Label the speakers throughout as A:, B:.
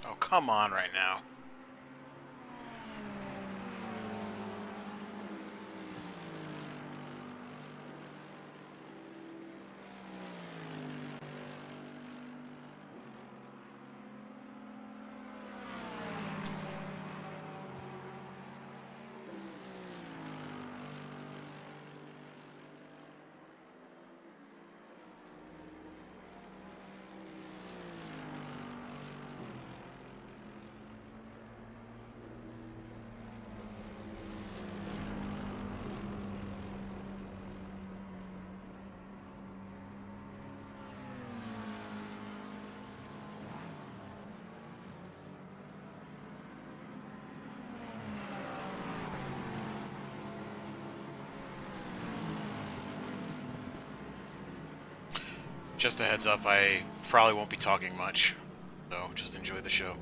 A: Oh, come on right now. Just a heads up, I probably won't be talking much, so just enjoy the show.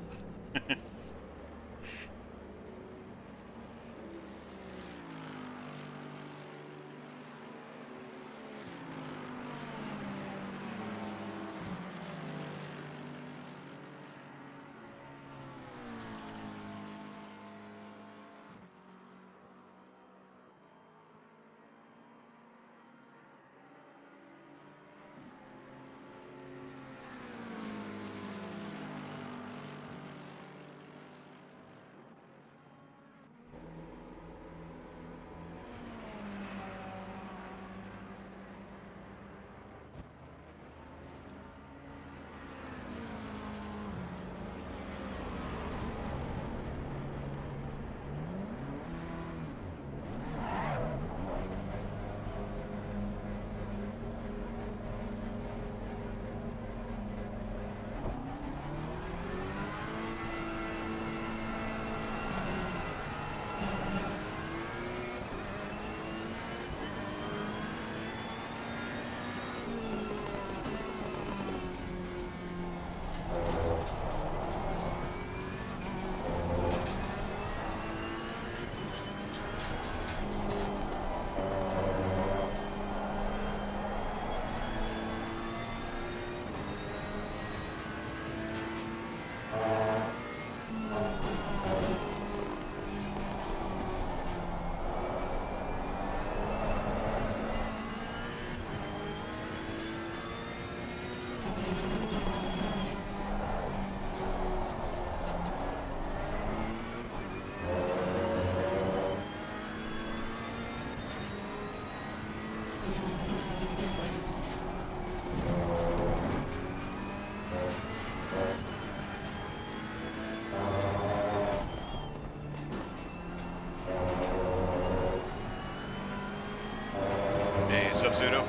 A: Hey, Sub-Pseudo.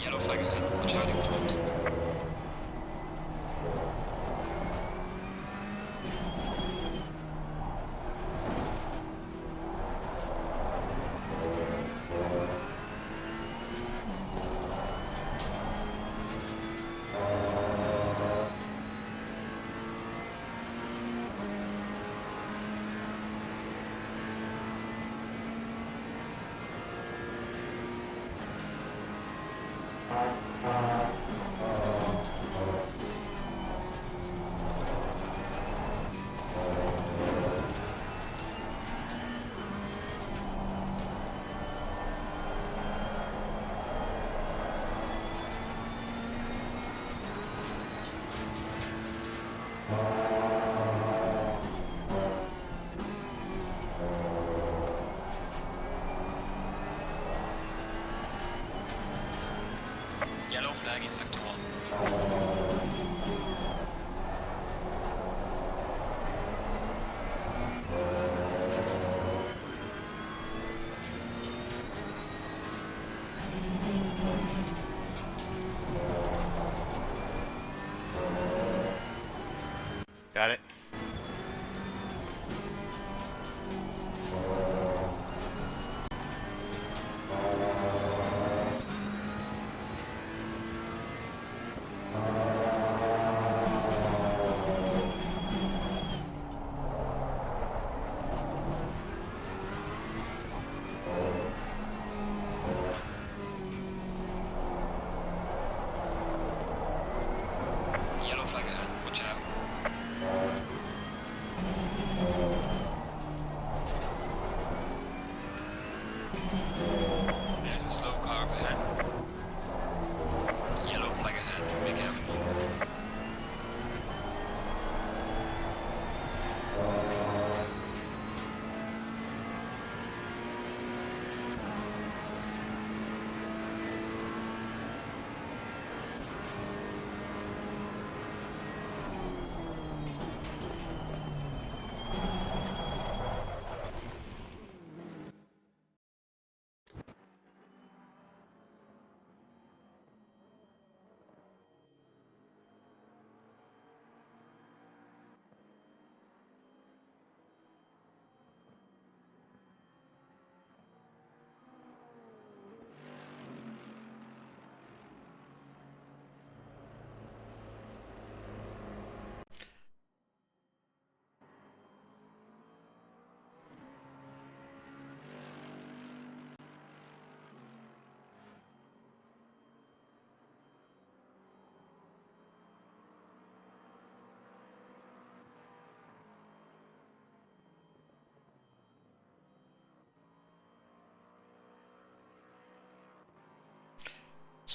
B: Yellow flag ahead, charging front. Yellow flag in sector 1.
A: Got it?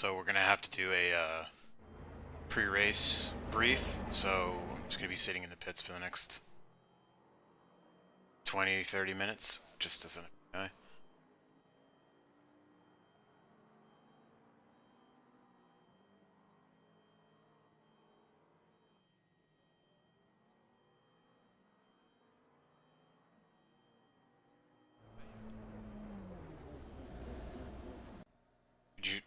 A: So we're gonna have to do a pre-race brief. So I'm just gonna be sitting in the pits for the next 20, 30 minutes, just as an FYI. Did you?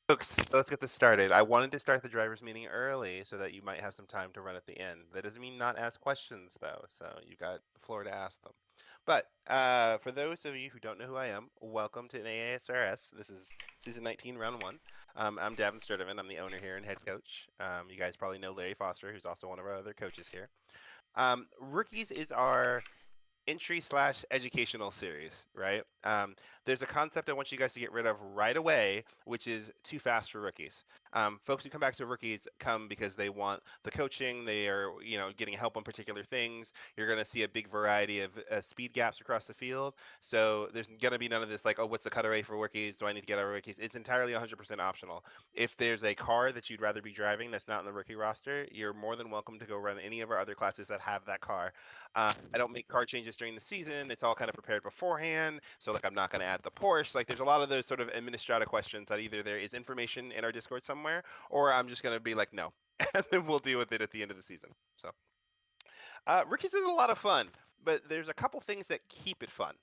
C: Folks, so let's get this started. I wanted to start the drivers' meeting early so that you might have some time to run at the end. That doesn't mean not ask questions, though, so you got the floor to ask them. But for those of you who don't know who I am, welcome to NASRS. This is season 19, round one. I'm Davin Sturdivant. I'm the owner here and head coach. You guys probably know Larry Foster, who's also one of our other coaches here. Rookies is our entry slash educational series, right? There's a concept I want you guys to get rid of right away, which is too fast for rookies. Folks who come back to rookies come because they want the coaching. They are, getting help on particular things. You're going to see a big variety of speed gaps across the field. So there's going to be none of this like, oh, what's the cutaway for rookies? Do I need to get out of rookies? It's entirely 100% optional. If there's a car that you'd rather be driving that's not in the rookie roster, you're more than welcome to go run any of our other classes that have that car. I don't make car changes during the season. It's all kind of prepared beforehand. So like I'm not going to add the Porsche. Like there's a lot of those sort of administrative questions that either there is information in our Discord somewhere, or I'm just going to be like, no. And then we'll deal with it at the end of the season. So rookies is a lot of fun, but there's a couple things that keep it fun.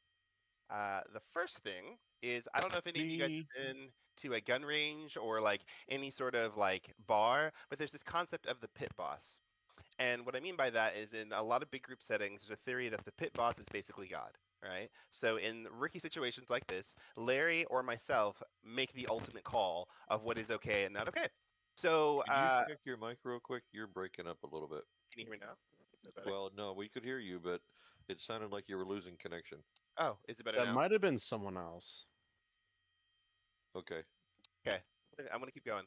C: The first thing is I don't know if any of you guys have been to a gun range or like any sort of like bar, but there's this concept of the pit boss. And what I mean by that is in a lot of big group settings, there's a theory that the pit boss is basically God, right? So in rookie situations like this, Larry or myself make the ultimate call of what is okay and not okay. So
D: Can you check your mic real quick? You're breaking up a little bit.
C: can you hear me now? Is it better?
D: Well, no, we could hear you, but it sounded like you were losing connection.
C: Oh, is it better
E: That
C: now?
E: might have been someone else.
D: Okay.
C: Okay, I'm gonna keep going.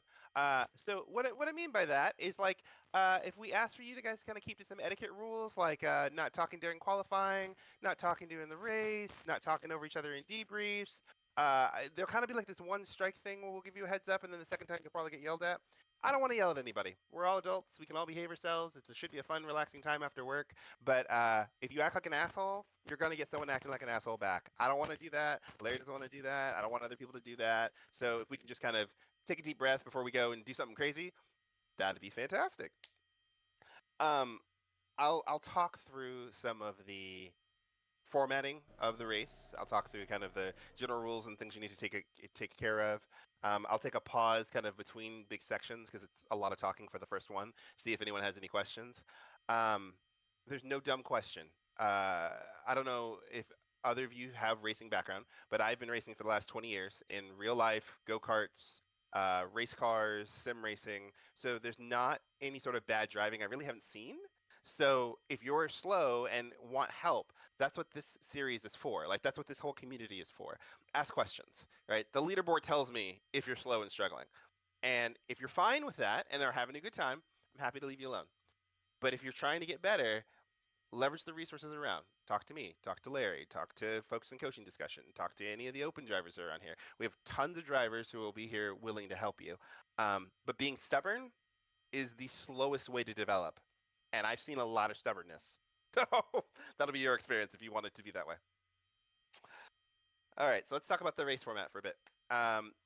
C: So what I mean by that is like if we ask for you to guys kind of keep to some etiquette rules, like not talking during qualifying, not talking during the race, not talking over each other in debriefs. There'll kind of be like this one strike thing where we'll give you a heads up, and then the second time you'll probably get yelled at. I don't want to yell at anybody. We're all adults. We can all behave ourselves. It should be a fun, relaxing time after work. But if you act like an asshole, you're going to get someone acting like an asshole back. I don't want to do that. Larry doesn't want to do that. I don't want other people to do that. So if we can just kind of take a deep breath before we go and do something crazy, that'd be fantastic. I'll talk through some of the formatting of the race. I'll talk through kind of the general rules and things you need to take care of. I'll take a pause kind of between big sections because it's a lot of talking for the first one. See if anyone has any questions. Um, there's no dumb question. I don't know if other of you have racing background, but I've been racing for the last 20 years in real life, go-karts, race cars, sim racing. So there's not any sort of bad driving I really haven't seen. So if you're slow and want help, that's what this series is for. Like that's what this whole community is for. Ask questions, right? The leaderboard tells me if you're slow and struggling. And if you're fine with that and are having a good time, I'm happy to leave you alone. But if you're trying to get better, leverage the resources around. Talk to me, talk to Larry, talk to folks in coaching discussion, talk to any of the open drivers that are around here. We have tons of drivers who will be here willing to help you. But being stubborn is the slowest way to develop. And I've seen a lot of stubbornness. So that'll be your experience if you want it to be that way. All right, so let's talk about the race format for a bit.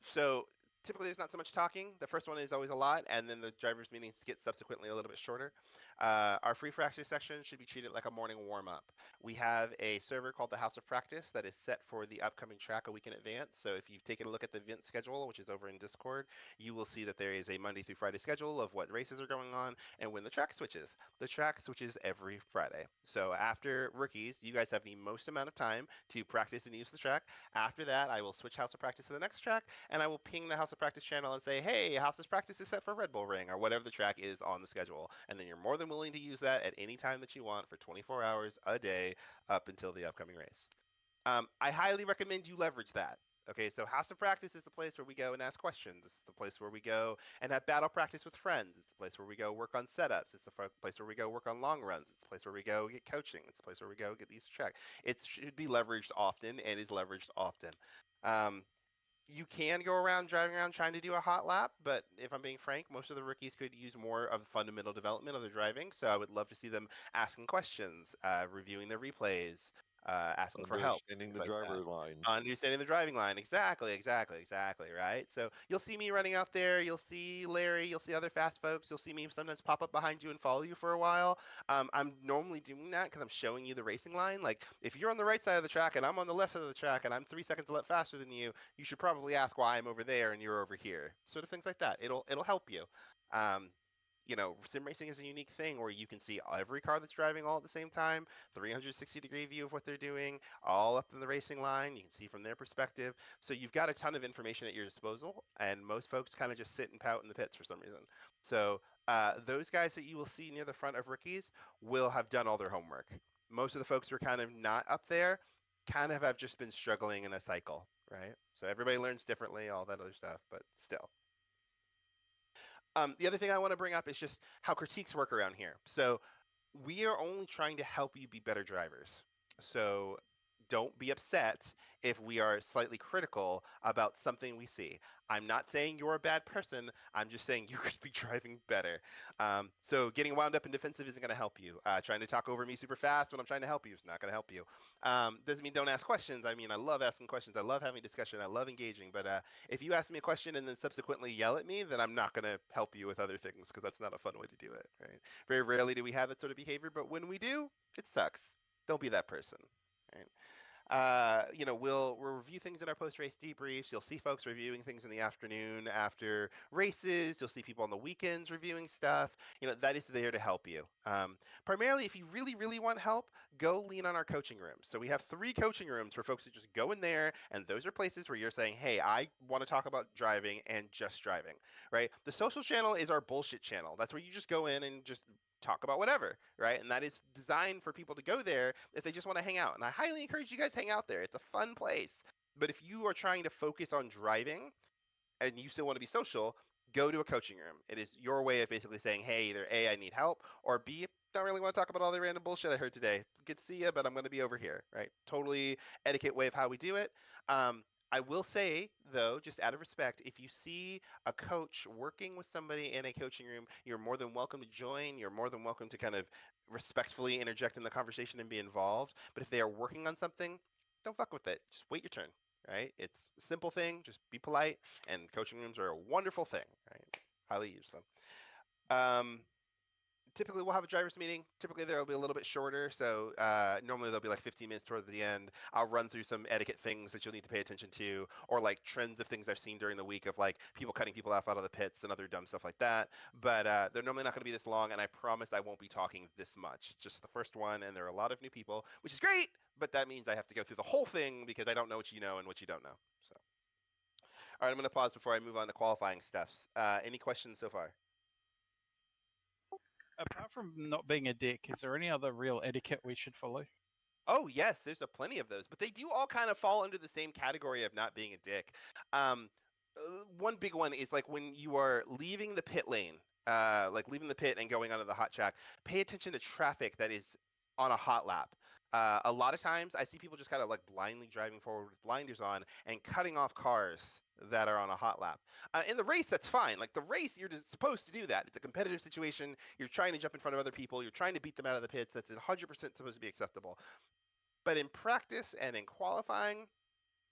C: So typically there's not so much talking. The first one is always a lot, and then the drivers' meetings get subsequently a little bit shorter. Our free practice section should be treated like a morning warm-up. We have a server called the House of Practice that is set for the upcoming track a week in advance. So if you've taken a look at the event schedule, which is over in Discord, you will see that there is a Monday through Friday schedule of what races are going on and when the track switches. The track switches every Friday. So after rookies, you guys have the most amount of time to practice and use the track. After that, I will switch House of Practice to the next track, and I will ping the House of Practice channel and say, hey, House of Practice is set for Red Bull Ring, or whatever the track is on the schedule. And then you're more than willing to use that at any time that you want for 24 hours a day up until the upcoming race. I highly recommend you leverage that. Okay, so House of Practice is the place where we go and ask questions. It's the place where we go and have battle practice with friends. It's the place where we go work on setups. It's the place where we go work on long runs. It's the place where we go get coaching. It's the place where we go get these track. It should be leveraged often and is leveraged often. Um, you can go around driving around trying to do a hot lap, but if I'm being frank, most of the rookies could use more of the fundamental development of their driving. So I would love to see them asking questions, reviewing their replays, asking for help,
D: Understanding
C: things
D: the
C: like that.
D: driver line.
C: Understanding the driving line. Exactly, right? So you'll see me running out there. You'll see Larry. You'll see other fast folks. You'll see me sometimes pop up behind you and follow you for a while. I'm normally doing that because I'm showing you the racing line. Like if you're on the right side of the track and I'm on the left side of the track and I'm 3 seconds a lap faster than you, you should probably ask why I'm over there and you're over here. Sort of things like that. It'll help you. Um, sim racing is a unique thing where you can see every car that's driving all at the same time, 360-degree view of what they're doing, all up in the racing line. You can see from their perspective. So you've got a ton of information at your disposal, and most folks kind of just sit and pout in the pits for some reason. So those guys that you will see near the front of rookies will have done all their homework. Most of the folks who are kind of not up there kind of have just been struggling in a cycle, right? So everybody learns differently, all that other stuff, but still. The other thing I want to bring up is just how critiques work around here. So we are only trying to help you be better drivers. So don't be upset if we are slightly critical about something we see. I'm not saying you're a bad person. I'm just saying you could be driving better. So getting wound up and defensive isn't going to help you. Trying to talk over me super fast when I'm trying to help you is not going to help you. Doesn't mean don't ask questions. I mean, I love asking questions. I love having discussion. I love engaging. But if you ask me a question and then subsequently yell at me, then I'm not going to help you with other things because that's not a fun way to do it, right? Very rarely do we have that sort of behavior, but when we do, it sucks. Don't be that person, right? We'll review things in our post-race debriefs. You'll see folks reviewing things in the afternoon after races. You'll see people on the weekends reviewing stuff. That is there to help you. Primarily, if you really, really want help, go lean on our coaching rooms. So we have 3 coaching rooms for folks to just go in there, and those are places where you're saying, hey, I want to talk about driving and just driving, right? The social channel is our bullshit channel. That's where you just go in and just talk about whatever, right? And that is designed for people to go there if they just want to hang out. And I highly encourage you guys hang out there. It's a fun place. But if you are trying to focus on driving and you still want to be social, go to a coaching room. It is your way of basically saying, hey, either A, I need help, or B, don't really want to talk about all the random bullshit I heard today. Good to see you, but I'm going to be over here, right? Totally etiquette way of how we do it. I will say, though, just out of respect, if you see a coach working with somebody in a coaching room, you're more than welcome to join. You're more than welcome to kind of respectfully interject in the conversation and be involved. But if they are working on something, don't fuck with it. Just wait your turn, right? It's a simple thing. Just be polite. And coaching rooms are a wonderful thing, right? Highly use them. Typically we'll have a drivers meeting. Typically there will be a little bit shorter, so normally there'll be like 15 minutes towards the end. I'll run through some etiquette things that you'll need to pay attention to, or like trends of things I've seen during the week of like people cutting people off out of the pits and other dumb stuff like that. But they're normally not going to be this long, and I promise I won't be talking this much. It's just the first one, and there are a lot of new people, which is great, but that means I have to go through the whole thing because I don't know what you know and what you don't know. So, all right, I'm going to pause before I move on to qualifying stuffs. Any questions so far?
E: Apart from not being a dick, is there any other real etiquette we should follow?
C: Oh yes, there's a plenty of those, but they do all kind of fall under the same category of not being a dick. One big one is like when you are leaving the pit lane, like leaving the pit and going onto the hot track, pay attention to traffic that is on a hot lap. A lot of times I see people just kind of like blindly driving forward with blinders on and cutting off cars that are on a hot lap. In the race, that's fine. Like the race, you're just supposed to do that. It's a competitive situation. You're trying to jump in front of other people. You're trying to beat them out of the pits. That's 100% supposed to be acceptable. But in practice and in qualifying,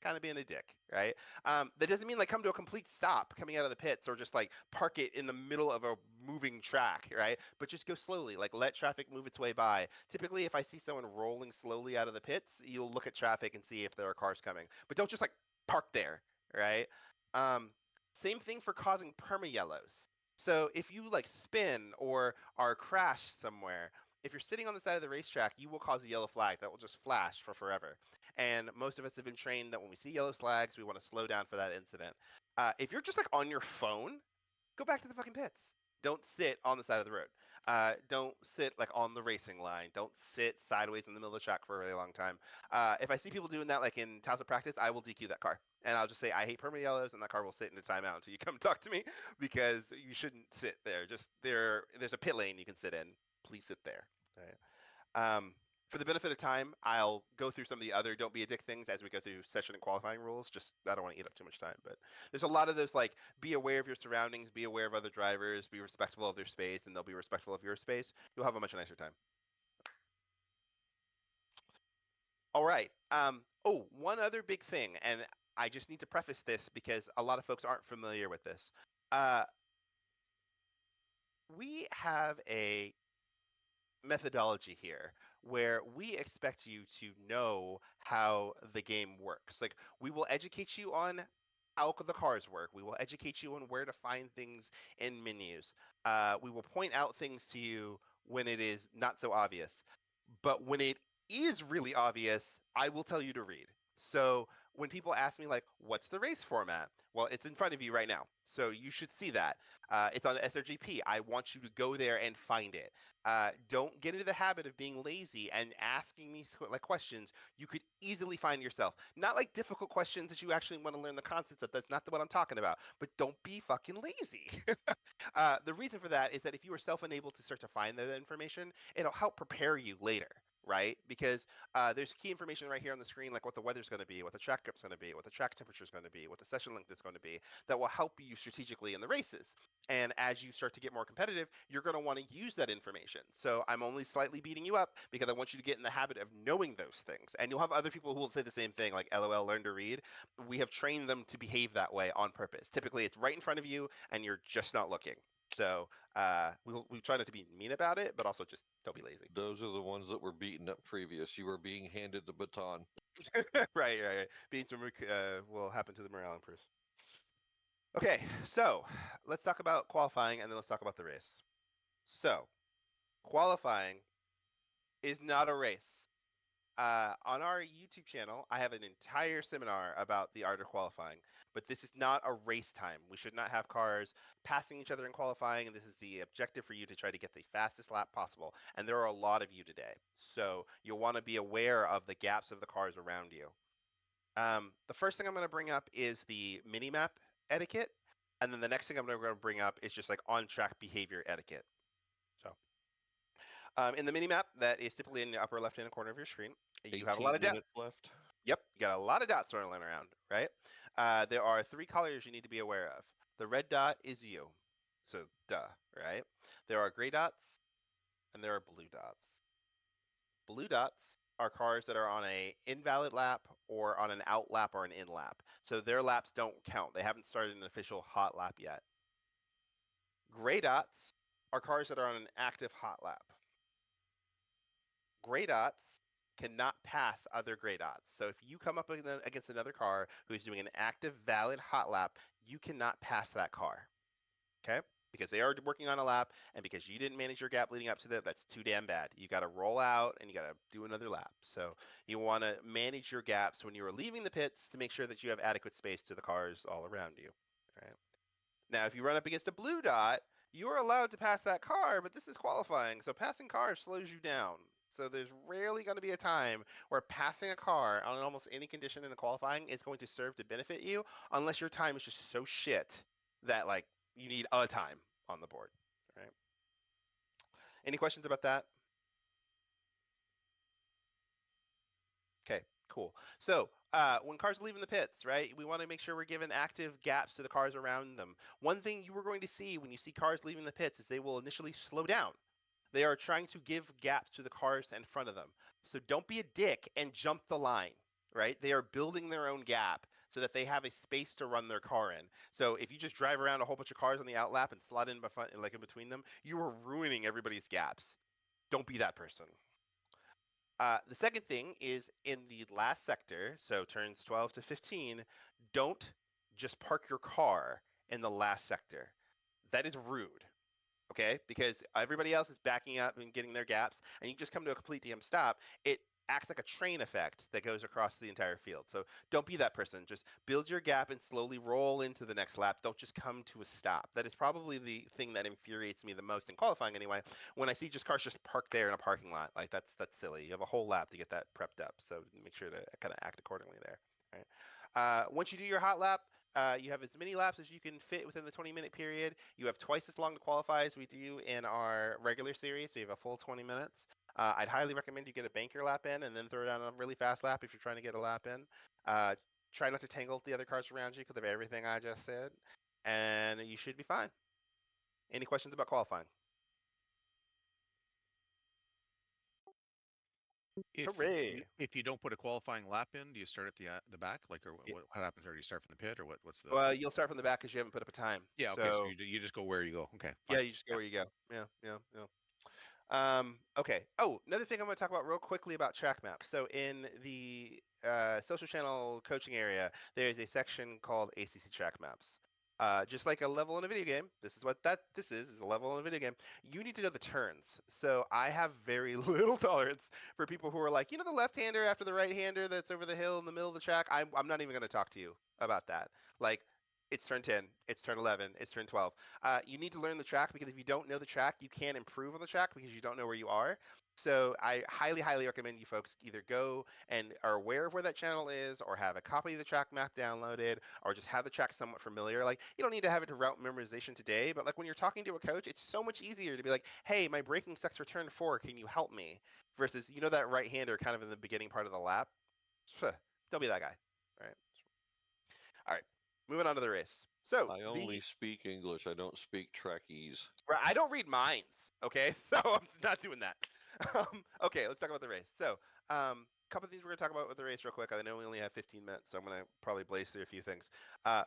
C: kind of being a dick, right? That doesn't mean like come to a complete stop coming out of the pits or just like park it in the middle of a moving track, right? But just go slowly, like let traffic move its way by. Typically, if I see someone rolling slowly out of the pits, you'll look at traffic and see if there are cars coming. But don't just like park there, right? Same thing for causing perma yellows. So if you like spin or are crashed somewhere, if you're sitting on the side of the racetrack, you will cause a yellow flag that will just flash for forever. And most of us have been trained that when we see yellow flags, we want to slow down for that incident. If you're just like on your phone, go back to the fucking pits. Don't sit on the side of the road. Don't sit like on the racing line. Don't sit sideways in the middle of the track for a really long time. If I see people doing that like in Taos of practice, I will DQ that car. And I'll just say, I hate perma yellows, and that car will sit in the timeout until you come talk to me because you shouldn't sit there. Just there's a pit lane you can sit in. Please sit there. Right? For the benefit of time, I'll go through some of the other don't be a dick things as we go through session and qualifying rules. Just I don't want to eat up too much time, but there's a lot of those like be aware of your surroundings, be aware of other drivers, be respectful of their space, and they'll be respectful of your space. You'll have a much nicer time. All right. Oh, one other big thing, and I just need to preface this because a lot of folks aren't familiar with this. We have a methodology here where we expect you to know how the game works. Like we will educate you on how the cars work. We will educate you on where to find things in menus. We will point out things to you when it is not so obvious. But when it is really obvious, I will tell you to read. So when people ask me like, what's the race format? Well, it's in front of you right now. So you should see that. It's on the SRGP. I want you to go there and find it. Don't get into the habit of being lazy and asking me like questions you could easily find yourself. Not like difficult questions that you actually want to learn the concepts of. That's not what I'm talking about. But don't be fucking lazy. The reason for that is that if you are self-enabled to start to find that information, it'll help prepare you later. Right? Because there's key information right here on the screen, like what the weather's going to be, what the track grip's going to be, what the track temperature is going to be, what the session length is going to be, that will help you strategically in the races. And as you start to get more competitive, you're going to want to use that information. So I'm only slightly beating you up because I want you to get in the habit of knowing those things. And you'll have other people who will say the same thing, like LOL, learn to read. We have trained them to behave that way on purpose. Typically, it's right in front of you and you're just not looking. So we try not to be mean about it, but also just don't be lazy.
D: Those are the ones that were beaten up previous. You were being handed the baton.
C: right. Beans will happen to the morale improves. Okay, so let's talk about qualifying and then let's talk about the race. So qualifying is not a race. On our YouTube channel, I have an entire seminar about the art of qualifying, but this is not a race time. We should not have cars passing each other in qualifying, and this is the objective for you to try to get the fastest lap possible. And there are a lot of you today, so you'll want to be aware of the gaps of the cars around you. The first thing I'm going to bring up is the mini-map etiquette, and then the next thing I'm going to bring up is just like on-track behavior etiquette. So in the mini-map that is typically in the upper left-hand corner of your screen, you have a lot of
D: minutes left.
C: Yep, you got a lot of dots rolling around, right? There are 3 colors you need to be aware of. The red dot is you, so duh, right? There are gray dots, and there are blue dots. Blue dots are cars that are on a invalid lap or on an out lap or an in lap. So their laps don't count. They haven't started an official hot lap yet. Gray dots are cars that are on an active hot lap. Gray dots cannot pass other gray dots. So if you come up against another car who's doing an active, valid hot lap, you cannot pass that car. Okay? Because they are working on a lap, and because you didn't manage your gap leading up to that, that's too damn bad. You got to roll out and you got to do another lap. So you want to manage your gaps when you are leaving the pits to make sure that you have adequate space to the cars all around you. Right? Now, if you run up against a blue dot, you're allowed to pass that car, but this is qualifying, so passing cars slows you down. So there's rarely going to be a time where passing a car on almost any condition in the qualifying is going to serve to benefit you, unless your time is just so shit that like you need a time on the board. Right? Any questions about that? Cool. So when cars are leaving the pits, right, we want to make sure we're giving active gaps to the cars around them. One thing you are going to see when you see cars leaving the pits is they will initially slow down. They are trying to give gaps to the cars in front of them. So don't be a dick and jump the line, right? They are building their own gap so that they have a space to run their car in. So if you just drive around a whole bunch of cars on the outlap and slot in like in between them, you are ruining everybody's gaps. Don't be that person. The second thing is in the last sector, so turns 12 to 15, don't just park your car in the last sector. That is rude, okay? Because everybody else is backing up and getting their gaps, and you just come to a complete damn stop. It acts like a train effect that goes across the entire field. So don't be that person. Just build your gap and slowly roll into the next lap. Don't just come to a stop. That is probably the thing that infuriates me the most in qualifying anyway, when I see just cars just parked there in a parking lot. Like that's silly. You have a whole lap to get that prepped up. So make sure to kind of act accordingly there. Right. Once you do your hot lap, you have as many laps as you can fit within the 20-minute period. You have twice as long to qualify as we do in our regular series, so you have a full 20 minutes. I'd highly recommend you get a banker lap in and then throw down a really fast lap if you're trying to get a lap in. Try not to tangle with the other cars around you because of everything I just said, and you should be fine. Any questions about qualifying? Hooray!
F: If you don't put a qualifying lap in, do you start at the back, like, or what happens? Or do you start from the pit, or what's the?
C: Well, you'll start from the back because you haven't put up a time.
F: Yeah, okay, so you just go where you go. Okay, fine.
C: Yeah, you just go where you go. Yeah. Okay. Oh, another thing I'm going to talk about real quickly about track maps. So in the social channel coaching area, there is a section called ACC track maps. Just like a level in a video game, this is what this is a level in a video game. You need to know the turns. So I have very little tolerance for people who are like, the left-hander after the right-hander that's over the hill in the middle of the track. I'm not even going to talk to you about that. Like, it's turn 10, it's turn 11, it's turn 12. You need to learn the track because if you don't know the track, you can't improve on the track because you don't know where you are. So I highly, highly recommend you folks either go and are aware of where that channel is, or have a copy of the track map downloaded, or just have the track somewhat familiar. Like, you don't need to have it to route memorization today, but like when you're talking to a coach, it's so much easier to be like, hey, my braking sucks for turn 4, can you help me? Versus, that right-hander kind of in the beginning part of the lap. Don't be that guy. All right. Moving on to the race. So
D: I only speak English. I don't speak Trekkies.
C: I don't read minds. Okay, so I'm not doing that. Okay, let's talk about the race. So, couple of things we're gonna talk about with the race real quick. I know we only have 15 minutes, so I'm gonna probably blaze through a few things.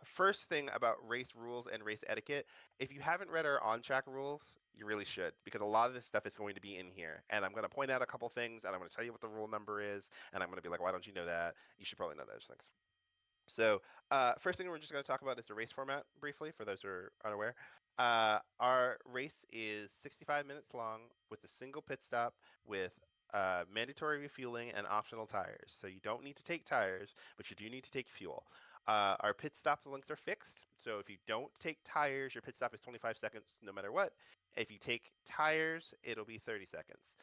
C: First thing about race rules and race etiquette. If you haven't read our on-track rules, you really should, because a lot of this stuff is going to be in here. And I'm gonna point out a couple things, and I'm gonna tell you what the rule number is, and I'm gonna be like, why don't you know that? You should probably know those things. So first thing we're just going to talk about is the race format briefly for those who are unaware. Our race is 65 minutes long with a single pit stop with mandatory refueling and optional tires. So you don't need to take tires, but you do need to take fuel. Our pit stop lengths are fixed. So if you don't take tires, your pit stop is 25 seconds no matter what. If you take tires, it'll be 30 seconds.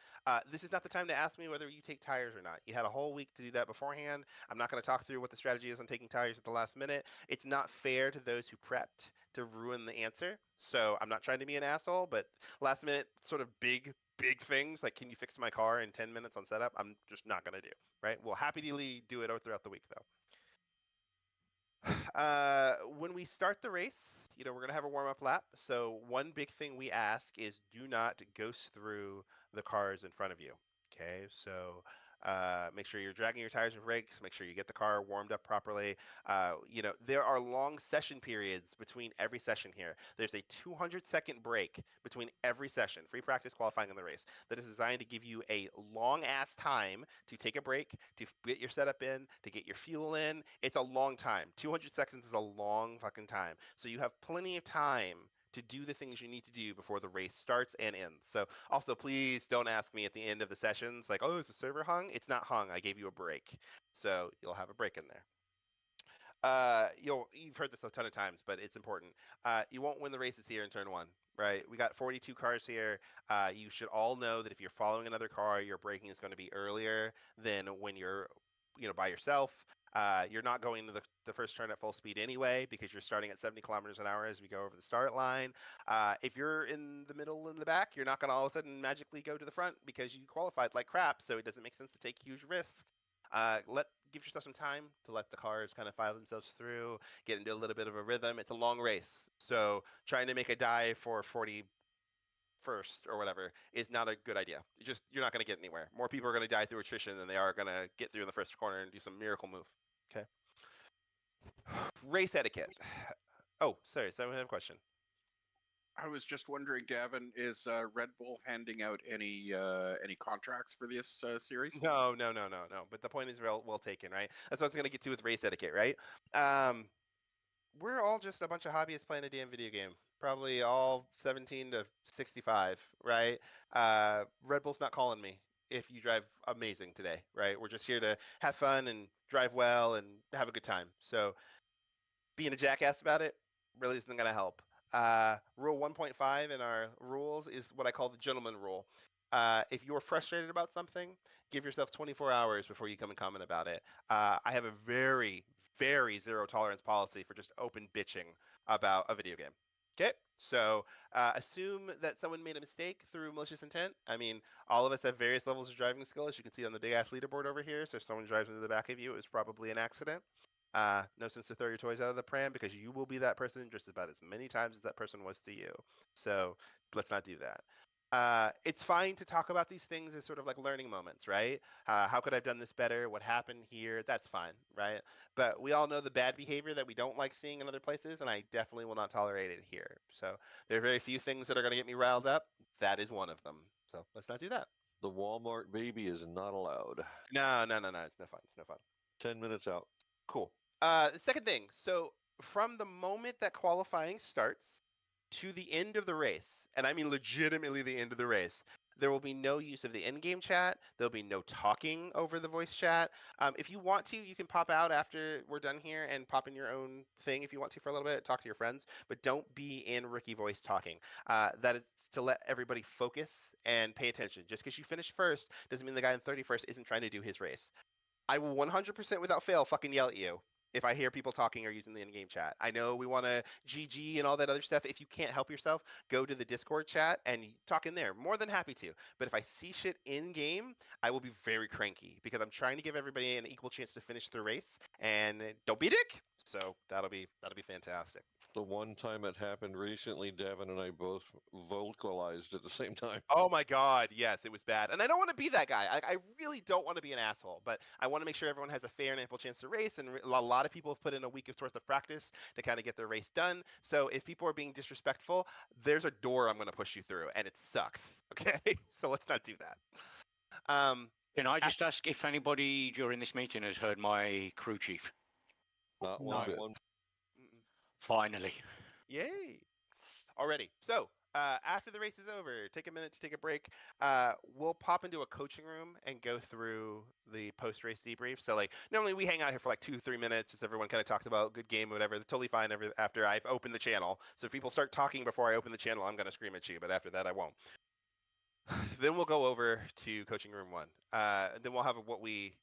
C: This is not the time to ask me whether you take tires or not. You had a whole week to do that beforehand. I'm not going to talk through what the strategy is on taking tires at the last minute. It's not fair to those who prepped to ruin the answer. So I'm not trying to be an asshole, but last minute sort of big things like, can you fix my car in 10 minutes on setup? I'm just not going to do, right? We'll happily do it throughout the week though. When we start the race, we're going to have a warm-up lap. So one big thing we ask is do not ghost through the cars in front of you. Okay, so make sure you're dragging your tires and brakes. Make sure you get the car warmed up properly. There are long session periods between every session here. There's a 200-second break between every session, free practice, qualifying, and the race. That is designed to give you a long-ass time to take a break, to get your setup in, to get your fuel in. It's a long time. 200 seconds is a long fucking time. So you have plenty of time to do the things you need to do before the race starts and ends. So also, please don't ask me at the end of the sessions like, oh, is the server hung? It's not hung. I gave you a break. So you'll have a break in there. You've heard this a ton of times, but it's important. You won't win the races here in turn 1, right? We got 42 cars here. You should all know that if you're following another car, your braking is going to be earlier than when you're, by yourself. You're not going to the first turn at full speed anyway because you're starting at 70 kilometers an hour as we go over the start line. If you're in the middle and the back, you're not going to all of a sudden magically go to the front because you qualified like crap, so it doesn't make sense to take huge risks. Let give yourself some time to let the cars kind of file themselves through, get into a little bit of a rhythm. It's a long race, so trying to make a dive for 41st or whatever is not a good idea. You're not going to get anywhere. More people are going to die through attrition than they are going to get through in the first corner and do some miracle move. Okay. Race etiquette. Oh, sorry. Someone have a question.
G: I was just wondering, Gavin, is Red Bull handing out any contracts for this series?
C: No. But the point is well taken, right? That's what it's going to get to with race etiquette, right? We're all just a bunch of hobbyists playing a damn video game. Probably all 17 to 65, right? Red Bull's not calling me if you drive amazing today, right? We're just here to have fun and drive well and have a good time. So being a jackass about it really isn't going to help. Rule 1.5 in our rules is what I call the gentleman rule. If you're frustrated about something, give yourself 24 hours before you come and comment about it. I have a very, very zero tolerance policy for just open bitching about a video game. Okay, so assume that someone made a mistake through malicious intent. I mean, all of us have various levels of driving skill, as you can see on the big ass leaderboard over here. So if someone drives into the back of you, it was probably an accident. No sense to throw your toys out of the pram because you will be that person just about as many times as that person was to you. So let's not do that. It's fine to talk about these things as sort of like learning moments, right? How could I have done this better? What happened here? That's fine, right? But we all know the bad behavior that we don't like seeing in other places, and I definitely will not tolerate it here. So there are very few things that are going to get me riled up. That is one of them. So let's not do that.
D: The Walmart baby is not allowed.
C: No. It's no fun. It's no fun.
D: 10 minutes out.
C: Cool. Second thing. So from the moment that qualifying starts to the end of the race, and I mean legitimately the end of the race, there will be no use of the in-game chat. There'll be no talking over the voice chat. If you want to, you can pop out after we're done here and pop in your own thing if you want to for a little bit, talk to your friends, but don't be in rookie voice talking. That is to let everybody focus and pay attention. Just because you finished first doesn't mean the guy in 31st isn't trying to do his race. I will 100% without fail fucking yell at you if I hear people talking or using the in-game chat. I know we want to GG and all that other stuff. If you can't help yourself, go to the Discord chat and talk in there. More than happy to. But if I see shit in-game, I will be very cranky because I'm trying to give everybody an equal chance to finish the race. And don't be a dick. So that'll be fantastic.
D: The one time it happened recently, Devin and I both vocalized at the same time.
C: Oh my God, yes, it was bad. And I don't want to be that guy. I really don't want to be an asshole, but I want to make sure everyone has a fair and ample chance to race. And a lot of people have put in a week of worth of practice to kind of get their race done. So if people are being disrespectful, there's a door I'm going to push you through, and it sucks. Okay, so let's not do that.
H: Can I just ask if anybody during this meeting has heard my crew chief?
D: Not
E: No.
D: one bit.
H: Finally.
C: Yay. Already. So after the race is over, take a minute to take a break. We'll pop into a coaching room and go through the post-race debrief. So like normally we hang out here for like 2-3 minutes, just everyone kind of talks about good game or whatever. They're totally fine after I've opened the channel. So if people start talking before I open the channel, I'm going to scream at you, but after that I won't. Then we'll go over to coaching room 1. Then we'll have what we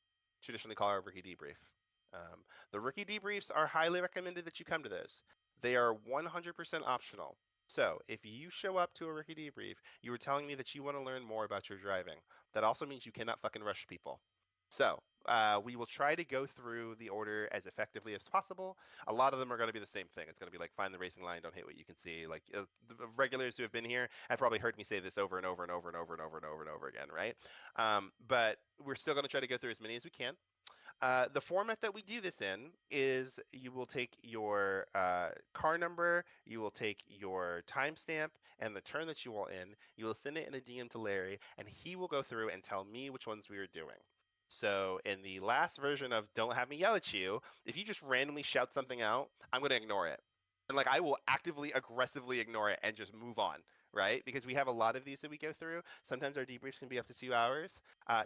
C: traditionally call our rookie debrief. The rookie debriefs are highly recommended that you come to those. They are 100% optional. So if you show up to a rookie debrief, you were telling me that you want to learn more about your driving. That also means you cannot fucking rush people. So we will try to go through the order as effectively as possible. A lot of them are going to be the same thing. It's going to be like find the racing line, don't hate what you can see. Like the regulars who have been here have probably heard me say this over and over and over and over and over and over and over again, right? But we're still going to try to go through as many as we can. The format that we do this in is you will take your car number, you will take your timestamp and the turn that you are in, you will send it in a DM to Larry, and he will go through and tell me which ones we are doing. So in the last version of Don't Have Me Yell at You, if you just randomly shout something out, I'm going to ignore it. And like I will actively, aggressively ignore it and just move on, right? Because we have a lot of these that we go through. Sometimes our debriefs can be up to 2 hours.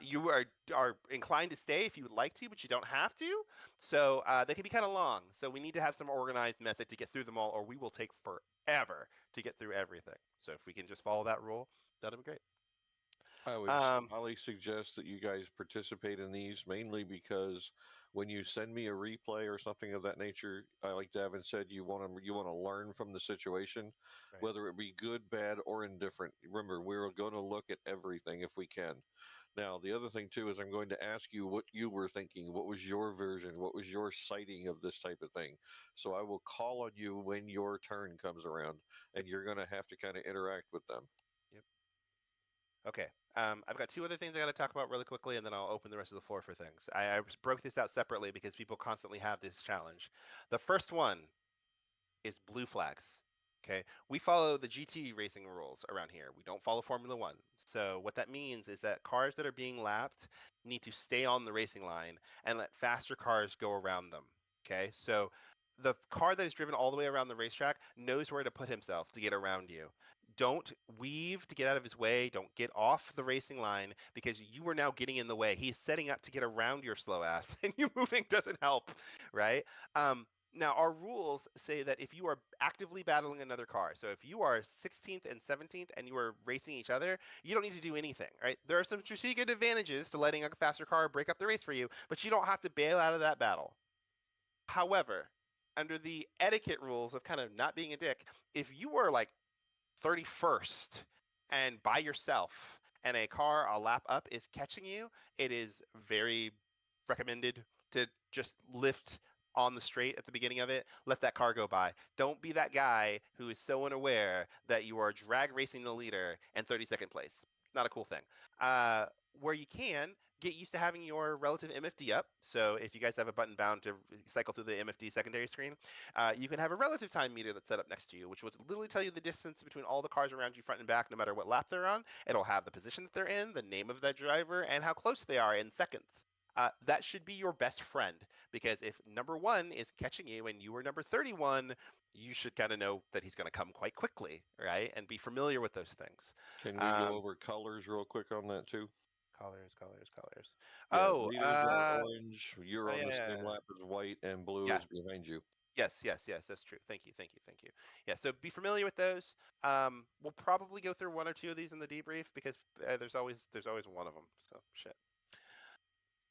C: You are inclined to stay if you would like to, but you don't have to. So they can be kind of long. So we need to have some organized method to get through them all, or we will take forever to get through everything. So if we can just follow that rule, that'll be great.
D: I would highly suggest that you guys participate in these, mainly because when you send me a replay or something of that nature, like Davin said, you want to learn from the situation,
C: Right.
D: whether it be good, bad, or indifferent. Remember, we're going to look at everything if we can. Now, the other thing too is I'm going to ask you what you were thinking. What was your version? What was your sighting of this type of thing? So I will call on you when your turn comes around, and you're going to have to kind of interact with them.
C: Yep. Okay. I've got two other things I got to talk about really quickly, and then I'll open the rest of the floor for things. I broke this out separately because people constantly have this challenge. The first one is blue flags. Okay, we follow the GT racing rules around here. We don't follow Formula One. So what that means is that cars that are being lapped need to stay on the racing line and let faster cars go around them. Okay, so the car that is driven all the way around the racetrack knows where to put himself to get around you. Don't weave to get out of his way. Don't get off the racing line because you are now getting in the way. He's setting up to get around your slow ass, and you moving doesn't help, right? Now, our rules say that if you are actively battling another car, so if you are 16th and 17th and you are racing each other, you don't need to do anything, right? There are some strategic advantages to letting a faster car break up the race for you, but you don't have to bail out of that battle. However, under the etiquette rules of kind of not being a dick, if you are like 31st and by yourself and a car a lap up is catching you, it is very recommended to just lift on the straight at the beginning of it, let that car go by. Don't be that guy who is so unaware that you are drag racing the leader in 32nd place. Not a cool thing. Where you can, get used to having your relative MFD up. So if you guys have a button bound to cycle through the MFD secondary screen, you can have a relative time meter that's set up next to you, which will literally tell you the distance between all the cars around you front and back, no matter what lap they're on. It'll have the position that they're in, the name of that driver, and how close they are in seconds. That should be your best friend, because if number 1 is catching you and you are number 31, you should kind of know that he's going to come quite quickly, right? And be familiar with those things.
D: Can we go over colors real quick on that too?
C: Colors.
D: Yeah,
C: Oh,
D: leaders are orange. You're on the
C: yeah.
D: same lap as white, and blue is behind you.
C: Yes, that's true. Thank you. Yeah, so be familiar with those. We'll probably go through one or two of these in the debrief because there's always one of them. So shit.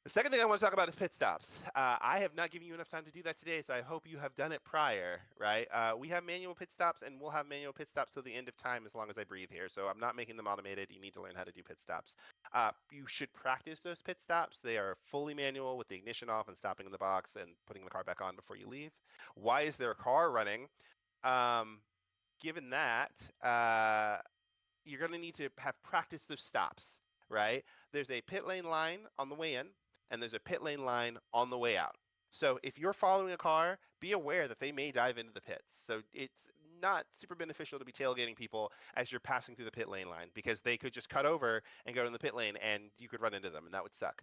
C: The second thing I want to talk about is pit stops. I have not given you enough time to do that today, so I hope you have done it prior, right? We have manual pit stops, and we'll have manual pit stops till the end of time as long as I breathe here. So I'm not making them automated. You need to learn how to do pit stops. You should practice those pit stops. They are fully manual with the ignition off and stopping in the box and putting the car back on before you leave. Why is there a car running? Given that, you're going to need to have practiced those stops, right? There's a pit lane line on the way in, and there's a pit lane line on the way out. So if you're following a car, be aware that they may dive into the pits. So it's not super beneficial to be tailgating people as you're passing through the pit lane line, because they could just cut over and go in the pit lane and you could run into them, and that would suck.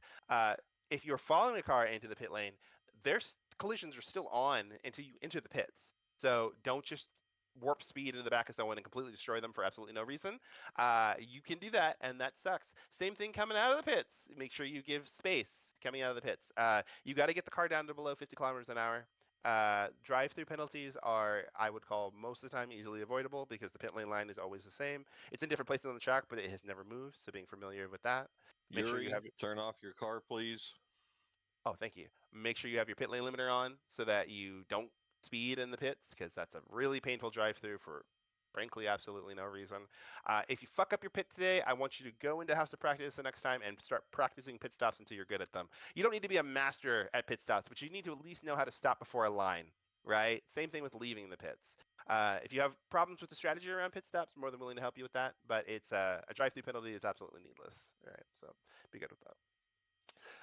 C: If you're following a car into the pit lane, their collisions are still on until you enter the pits. So don't just warp speed into the back of someone and completely destroy them for absolutely no reason. You can do that, and that sucks. Same thing coming out of the pits. Make sure you give space coming out of the pits. You got to get the car down to below 50 kilometers an hour. Drive-through penalties are, I would call, most of the time easily avoidable because the pit lane line is always the same. It's in different places on the track, but it has never moved, so being familiar with that.
D: Make sure you have turn off your car, please.
C: Oh, thank you. Make sure you have your pit lane limiter on so that you don't speed in the pits, because that's a really painful drive-through for frankly absolutely no reason. If you fuck up your pit today, I want you to go into house of practice the next time and start practicing pit stops until you're good at them. You don't need to be a master at pit stops, but you need to at least know how to stop before a line, right? Same thing with leaving the pits. If you have problems with the strategy around pit stops, I'm more than willing to help you with that, but it's a drive-through penalty is absolutely needless, all right? So be good with that.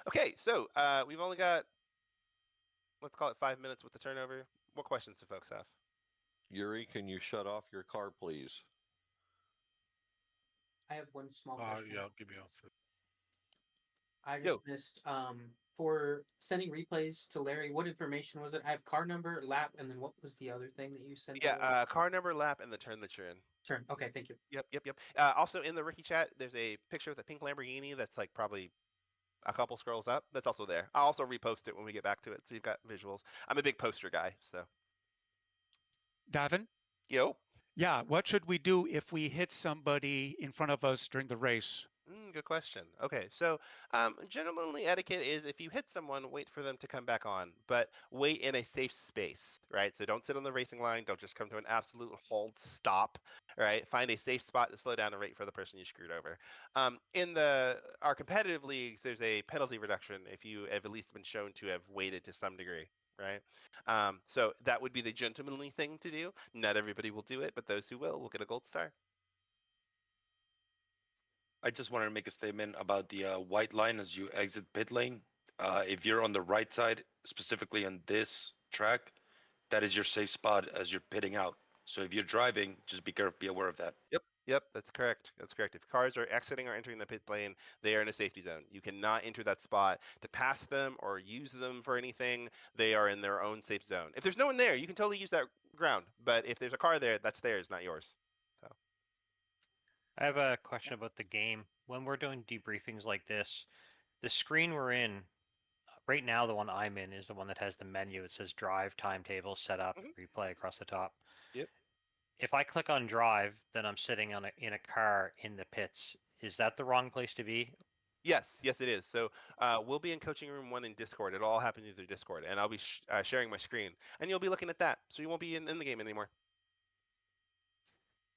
C: Okay, so we've only got, let's call it 5 minutes with the turnover. What questions do folks have?
D: Yuri, can you shut off your car, please?
I: I have one small question.
F: Yeah, give me a
I: I just missed for sending replays to Larry. What information was it? I have car number, lap, and then what was the other thing that you sent?
C: Yeah, car number, lap, and the turn that you're in.
I: Turn. Okay, thank you.
C: Yep. Also in the rookie chat, there's a picture with a pink Lamborghini that's like probably a couple scrolls up. That's also there. I'll also repost it when we get back to it, so you've got visuals. I'm a big poster guy, so.
J: Davin?
C: Yo.
J: Yeah, what should we do if we hit somebody in front of us during the race?
C: Good question. Okay, so gentlemanly etiquette is if you hit someone, wait for them to come back on, but wait in a safe space, right? So don't sit on the racing line. Don't just come to an absolute halt stop, right? Find a safe spot to slow down and wait for the person you screwed over. In our competitive leagues, there's a penalty reduction if you have at least been shown to have waited to some degree. Right. So that would be the gentlemanly thing to do. Not everybody will do it, but those who will get a gold star.
K: I just wanted to make a statement about the white line as you exit pit lane. If you're on the right side, specifically on this track, that is your safe spot as you're pitting out. So if you're driving, just be careful, be aware of that.
C: Yep, that's correct. That's correct. If cars are exiting or entering the pit lane, they are in a safety zone. You cannot enter that spot to pass them or use them for anything. They are in their own safe zone. If there's no one there, you can totally use that ground. But if there's a car there, that's theirs, not yours. So
L: I have a question about the game. When we're doing debriefings like this, the screen we're in right now, the one I'm in is the one that has the menu. It says drive, timetable, setup, replay across the top.
C: Yep.
L: If I click on drive, then I'm sitting in a car in the pits. Is that the wrong place to be?
C: yes, it is. So we'll be in coaching room 1 in Discord. It'll all happen through Discord, and I'll be sharing my screen, and you'll be looking at that. So you won't be in the game anymore.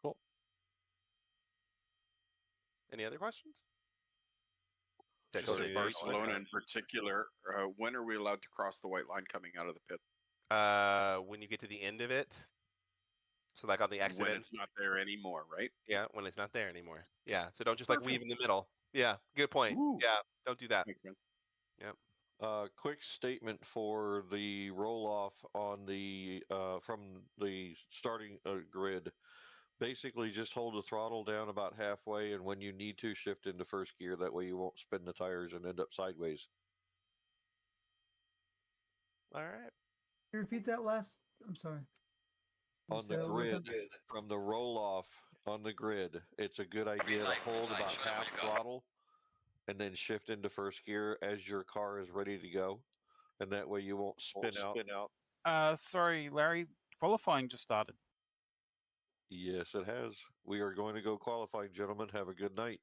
L: Cool.
C: Any other questions?
G: Just in Barcelona in particular, when are we allowed to cross the white line coming out of the pit?
C: When you get to the end of it. So like on the exit.
G: When it's not there anymore, right?
C: Yeah, when it's not there anymore. Yeah, so don't just like weave in the middle. Yeah, good point.
G: Ooh.
C: Yeah, don't do that.
G: Thanks, man.
C: Yep.
D: Quick statement for the roll off on the from the starting grid. Basically, just hold the throttle down about halfway, and when you need to, shift into first gear. That way, you won't spin the tires and end up sideways.
C: All right.
M: Can you repeat that last? I'm sorry.
D: On the grid, from the roll off on the grid, it's a good idea to hold about half throttle and then shift into first gear as your car is ready to go. And that way you won't spin out.
E: Sorry, Larry. Qualifying just started.
D: Yes, it has. We are going to go qualifying, gentlemen. Have a good night.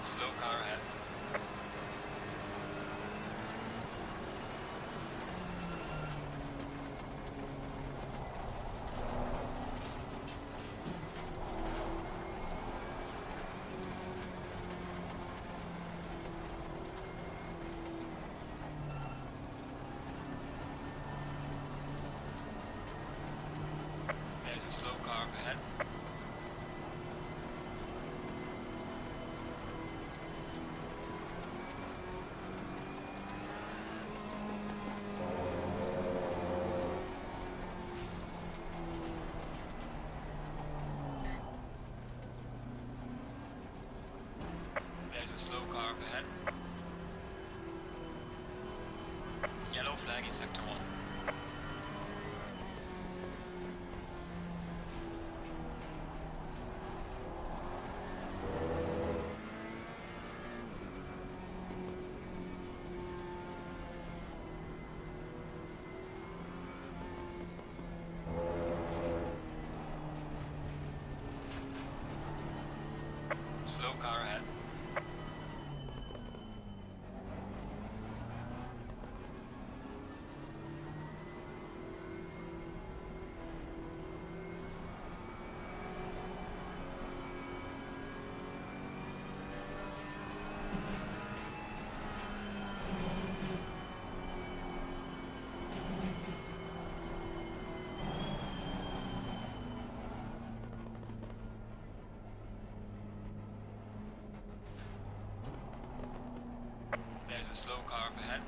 B: Slow car ahead. There's a slow car up ahead. There's a slow car up ahead. Yellow flag in sector 1. Slow car ahead. There's a slow car up ahead.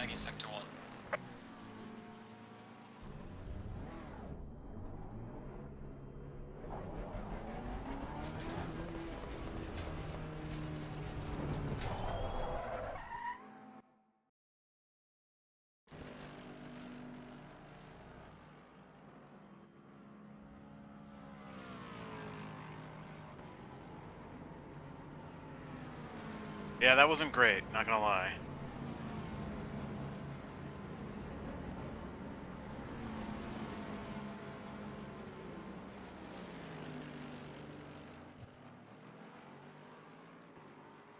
B: flag in sector 1.
A: Yeah, that wasn't great, not gonna lie.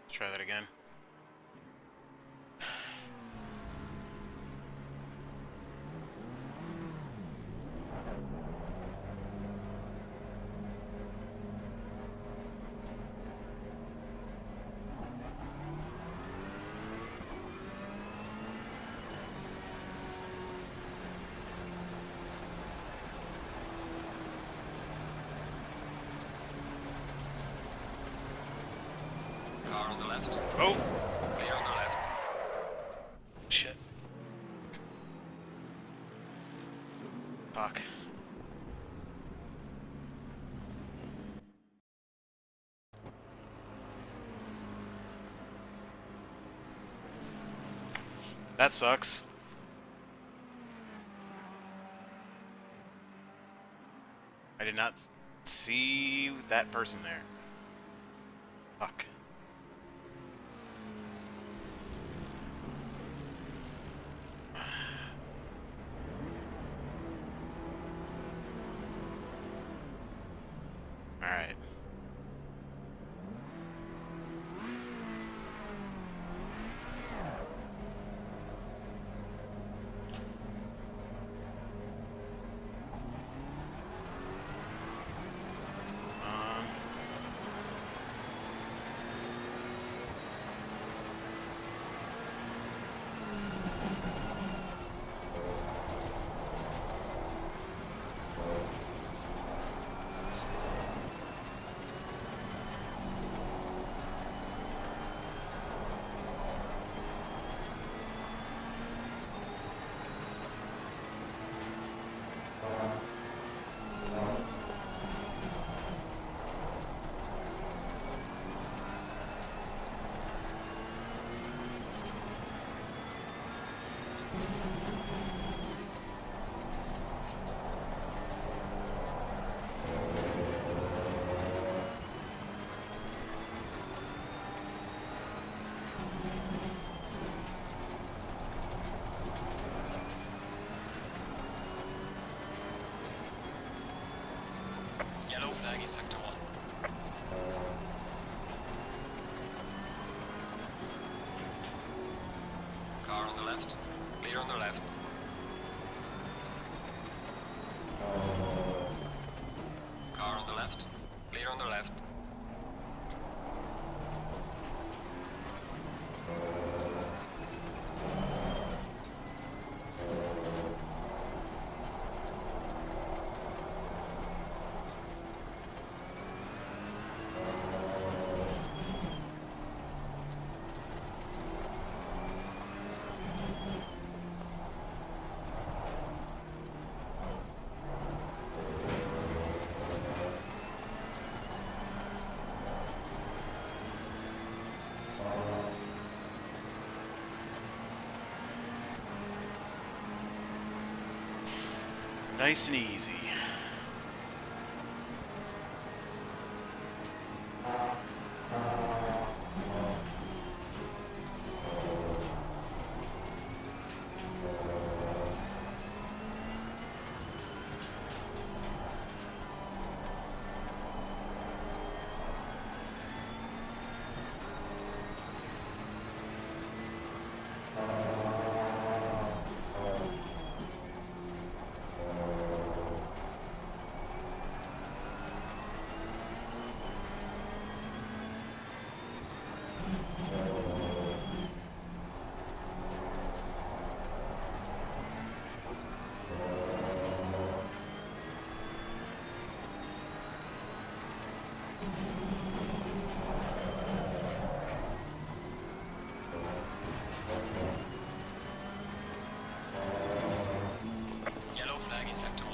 A: Let's try that again.
B: Car on the left.
A: Oh!
B: Clear on the left.
A: Shit. Fuck. That sucks. I did not see that person there. Fuck. Alright.
B: Yellow flag in sector 1. Car on the left. Clear on the left. Car on the left. Clear on the left.
A: Nice and easy.
B: in sector 1.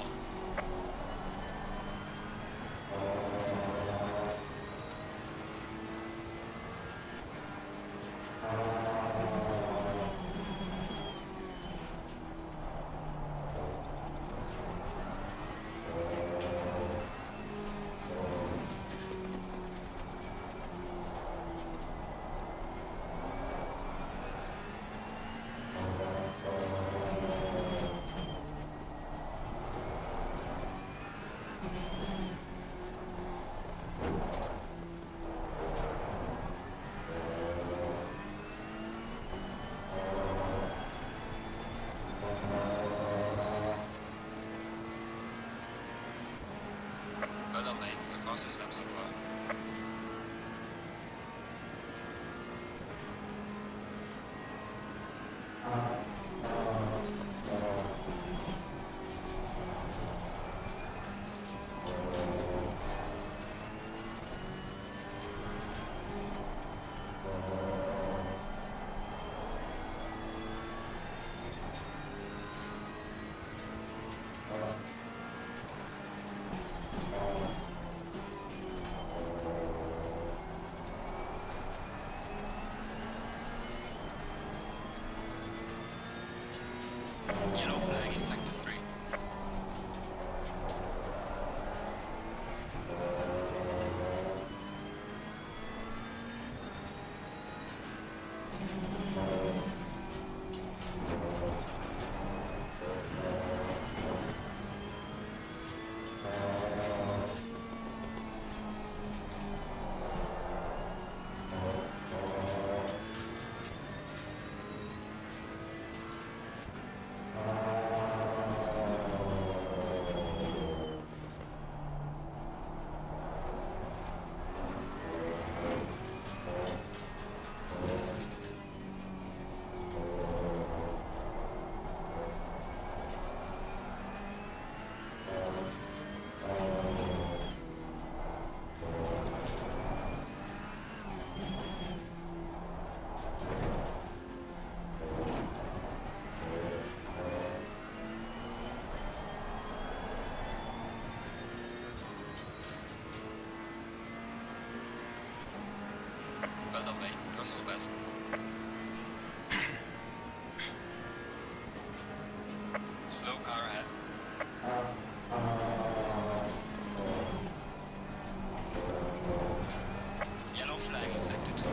B: Well done, mate. The fastest lap so far. Yellow flag in sector 3. Well done, mate. Personal best. Slow car ahead. Yellow flag in sector 2.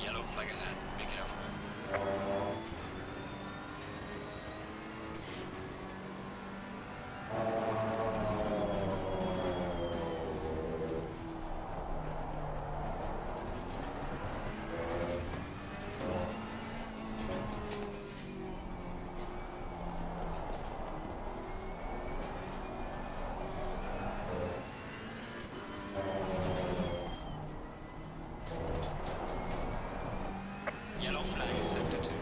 B: Yellow flag ahead. Be careful. Yellow flag in sector 2.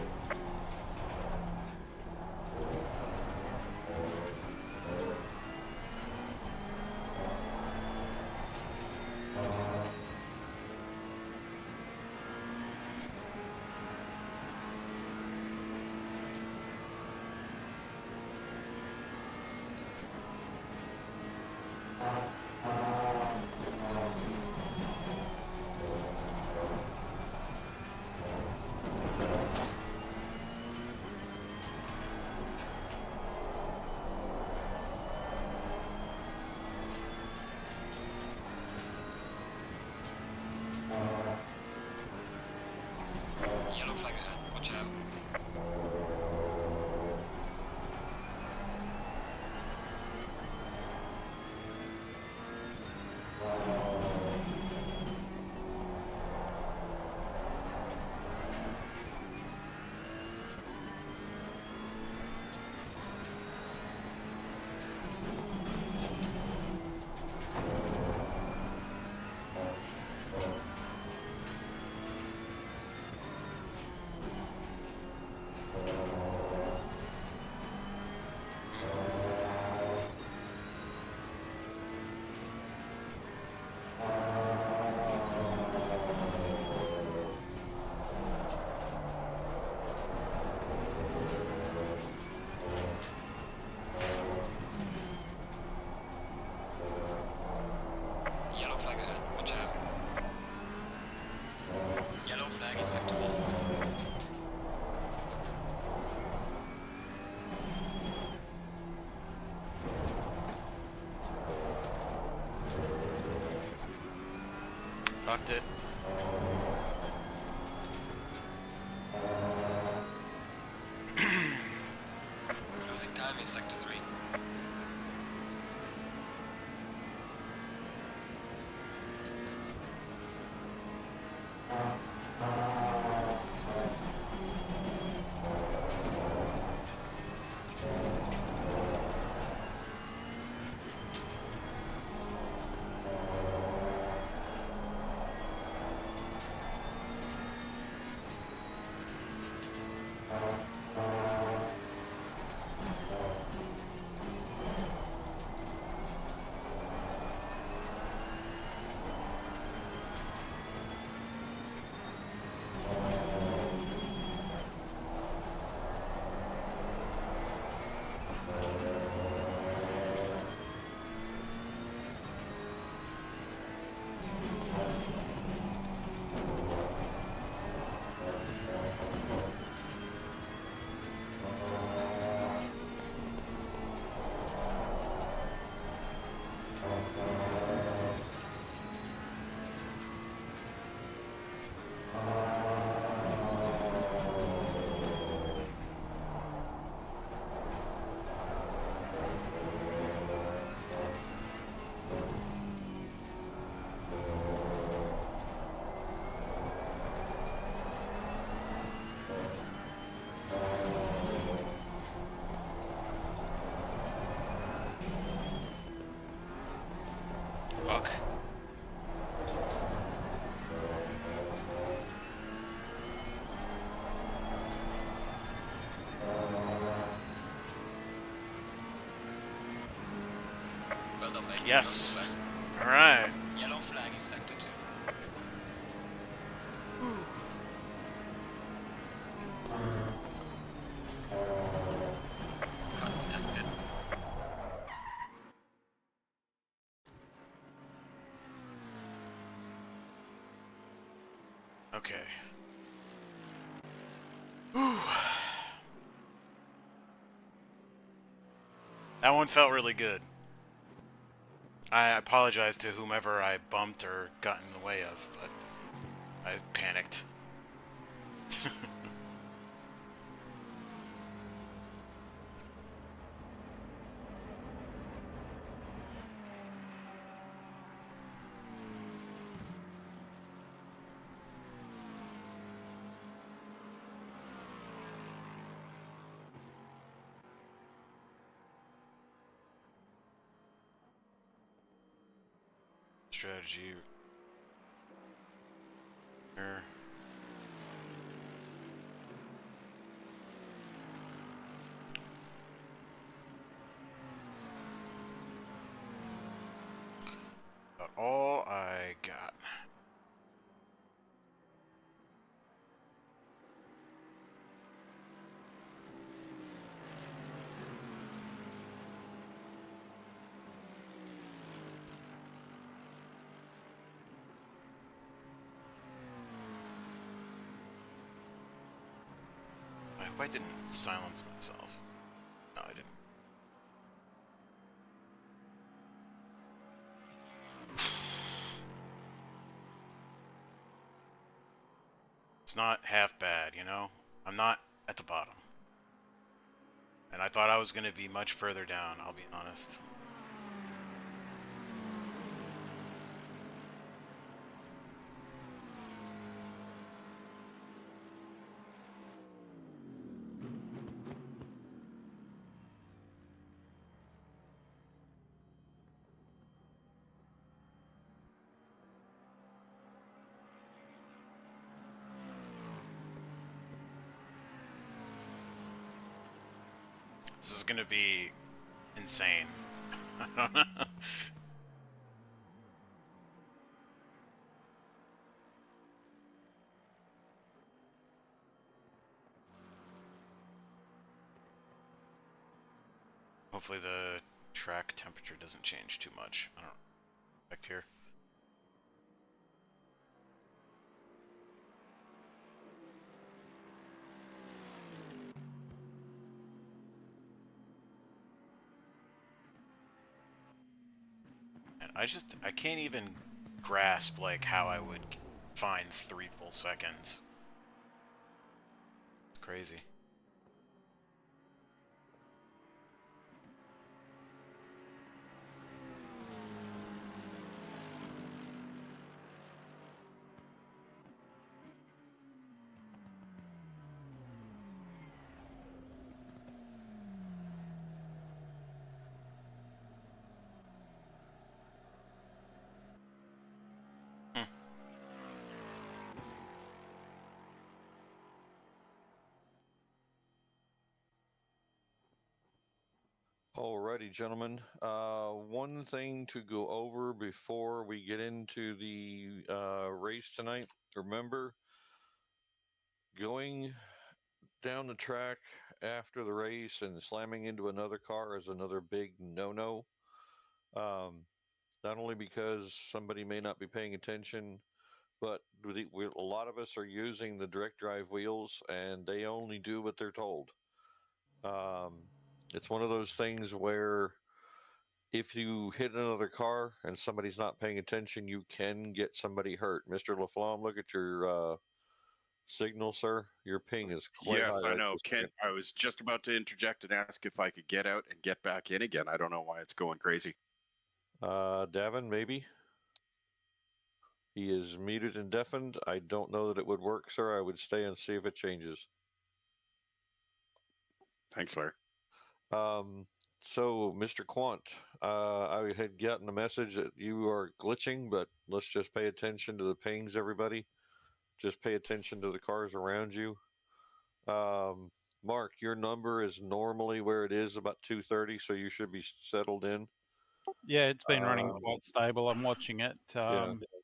B: Yellow flag ahead. Watch out.
A: Fucked it.
B: Losing time in sector 3.
A: Fuck.
B: Well done, mate.
A: Yes.
B: Not too
A: All right.
B: bad. Yellow flag in sector 2. Cut detected.
A: Okay. Whew. That one felt really good. I apologize to whomever I bumped or got in the way of, but I panicked. Strategy. Here. About all I got. I hope I didn't silence myself. No, I didn't. It's not half bad, you know? I'm not at the bottom. And I thought I was going to be much further down, I'll be honest. This is gonna be insane. I don't know. Hopefully the track temperature doesn't change too much. I don't expect here. And I can't even grasp like how I would find 3 full seconds. It's crazy.
D: Alrighty, gentlemen. One thing to go over before we get into the race tonight. Remember, going down the track after the race and slamming into another car is another big no-no. Not only because somebody may not be paying attention, but a lot of us are using the direct drive wheels, and they only do what they're told. It's one of those things where if you hit another car and somebody's not paying attention, you can get somebody hurt. Mr. Laflamme, look at your signal, sir. Your ping is quite
G: Yes,
D: high
G: I
D: right
G: know.
D: this
G: Ken,
D: second.
G: I was just about to interject and ask if I could get out and get back in again. I don't know why it's going crazy.
D: Davin, maybe? He is muted and deafened. I don't know that it would work, sir. I would stay and see if it changes.
G: Thanks, Larry.
D: So, Mr. Quant, I had gotten a message that you are glitching, but let's just pay attention to the pings, everybody. Just pay attention to the cars around you. Mark, your number is normally where it is, about 230, so you should be settled in.
E: Yeah, it's been running quite stable. I'm watching it.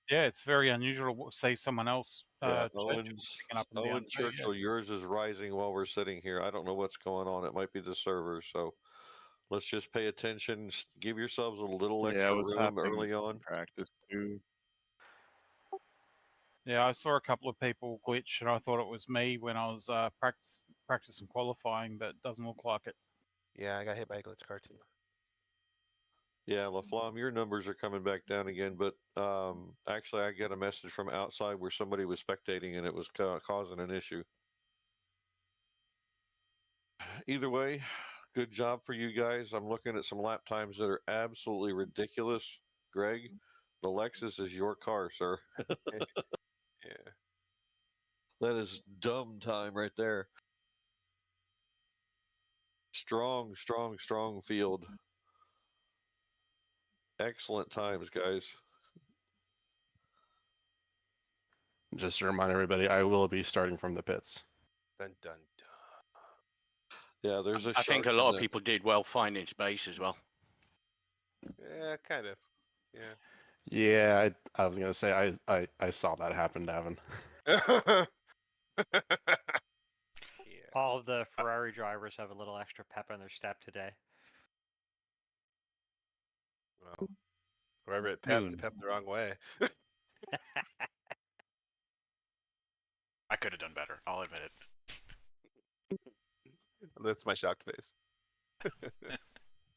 E: Yeah, it's very unusual to see someone else.
D: Owen Churchill, yours is rising while we're sitting here. I don't know what's going on. It might be the server. So let's just pay attention. Give yourselves a little extra room early on.
G: Practice too.
E: Yeah, I saw a couple of people glitch, and I thought it was me when I was practicing qualifying, but it doesn't look like it.
C: Yeah, I got hit by a glitch car too.
D: Yeah, Laflamme, your numbers are coming back down again, but actually I got a message from outside where somebody was spectating and it was causing an issue. Either way, good job for you guys. I'm looking at some lap times that are absolutely ridiculous. Greg, the Lexus is your car, sir.
C: Yeah.
D: That is dumb time right there. Strong, strong, strong field. Excellent times, guys.
N: Just to remind everybody, I will be starting from the pits.
C: Dun dun dun.
D: Yeah, there's a
H: I think a lot of people did well finding space as well.
C: Yeah, kind of. Yeah.
N: Yeah, I was gonna say I saw that happen, Davin.
C: Yeah.
L: All of the Ferrari drivers have a little extra pep in their step today.
C: Well, whoever it pepped the wrong way.
A: I could have done better. I'll admit it.
C: That's my shocked face.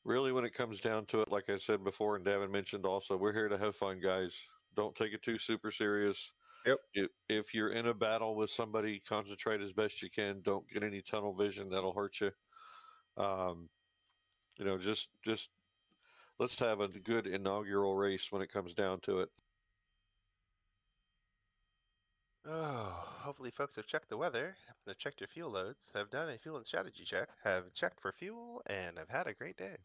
D: Really, when it comes down to it, like I said before, and Davin mentioned also, we're here to have fun, guys. Don't take it too super serious.
C: Yep.
D: If you're in a battle with somebody, concentrate as best you can. Don't get any tunnel vision. That'll hurt you. Just let's have a good inaugural race when it comes down to it.
C: Oh, hopefully folks have checked the weather, have checked your fuel loads, have done a fuel and strategy check, have checked for fuel, and have had a great day.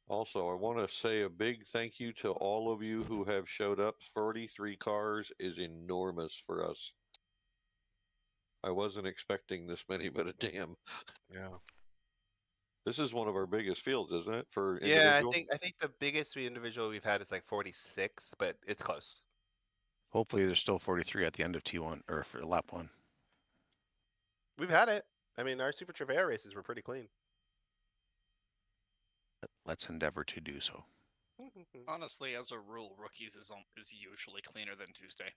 D: Also, I want to say a big thank you to all of you who have showed up. 43 cars is enormous for us. I wasn't expecting this many, but damn.
C: Yeah.
D: This is one of our biggest fields, isn't it? For
C: Yeah,
D: individual?
C: I think the biggest individual we've had is like 46, but it's close.
F: Hopefully, there's still 43 at the end of T1 or for lap 1.
C: We've had it. I mean, our Super Trevera races were pretty clean.
F: Let's endeavor to do so.
O: Honestly, as a rule, rookies is usually cleaner than Tuesday.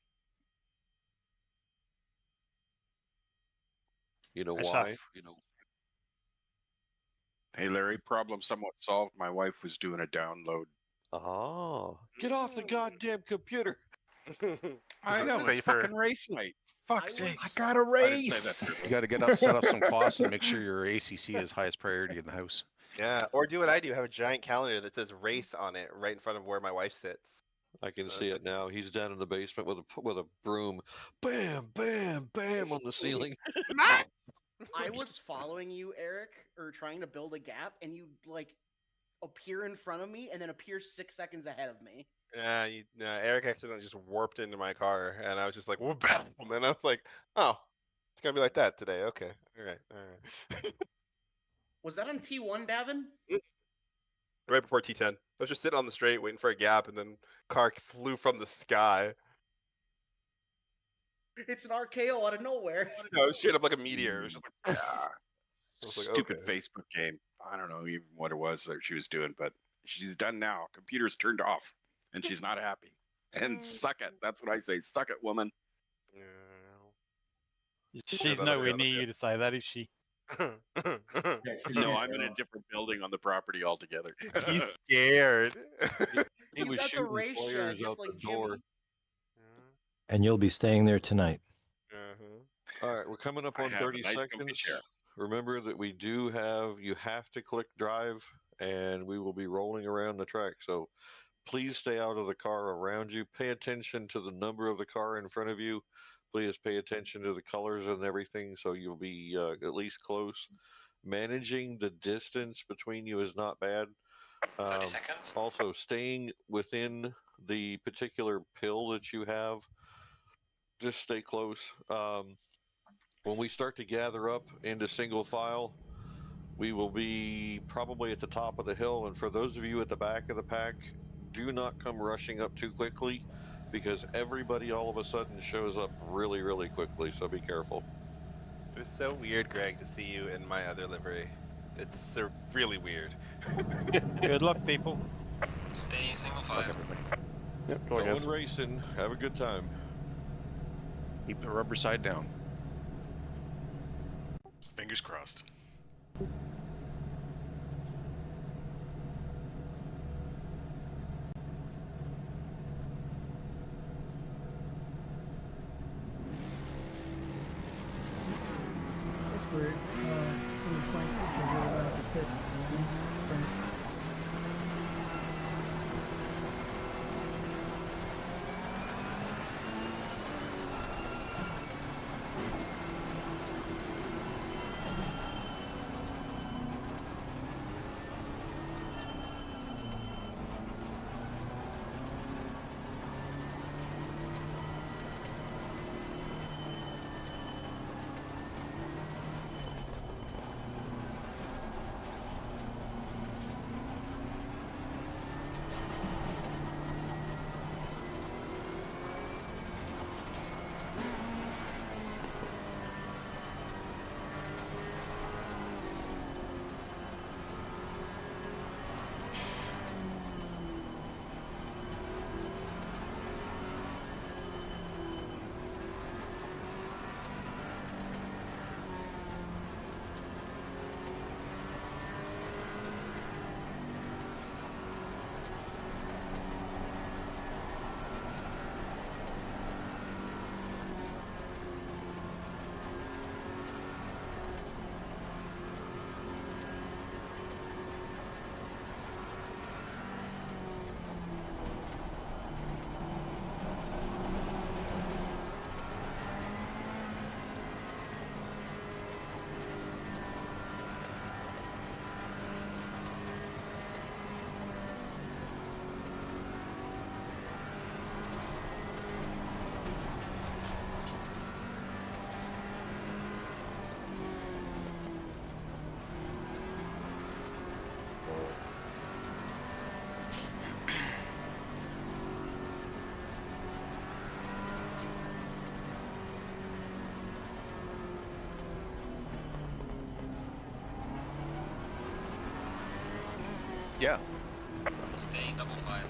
D: You know why?
G: Hey, Larry, problem somewhat solved. My wife was doing a download.
D: Oh, get off the goddamn computer!
G: I know, it's
C: safer?
G: fucking race night. Fuck's sake.
P: I got a
G: I didn't say that
P: race.
G: to her.
F: You got to get up, set up some cloths, and make sure your ACC is highest priority in the house.
C: Yeah, or do what I do. Have a giant calendar that says race on it right in front of where my wife sits.
D: I can see it now. He's down in the basement with a broom. Bam, bam, bam on the ceiling.
P: I was following you, Eric, or trying to build a gap, and you like appear in front of me and then appear 6 seconds ahead of me.
C: Yeah, Eric accidentally just warped into my car, and I was just like, whoop, and then I was like, oh, it's gonna be like that today. Okay, all right.
P: Was that on T1, Davin?
C: Right before T10, I was just sitting on the straight waiting for a gap, and then car flew from the sky.
P: It's an RKO out of nowhere.
C: No, it was straight up like a meteor. It was just like, yeah.
G: Stupid Facebook game. I don't know even what it was that she was doing, but she's done now. Computer's turned off, and she's not happy. And suck it. That's what I say. Suck it, woman.
E: She's nowhere near you to say that, is she?
G: No, I'm in a different building on the property altogether.
C: He's scared.
D: He was
P: got the
D: shooting
P: race
D: players
P: just
D: out
P: like
D: the door.
Q: And you'll be staying there tonight.
D: All right, we're coming up
G: I
D: on
G: have a
D: 30
G: nice comfy
D: seconds.
G: chair.
D: Remember that we do you have to click drive, and we will be rolling around the track. So please stay out of the car around you. Pay attention to the number of the car in front of you. Please pay attention to the colors and everything, so you'll be at least close. Managing the distance between you is not bad.
B: 30 seconds.
D: Also, staying within the particular pill that you have, just stay close. When we start to gather up into single file, we will be probably at the top of the hill. And for those of you at the back of the pack, do not come rushing up too quickly, because everybody all of a sudden shows up really, really quickly. So be careful.
C: It was so weird, Greg, to see you in my other livery. It's really weird.
E: Good luck, people.
B: Stay in single file.
N: Yep,
D: Going racing. Have a good time.
F: Keep the rubber side down.
A: Fingers crossed.
M: That's weird. In the 22 says you're allowed to pit.
F: Yeah.
B: Stay in double file.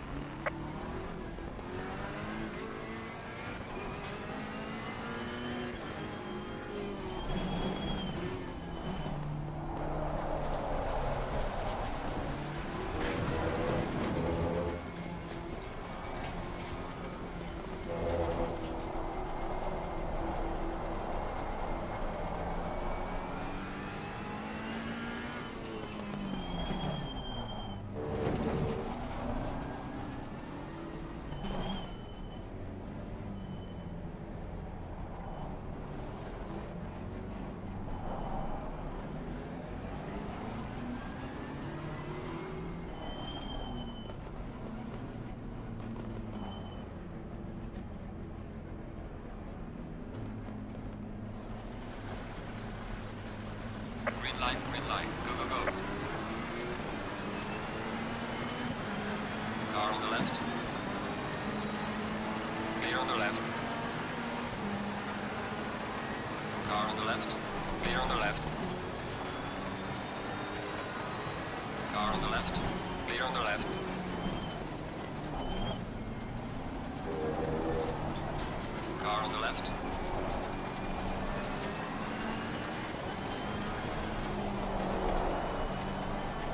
B: Green line, go, go, go. Car on the left. Clear on the left. Car on the left. Clear on the left. Car on the left. Clear on the left. Car on the left.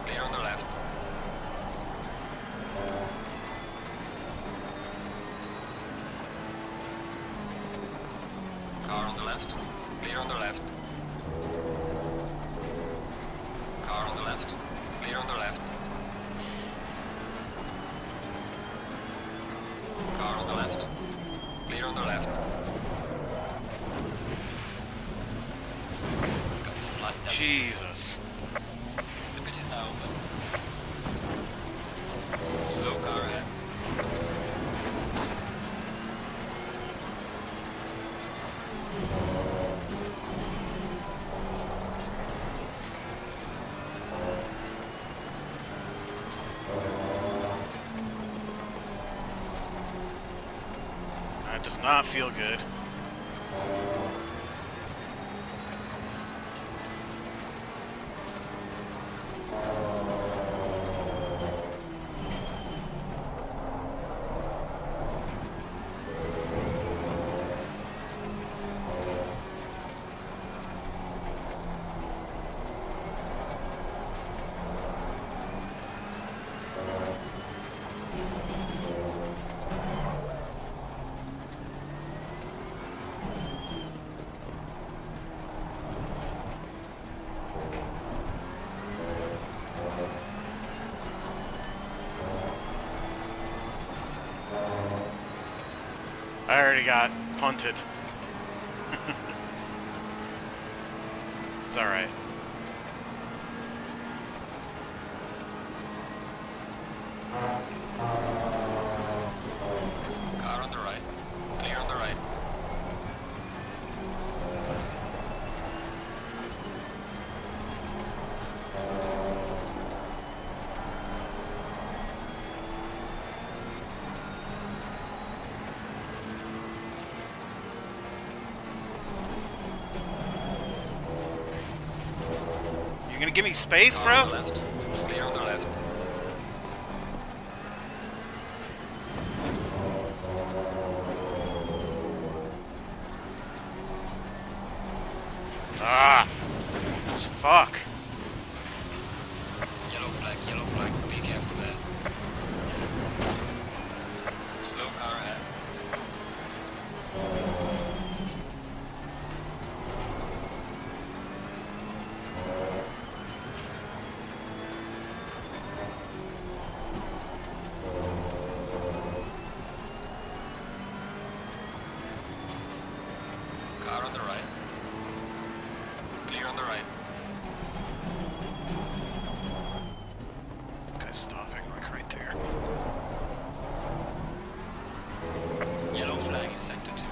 B: Clear on the left. Car on the left. Clear on the left. Car on the left. Clear on the left. Car on the left. Clear on the left. Got some light down.
A: Jesus.
B: The pit is now open. Slow car ahead.
A: That does not feel good. I already got punted. It's alright.
B: Car on the right. Clear on the right.
A: You gonna give me space,
B: Car on
A: bro?
B: the left. Clear on the left.
A: Ah! Fuck.
B: Yellow flag, be careful there. Slow car ahead. Car on the right. Clear on the right.
A: Guy's stopping like right there.
B: Yellow flag in sector 2.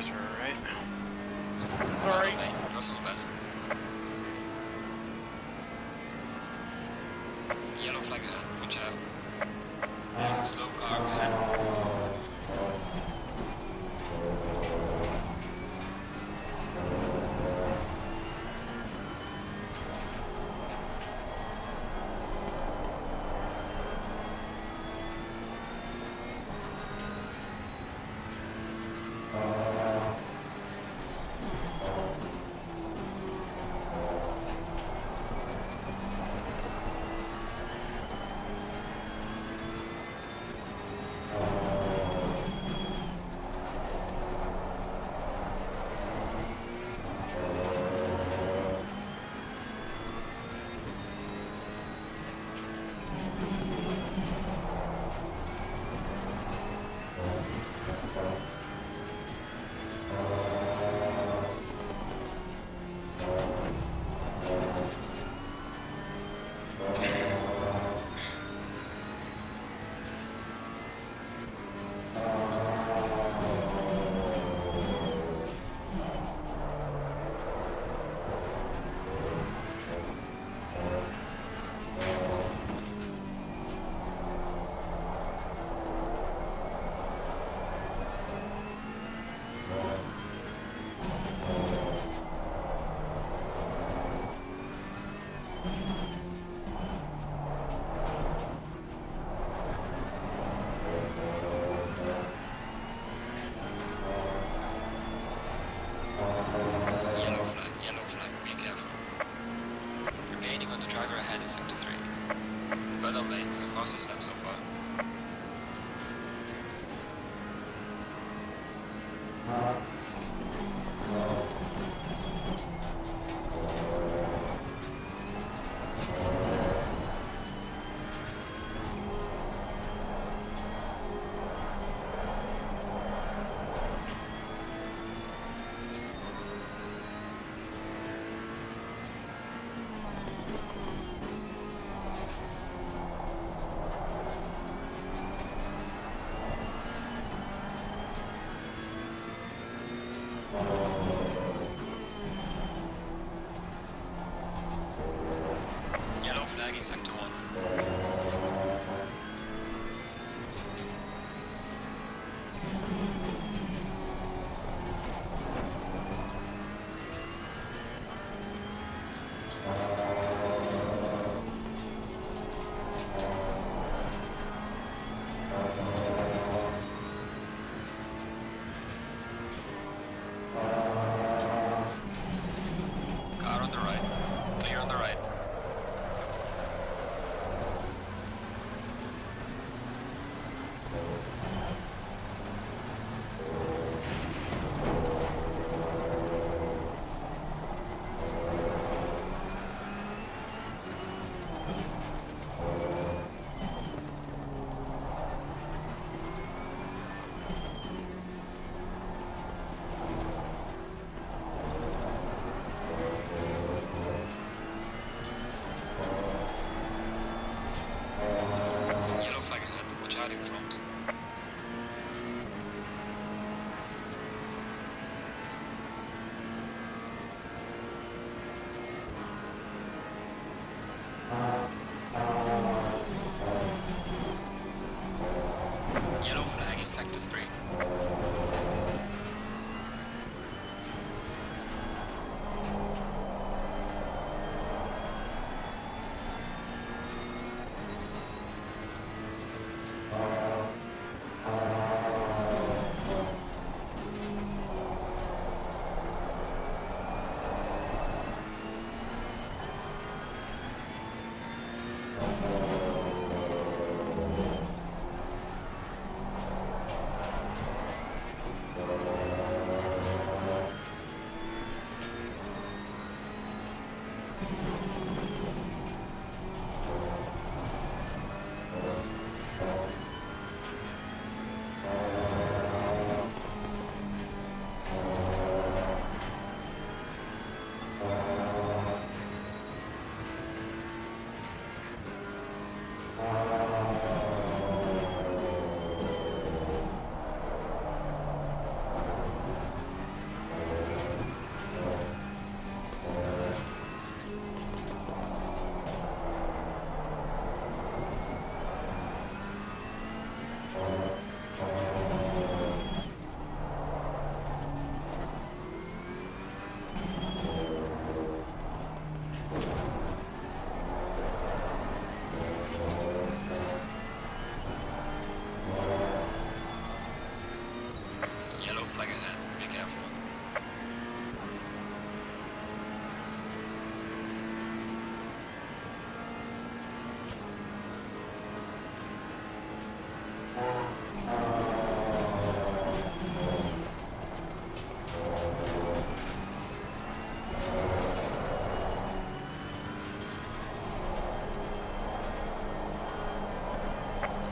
A: Flags are alright.
E: It's alright.
B: Personal best. Yellow flag ahead, watch out. There's a slow car ahead. Yellow flag, be careful. You're gaining on the driver ahead in sector 3. Well done, mate, the fastest lap so far. Yellow flag in sector 1. Car on the right. Clear on the right. Yellow flag ahead, watch out in front. Yellow flag in sector 3.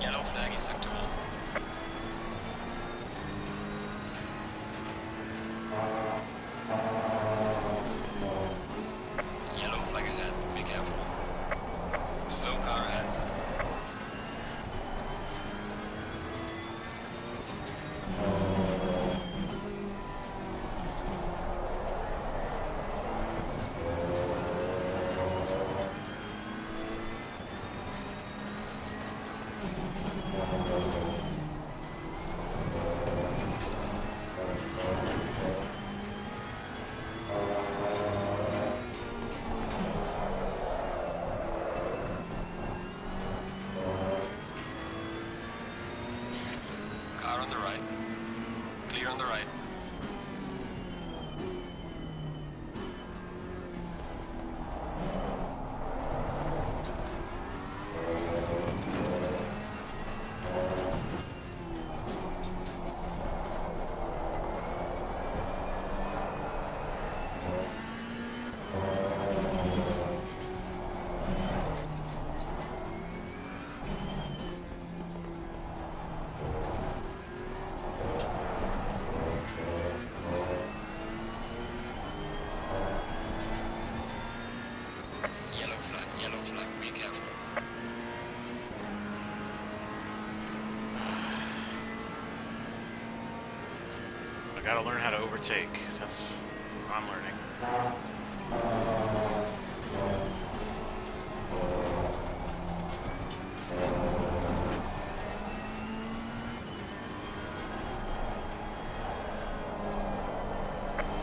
B: Yellow flag in sector 1. Yellow flag ahead, be careful. Slow car ahead. Car on the right. Clear on the right. Yellow flag, be careful.
A: I gotta learn how to overtake. That's what I'm learning.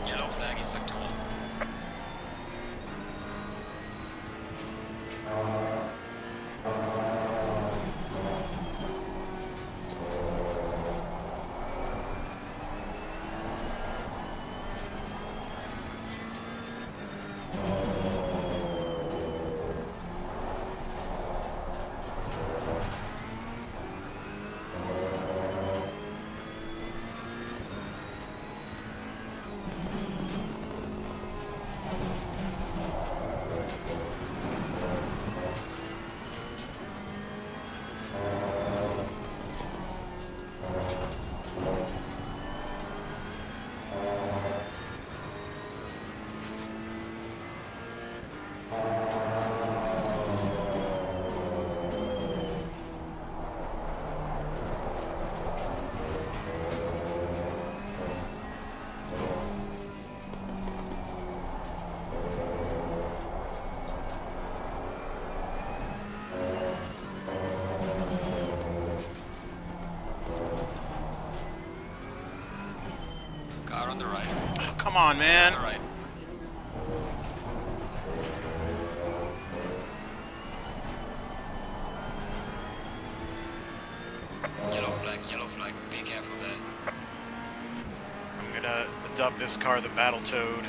B: Yellow flag in sector 1. Car on the right.
A: Oh, come on, man.
B: On the right. Yellow flag, be careful there.
A: I'm gonna dub this car the Battle Toad.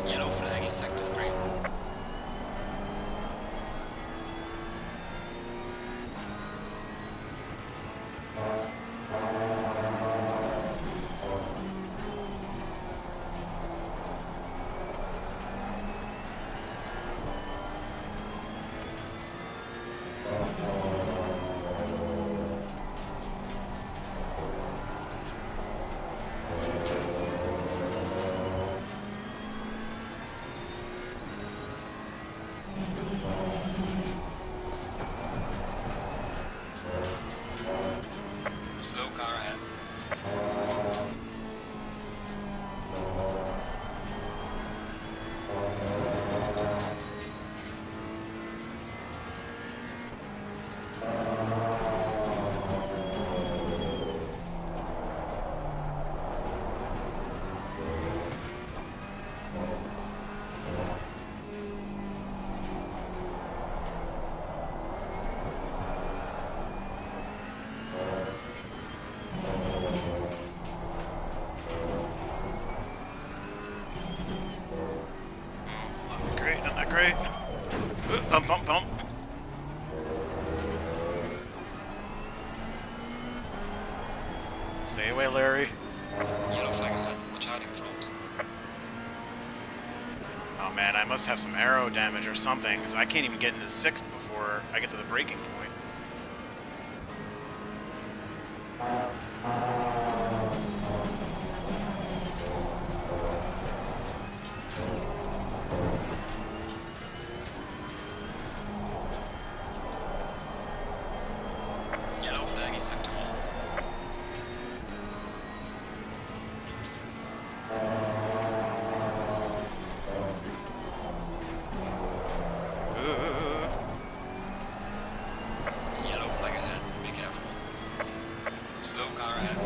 B: Yellow flag in sector 3. Slow car ahead.
A: Stay away, Larry.
B: Yellow flag ahead. Watch out in front.
A: Oh man, I must have some arrow damage or something, because I can't even get into 6th before I get to the breaking point.
B: Yellow flag in sector 1. Yellow flag ahead. Be careful. Slow car ahead.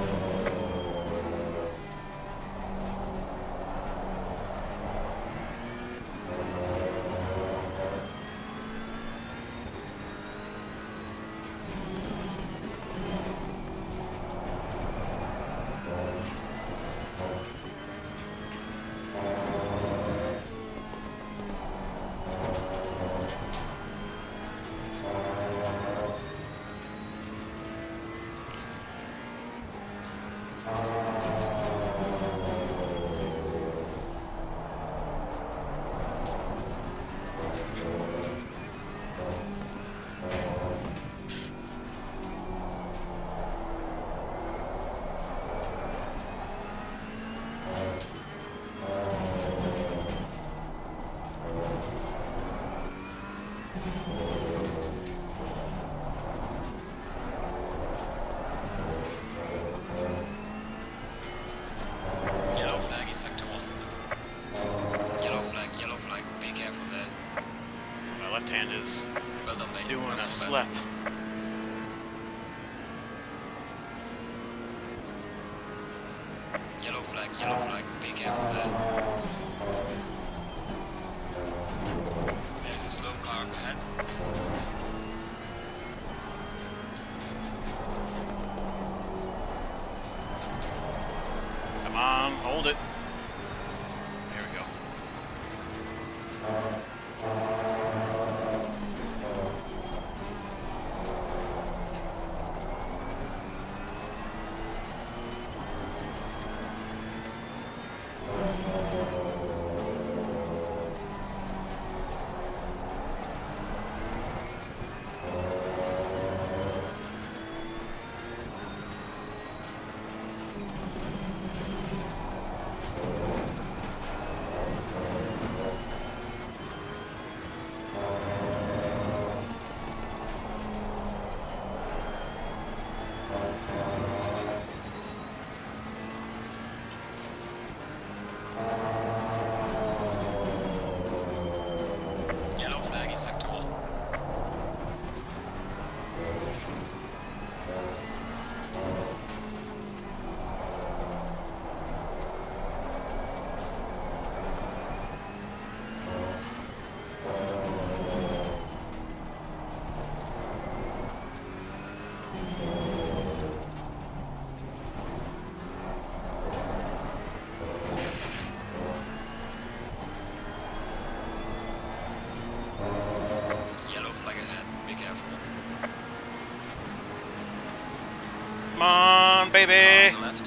B: Yellow flag in sector 1. Yellow flag. Be careful there.
A: My left hand is
B: Well done, mate.
A: doing
B: That's
A: a
B: the
A: slip.
B: best. Yellow flag. Be careful there. There's a slow car up ahead.
A: Come on, hold it. There we go.
B: Yellow flag in sector 1. Yellow flag ahead. Be careful.
A: Come on, baby.
B: Car on the left.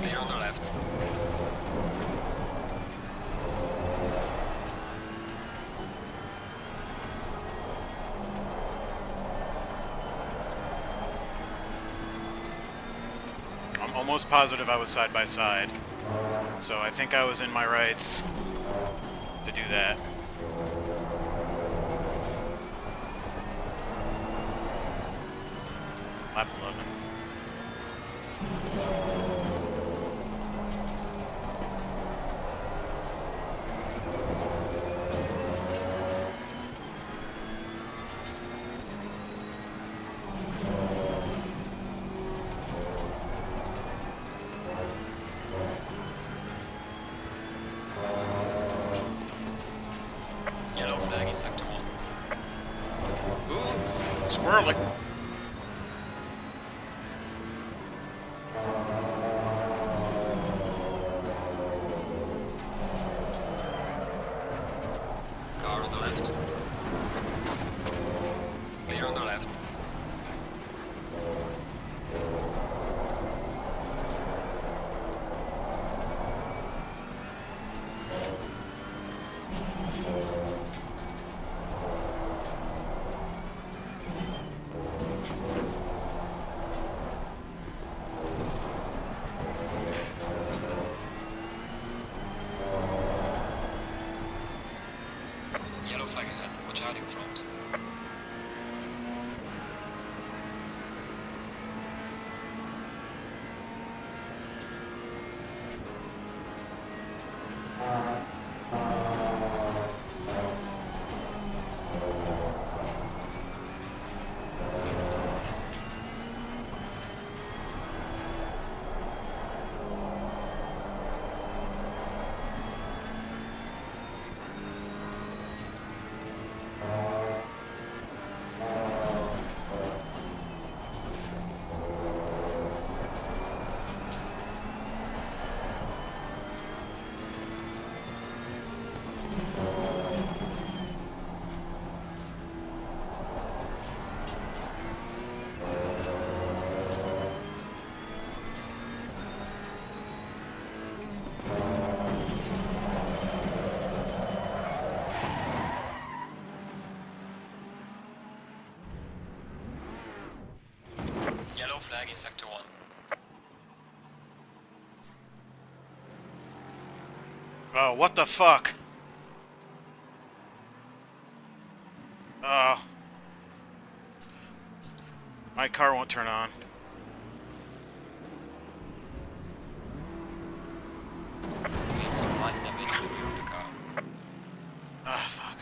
B: Clear on the left.
A: I'm almost positive I was side by side. So I think I was in my rights to do that. Lap 11.
B: Yellow flag in sector 1.
A: Ooh, squirrely.
B: Car on the left. flag in sector 1.
A: Oh, what the fuck? Oh. My car won't turn on.
B: We have some light damage in the rear of the car.
A: Ah, fuck.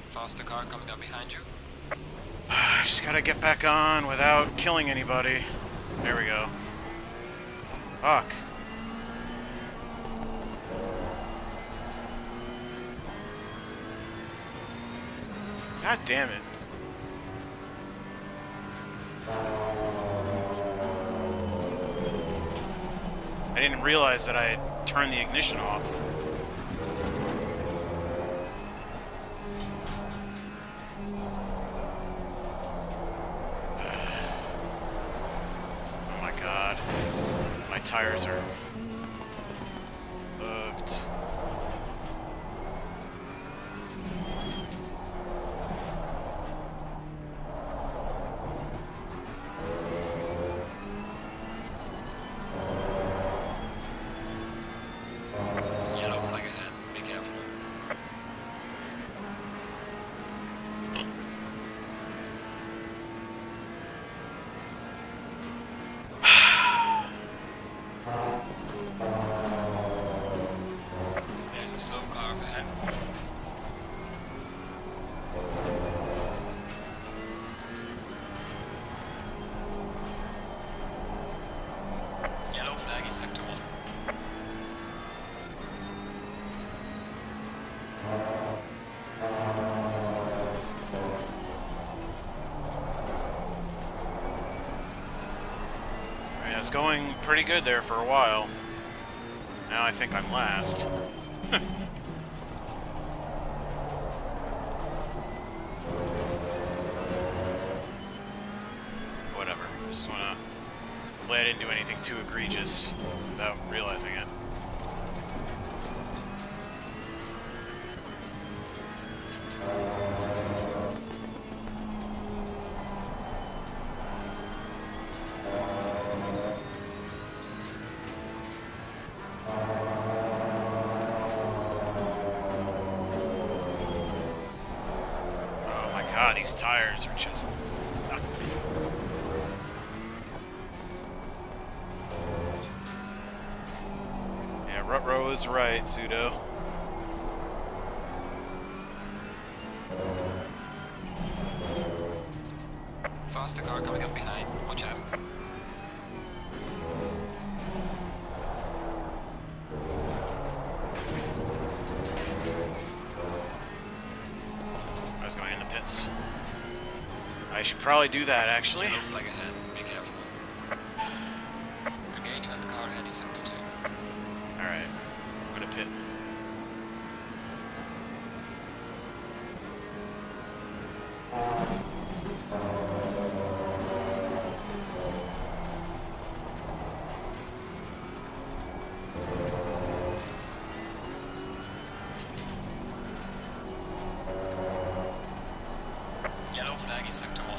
B: Faster car coming up behind you.
A: I just gotta get back on without killing anybody. There we go. Fuck. God damn it. I didn't realize that I had turned the ignition off. Oh my god. My tires are bugged.
B: Yellow flag ahead. Be careful. There's a slow car up ahead. Yellow flag in sector 1.
A: I mean, I was going pretty good there for a while. Now I think I'm last. Whatever. Just wanna hopefully I didn't do anything too egregious without realizing it. Oh my god, these tires are just... Yeah, Rutro is right, Pseudo.
B: Faster car coming up behind. Watch out.
A: I was going in the pits. I should probably do that, actually.
B: Yellow flag ahead. Be careful. You're gaining on the car heading sector 2.
A: Alright, I'm gonna pit.
B: Yellow flag in sector 1.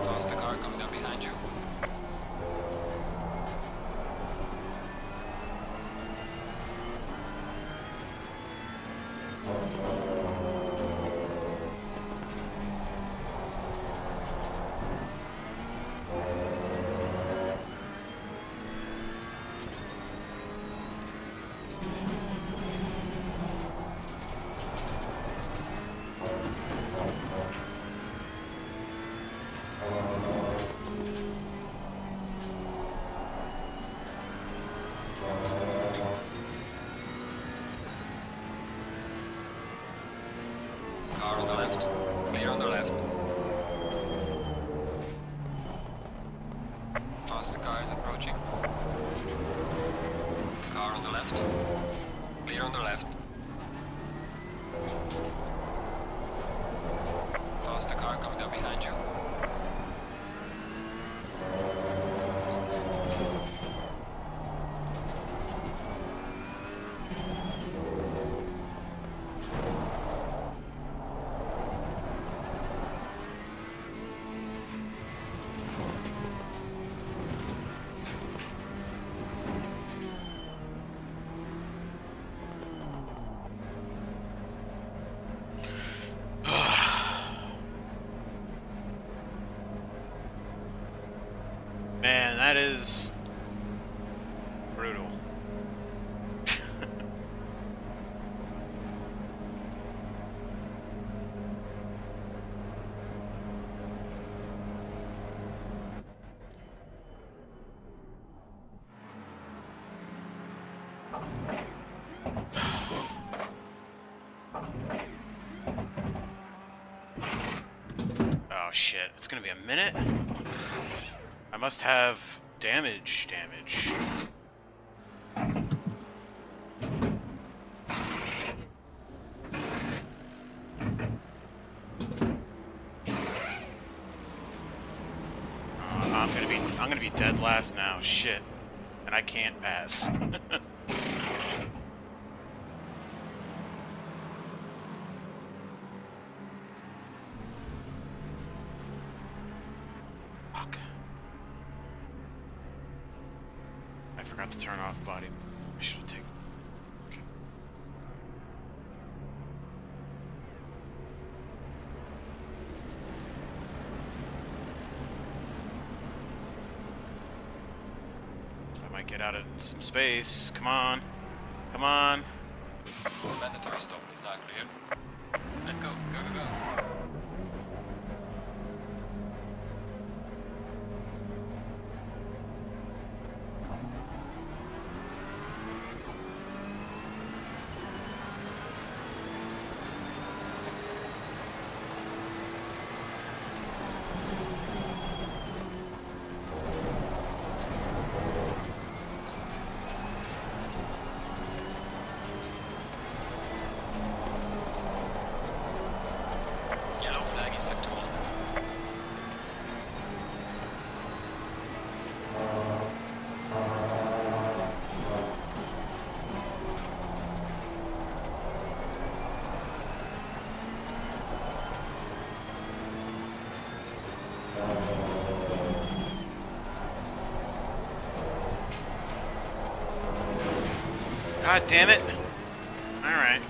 B: Faster car coming up behind you. Car on the left. Clear on the left. Faster car is approaching. Car on the left. Clear on the left. Faster car coming up behind you.
A: Man, that is brutal. Oh shit, it's gonna be a minute? I must have damage. I'm gonna be dead last now, shit. And I can't pass. Fuck. I forgot to turn off body. I should have taken. I might get out of some space. Come on. Come on.
B: Mandatory stop is now clear. Let's go. Go. Yellow flag in sector 1.
A: God damn it. Alright.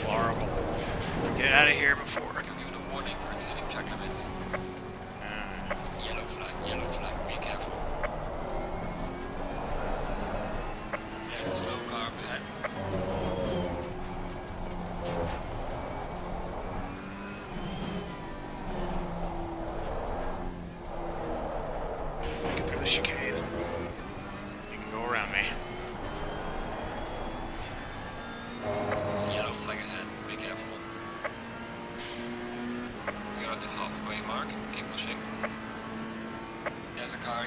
A: Horrible. Get out of here before.
B: You're given a warning for exceeding track limits. Yellow flag, be careful. There's a slow car up ahead.
A: Get through the chicane. You can go around me.
B: Yellow flag ahead, be careful. We are at the halfway mark, keep pushing. There's a car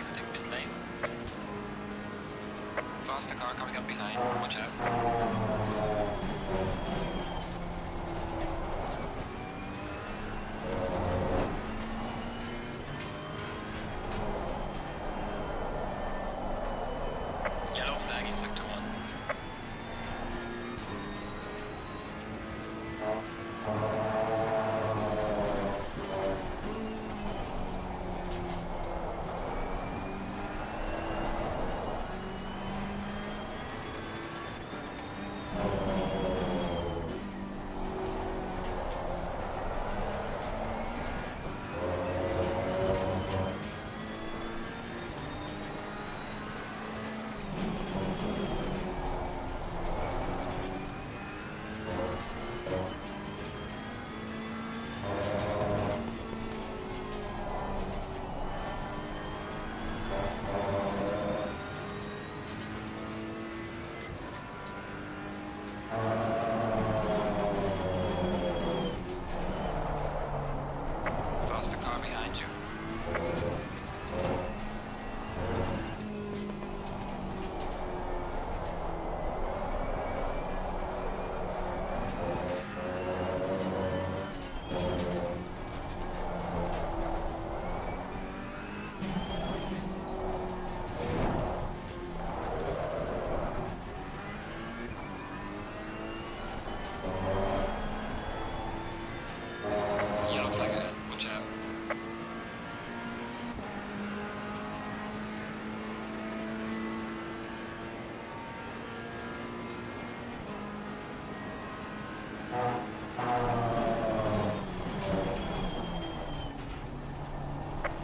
B: Faster car behind you. Yellow flag ahead, watch out.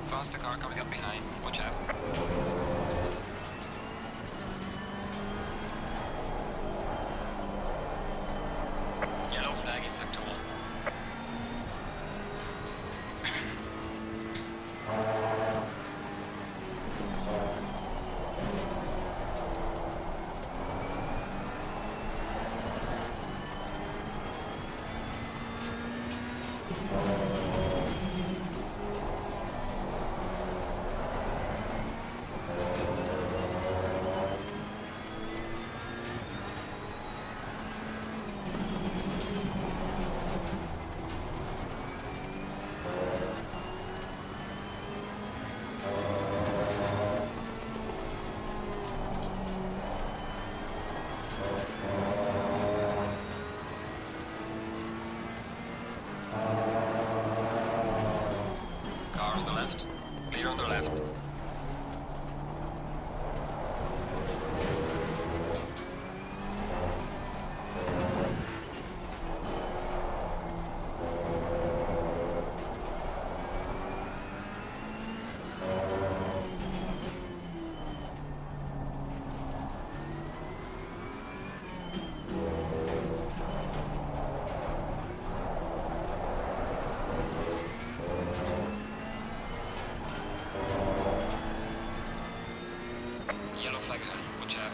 B: Faster car coming up behind, watch out. Yellow flag in sector 1. Car on the left, clear on the left. Yellow flag ahead, watch out.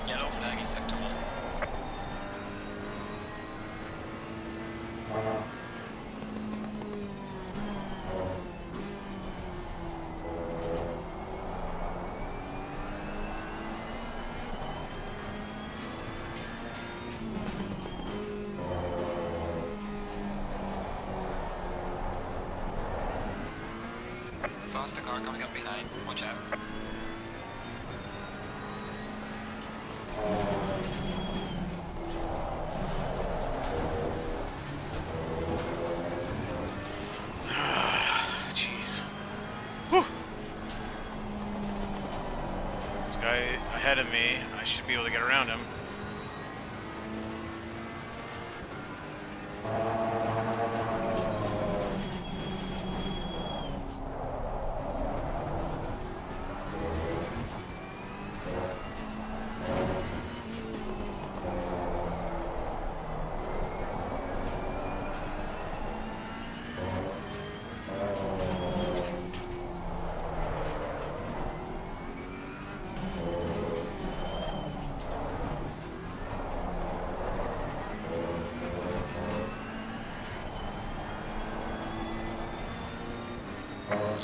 B: Yellow flag in sector 1. Faster car coming up behind, watch out.
A: Jeez. Whew. This guy ahead of me, I should be able to get around him.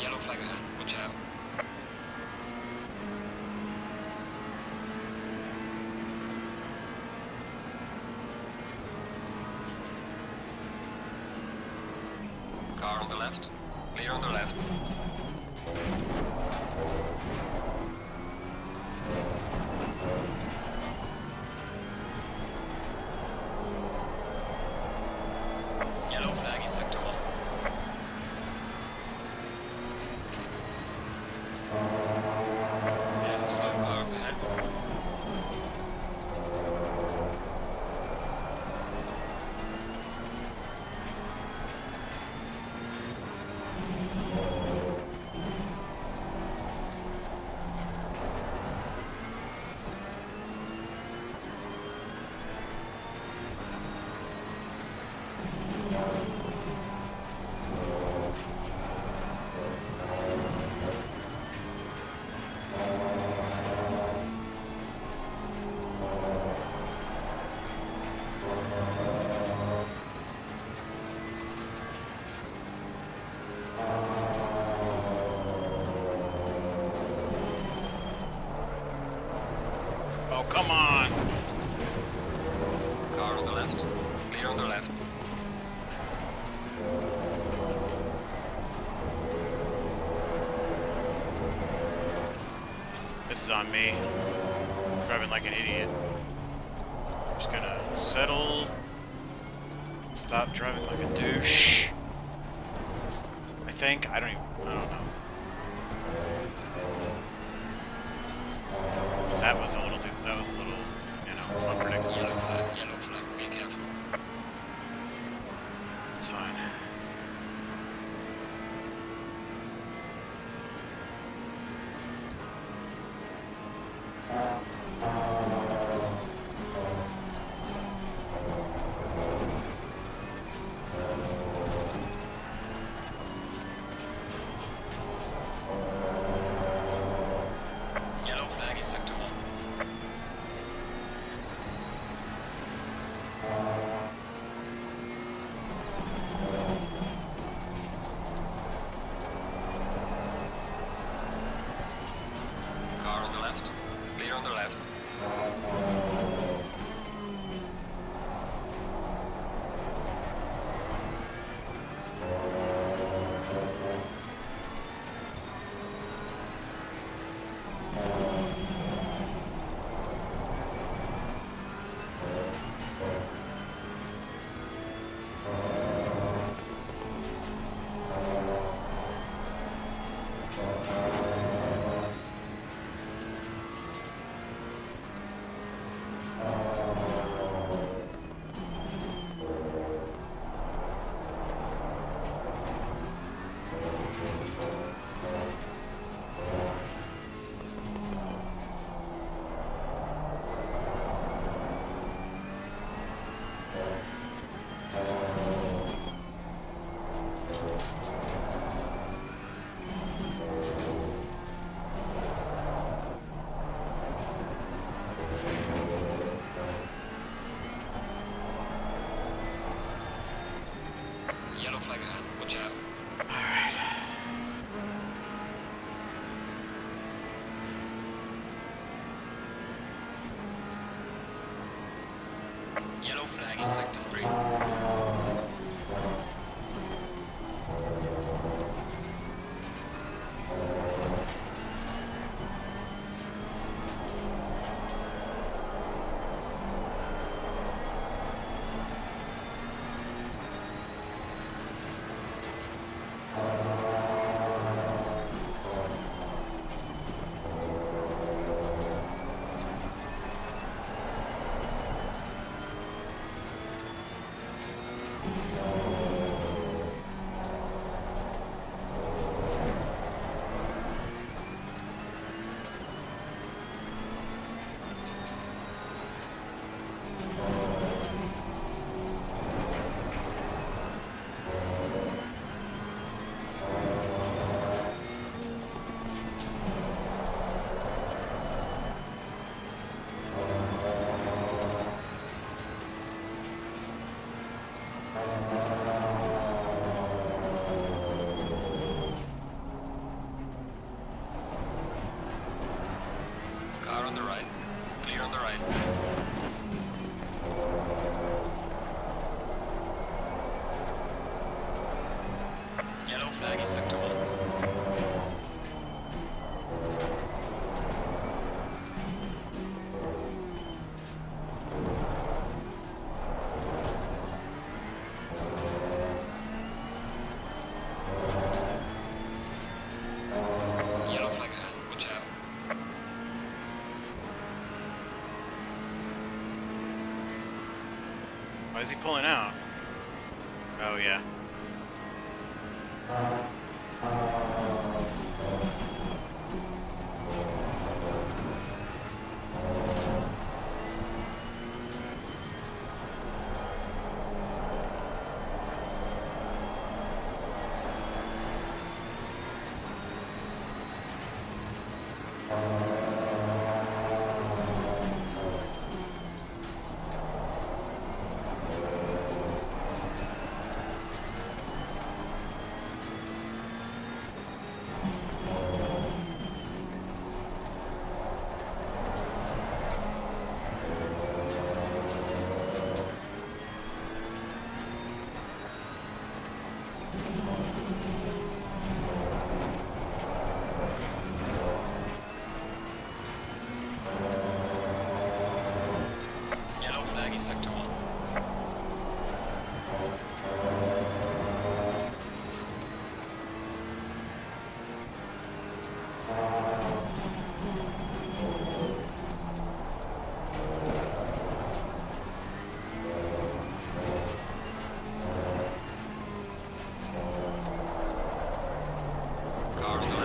B: Yellow flag ahead, watch out. Car on the left, clear on the left. Yellow flag in sector 1. There's a slow car up ahead.
A: Come on.
B: Car on the left. Clear on the left.
A: This is on me. Driving like an idiot. Just gonna settle. Stop driving like a douche. I think. I don't know. That was a little, you know, unpredictable.
B: Yellow flag, be careful.
A: It's fine.
B: Yellow flag in sector 1. Car on the left. Clear on the left. Yellow flag ahead. Watch out.
A: Alright.
B: Yellow flag in sector 3. Car on the right. Clear on the right. Yellow flag in sector 1. Yellow flag ahead. Watch out.
A: Why is he pulling out? Oh, yeah.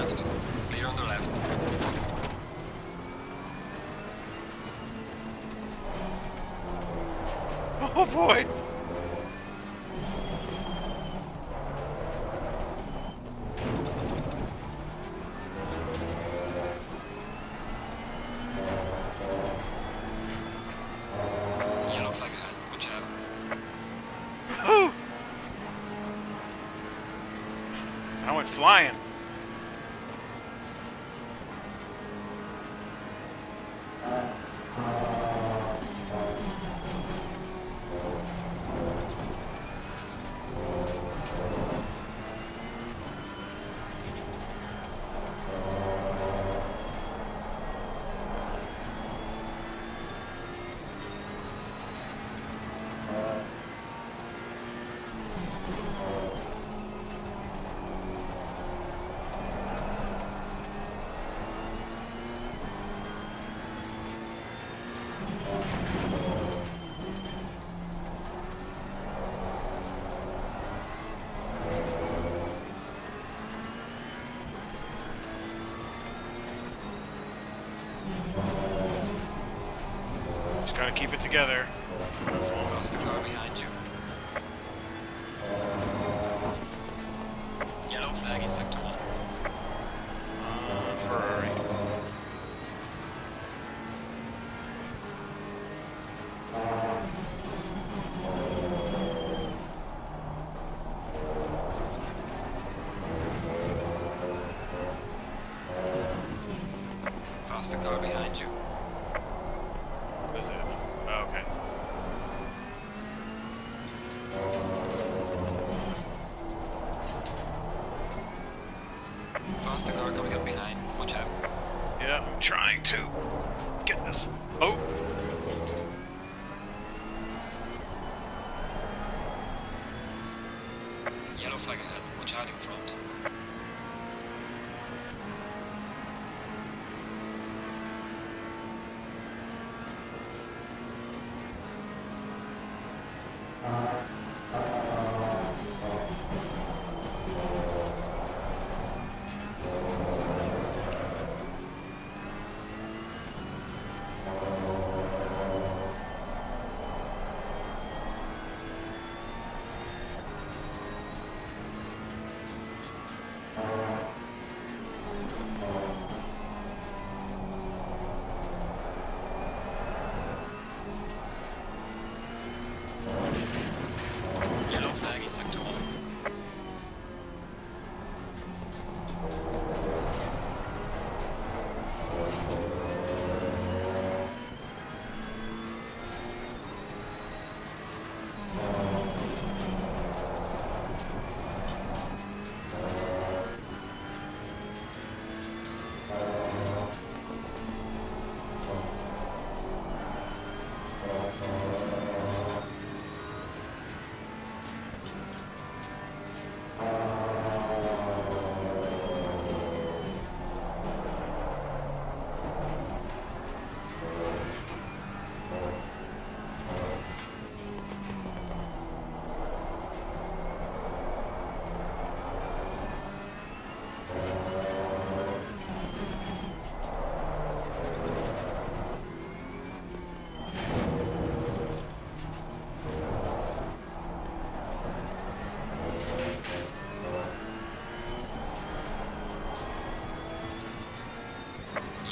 B: left. Clear on the left.
A: Oh boy!
B: Yellow flag ahead. Watch out.
A: I went flying. Just gotta keep it together. That's all.
B: Faster car behind you. Yellow flag in sector 1.
A: Ferrari.
B: Faster car behind you.
A: What is it? Oh, okay.
B: Faster car coming up behind. Watch out.
A: Yeah, I'm trying to get this boat.
B: Yellow flag ahead. Watch out in front. Yellow flag in sector 1.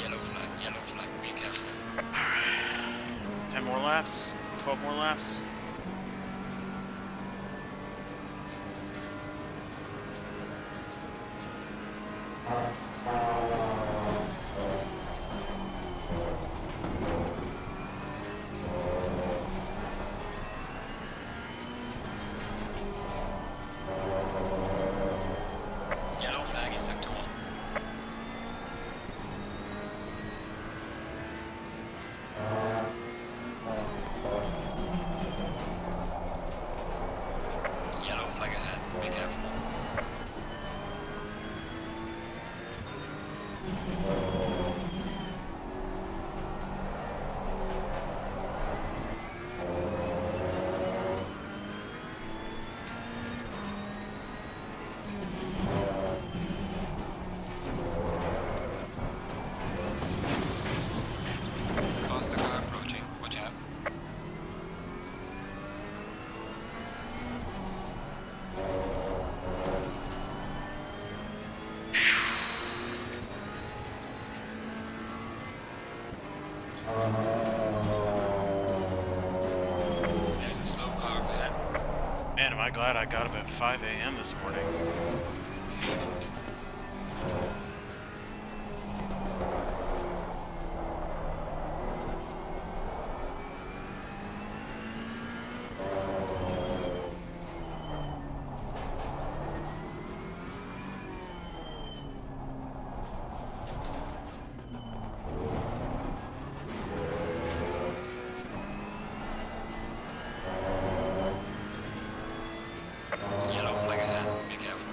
B: Yellow flag, be careful.
A: 10 more laps, 12 more laps.
B: Yellow flag in sector 1. Yellow flag ahead, be careful. There's a slow car up ahead.
A: Man, am I glad I got up at 5 a.m. this morning.
B: Yellow flag ahead. Be careful.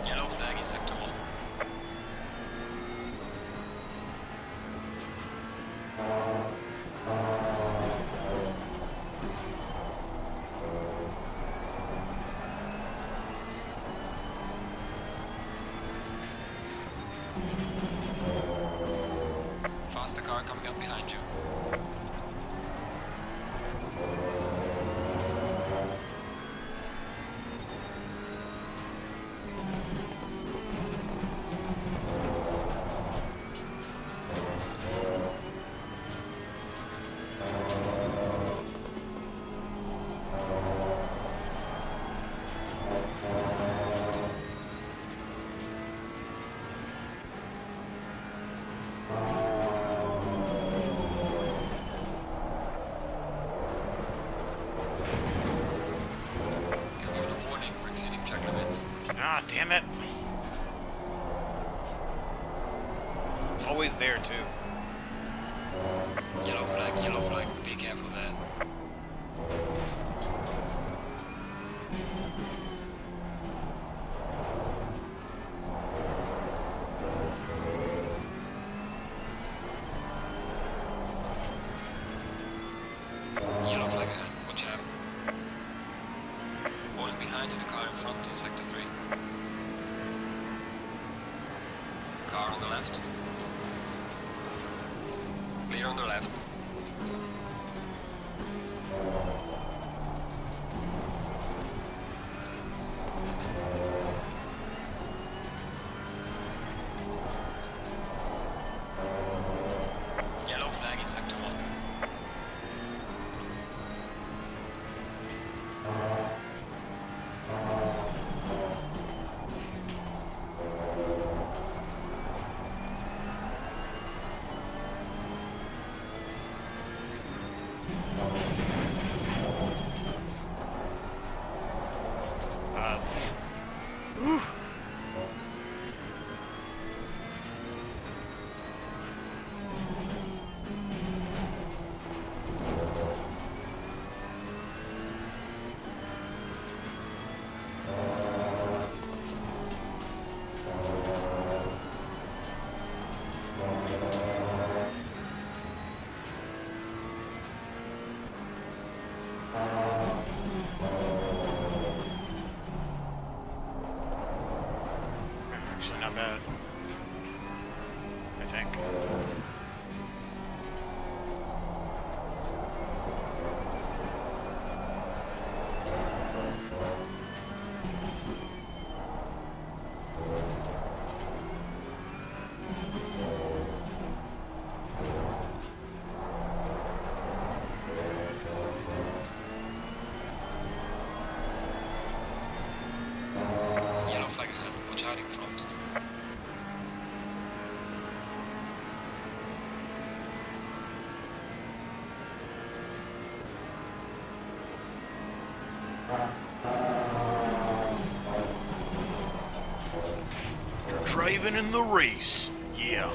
B: Yellow flag in sector 1. Faster car coming up behind you. You're given a warning for exceeding track limits.
A: Ah, damn it. It's always there, too.
B: Yellow flag, be careful there. Yellow flag ahead, watch out. Falling behind to the car in front in sector 3. Car on the left. Clear on the left. Yellow flag in sector 1.
A: Whew. Actually, not bad. I think.
B: Yellow flag ahead, watch out in front.
A: You're driving in the race. Yeah.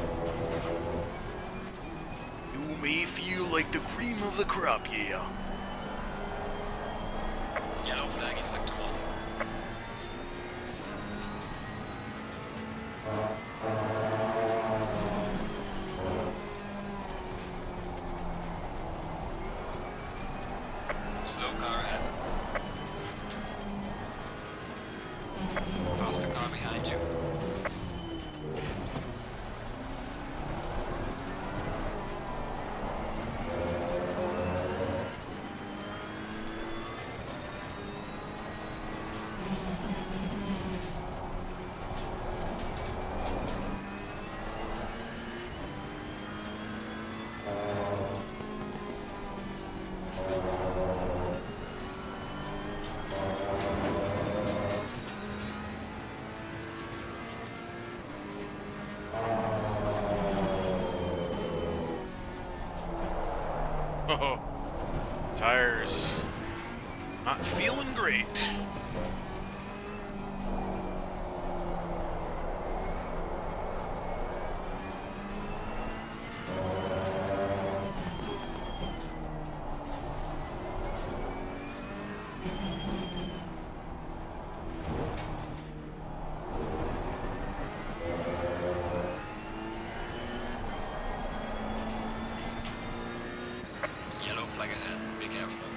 A: You may feel like the cream of the crop, yeah.
B: Yellow flag in sector 1. Slow car ahead. lost the car behind you.
A: Oh, tires not feeling great.
B: Yellow flag ahead. Be careful.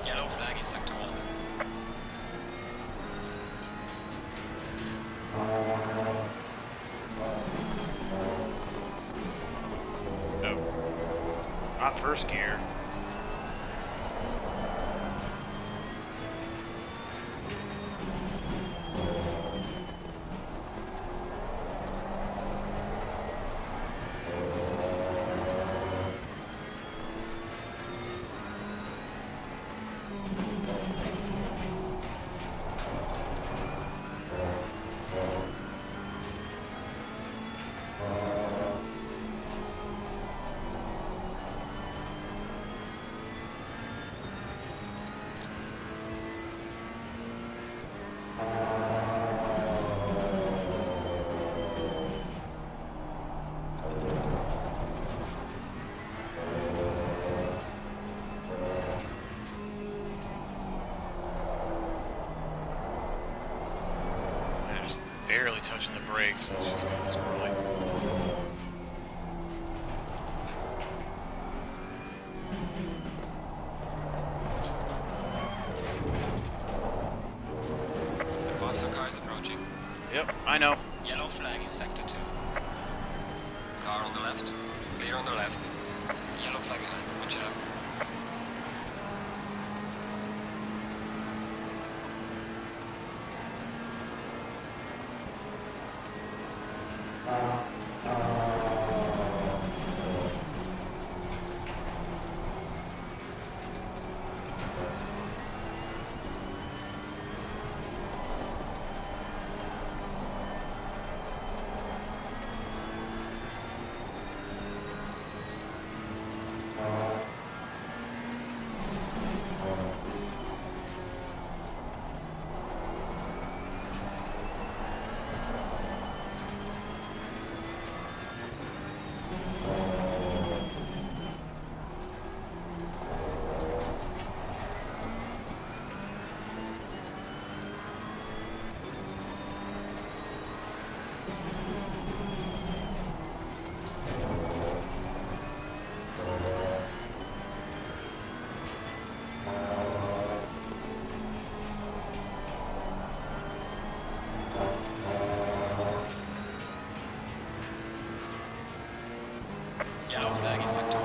B: Yellow flag in sector 1.
A: No, not first gear. They're just barely touching the brakes, so it's just kind of squirrely.
B: The faster car is approaching.
A: Yep, I know.
B: Yellow flag in sector 2. Car on the left. Clear on the left. Yellow flag ahead. Watch out. Yellow flag in sector 1.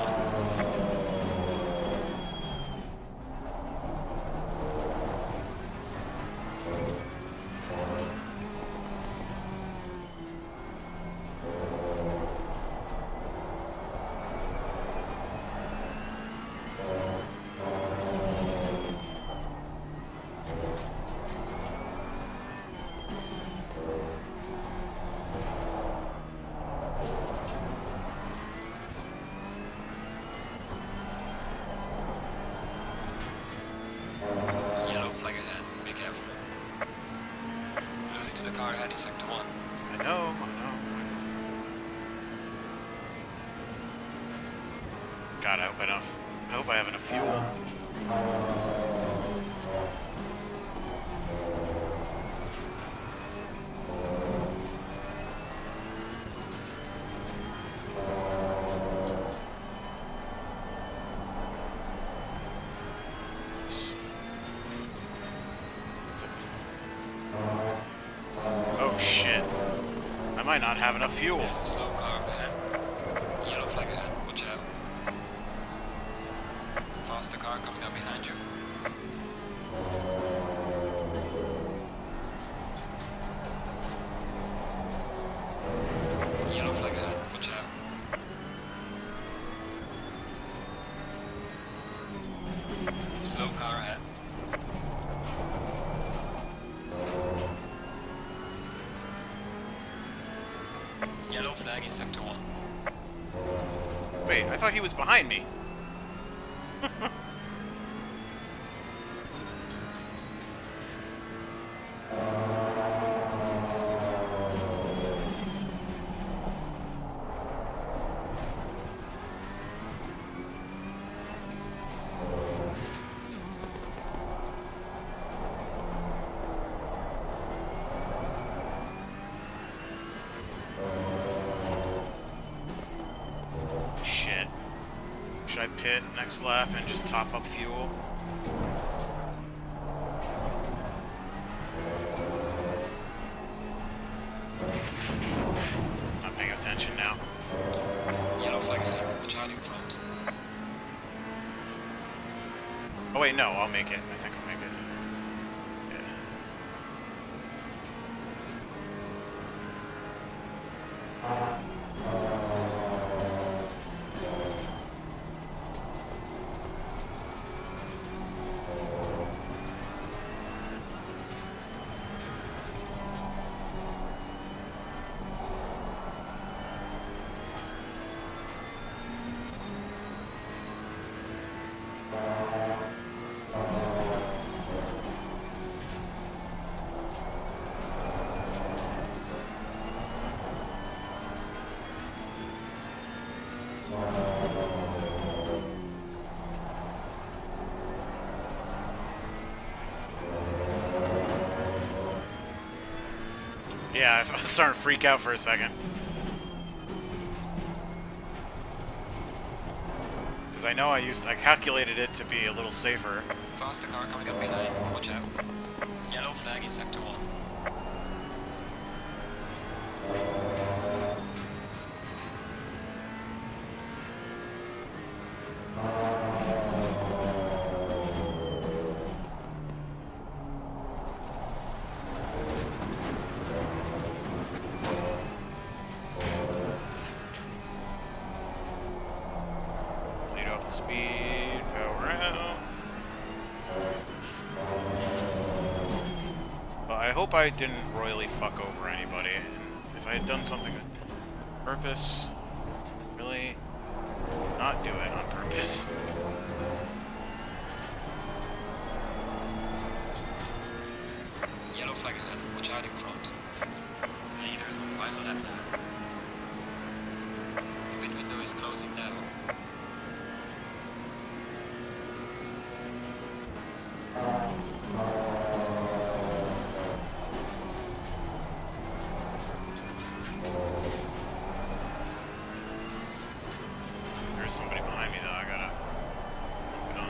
B: Yellow flag ahead. Be careful. Losing to the car ahead in sector 1.
A: I know, I know. God, I hope I have enough fuel. Oh shit. I might not have enough fuel.
B: There's a slow car ahead. Yellow flag ahead. Watch out. Faster car coming up behind you. Yellow flag ahead. Watch out. Slow car ahead. Yellow flag in sector 1.
A: Wait, I thought he was behind me. Shit. Should I pit next lap and just top up fuel? Not paying attention now.
B: Yellow flag ahead. Watch out in front.
A: Oh wait, no, I'll make it. I think I'll make it. Yeah. Yeah, I was starting to freak out for a second. Because I know I calculated it to be a little safer.
B: Faster car coming up behind. Watch out. Yellow flag in sector 1.
A: Lead off the speed, power out. Well, I hope I didn't royally fuck over anybody. And if I had done something on purpose, really not do it on purpose.
B: Yellow flag ahead. Watch out in front. Leaders on final lap now. The pit window is closing now.
A: There's somebody behind me though, I gotta move it on.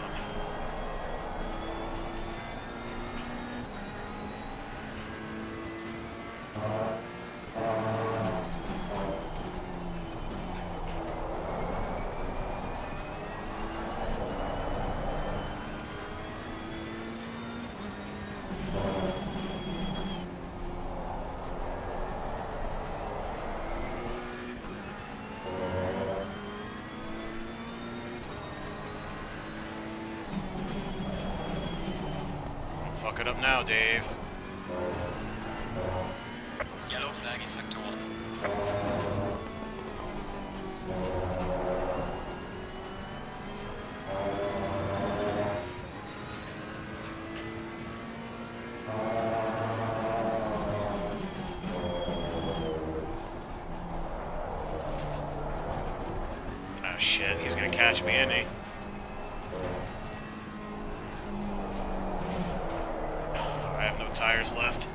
A: Don't fuck it up now, Dave.
B: Yellow flag in sector 1.
A: Oh shit, he's gonna catch me, isn't he? I have no tires left.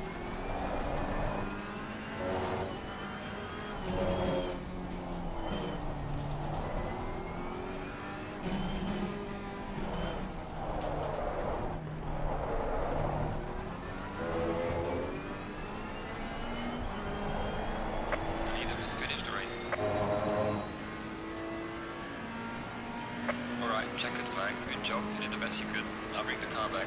B: Leader has finished the race. Alright, checkered flag. Good job. You did the best you could. Now bring the car back.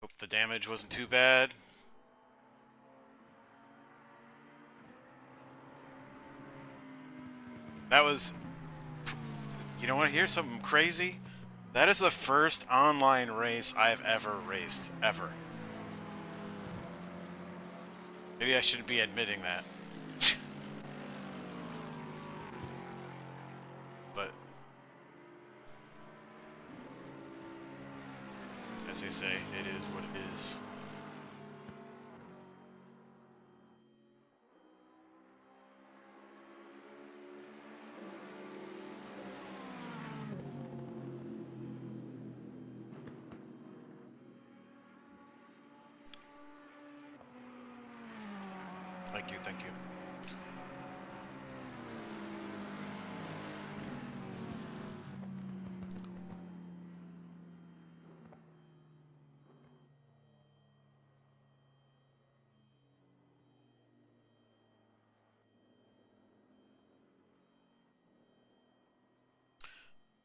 A: Hope the damage wasn't too bad. That was... You don't want to hear something crazy? That is the first online race I've ever raced. Ever. Maybe I shouldn't be admitting that. But... as they say, it is what it is. Thank you, thank you.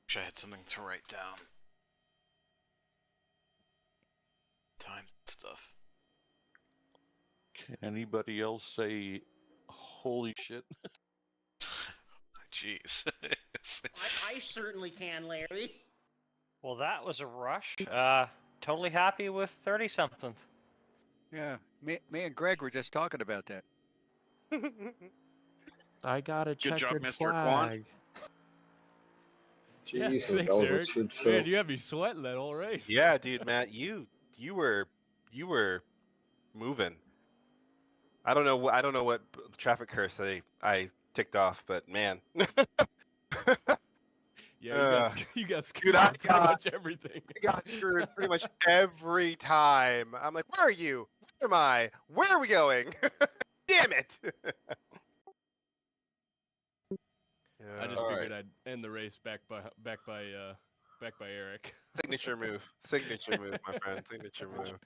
A: Wish I had something to write down. Times and stuff.
D: Can anybody else say, holy shit?
A: Jeez.
P: I certainly can, Larry.
L: Well, that was a rush. Totally happy with 30-something.
R: Yeah, me and Greg were just talking about that.
N: I got a
G: Good job,
N: checkered
G: Mr. Quan.
N: flag.
S: Yeah,
C: Jesus,
S: thanks,
C: that was a
S: Eric.
C: shit show.
S: Man, you had me sweating that whole race.
C: Yeah, dude, Matt, you were moving. I don't know what traffic curse I ticked off, but man.
S: Yeah, you got screwed
C: dude, I
S: on pretty much everything.
C: I got screwed pretty much every time. I'm like, where are you? Where am I? Where are we going? Damn it!
S: I just
C: All
S: figured
C: right.
S: I'd end the race back by Eric.
C: Signature move. Signature move, my friend. Signature move.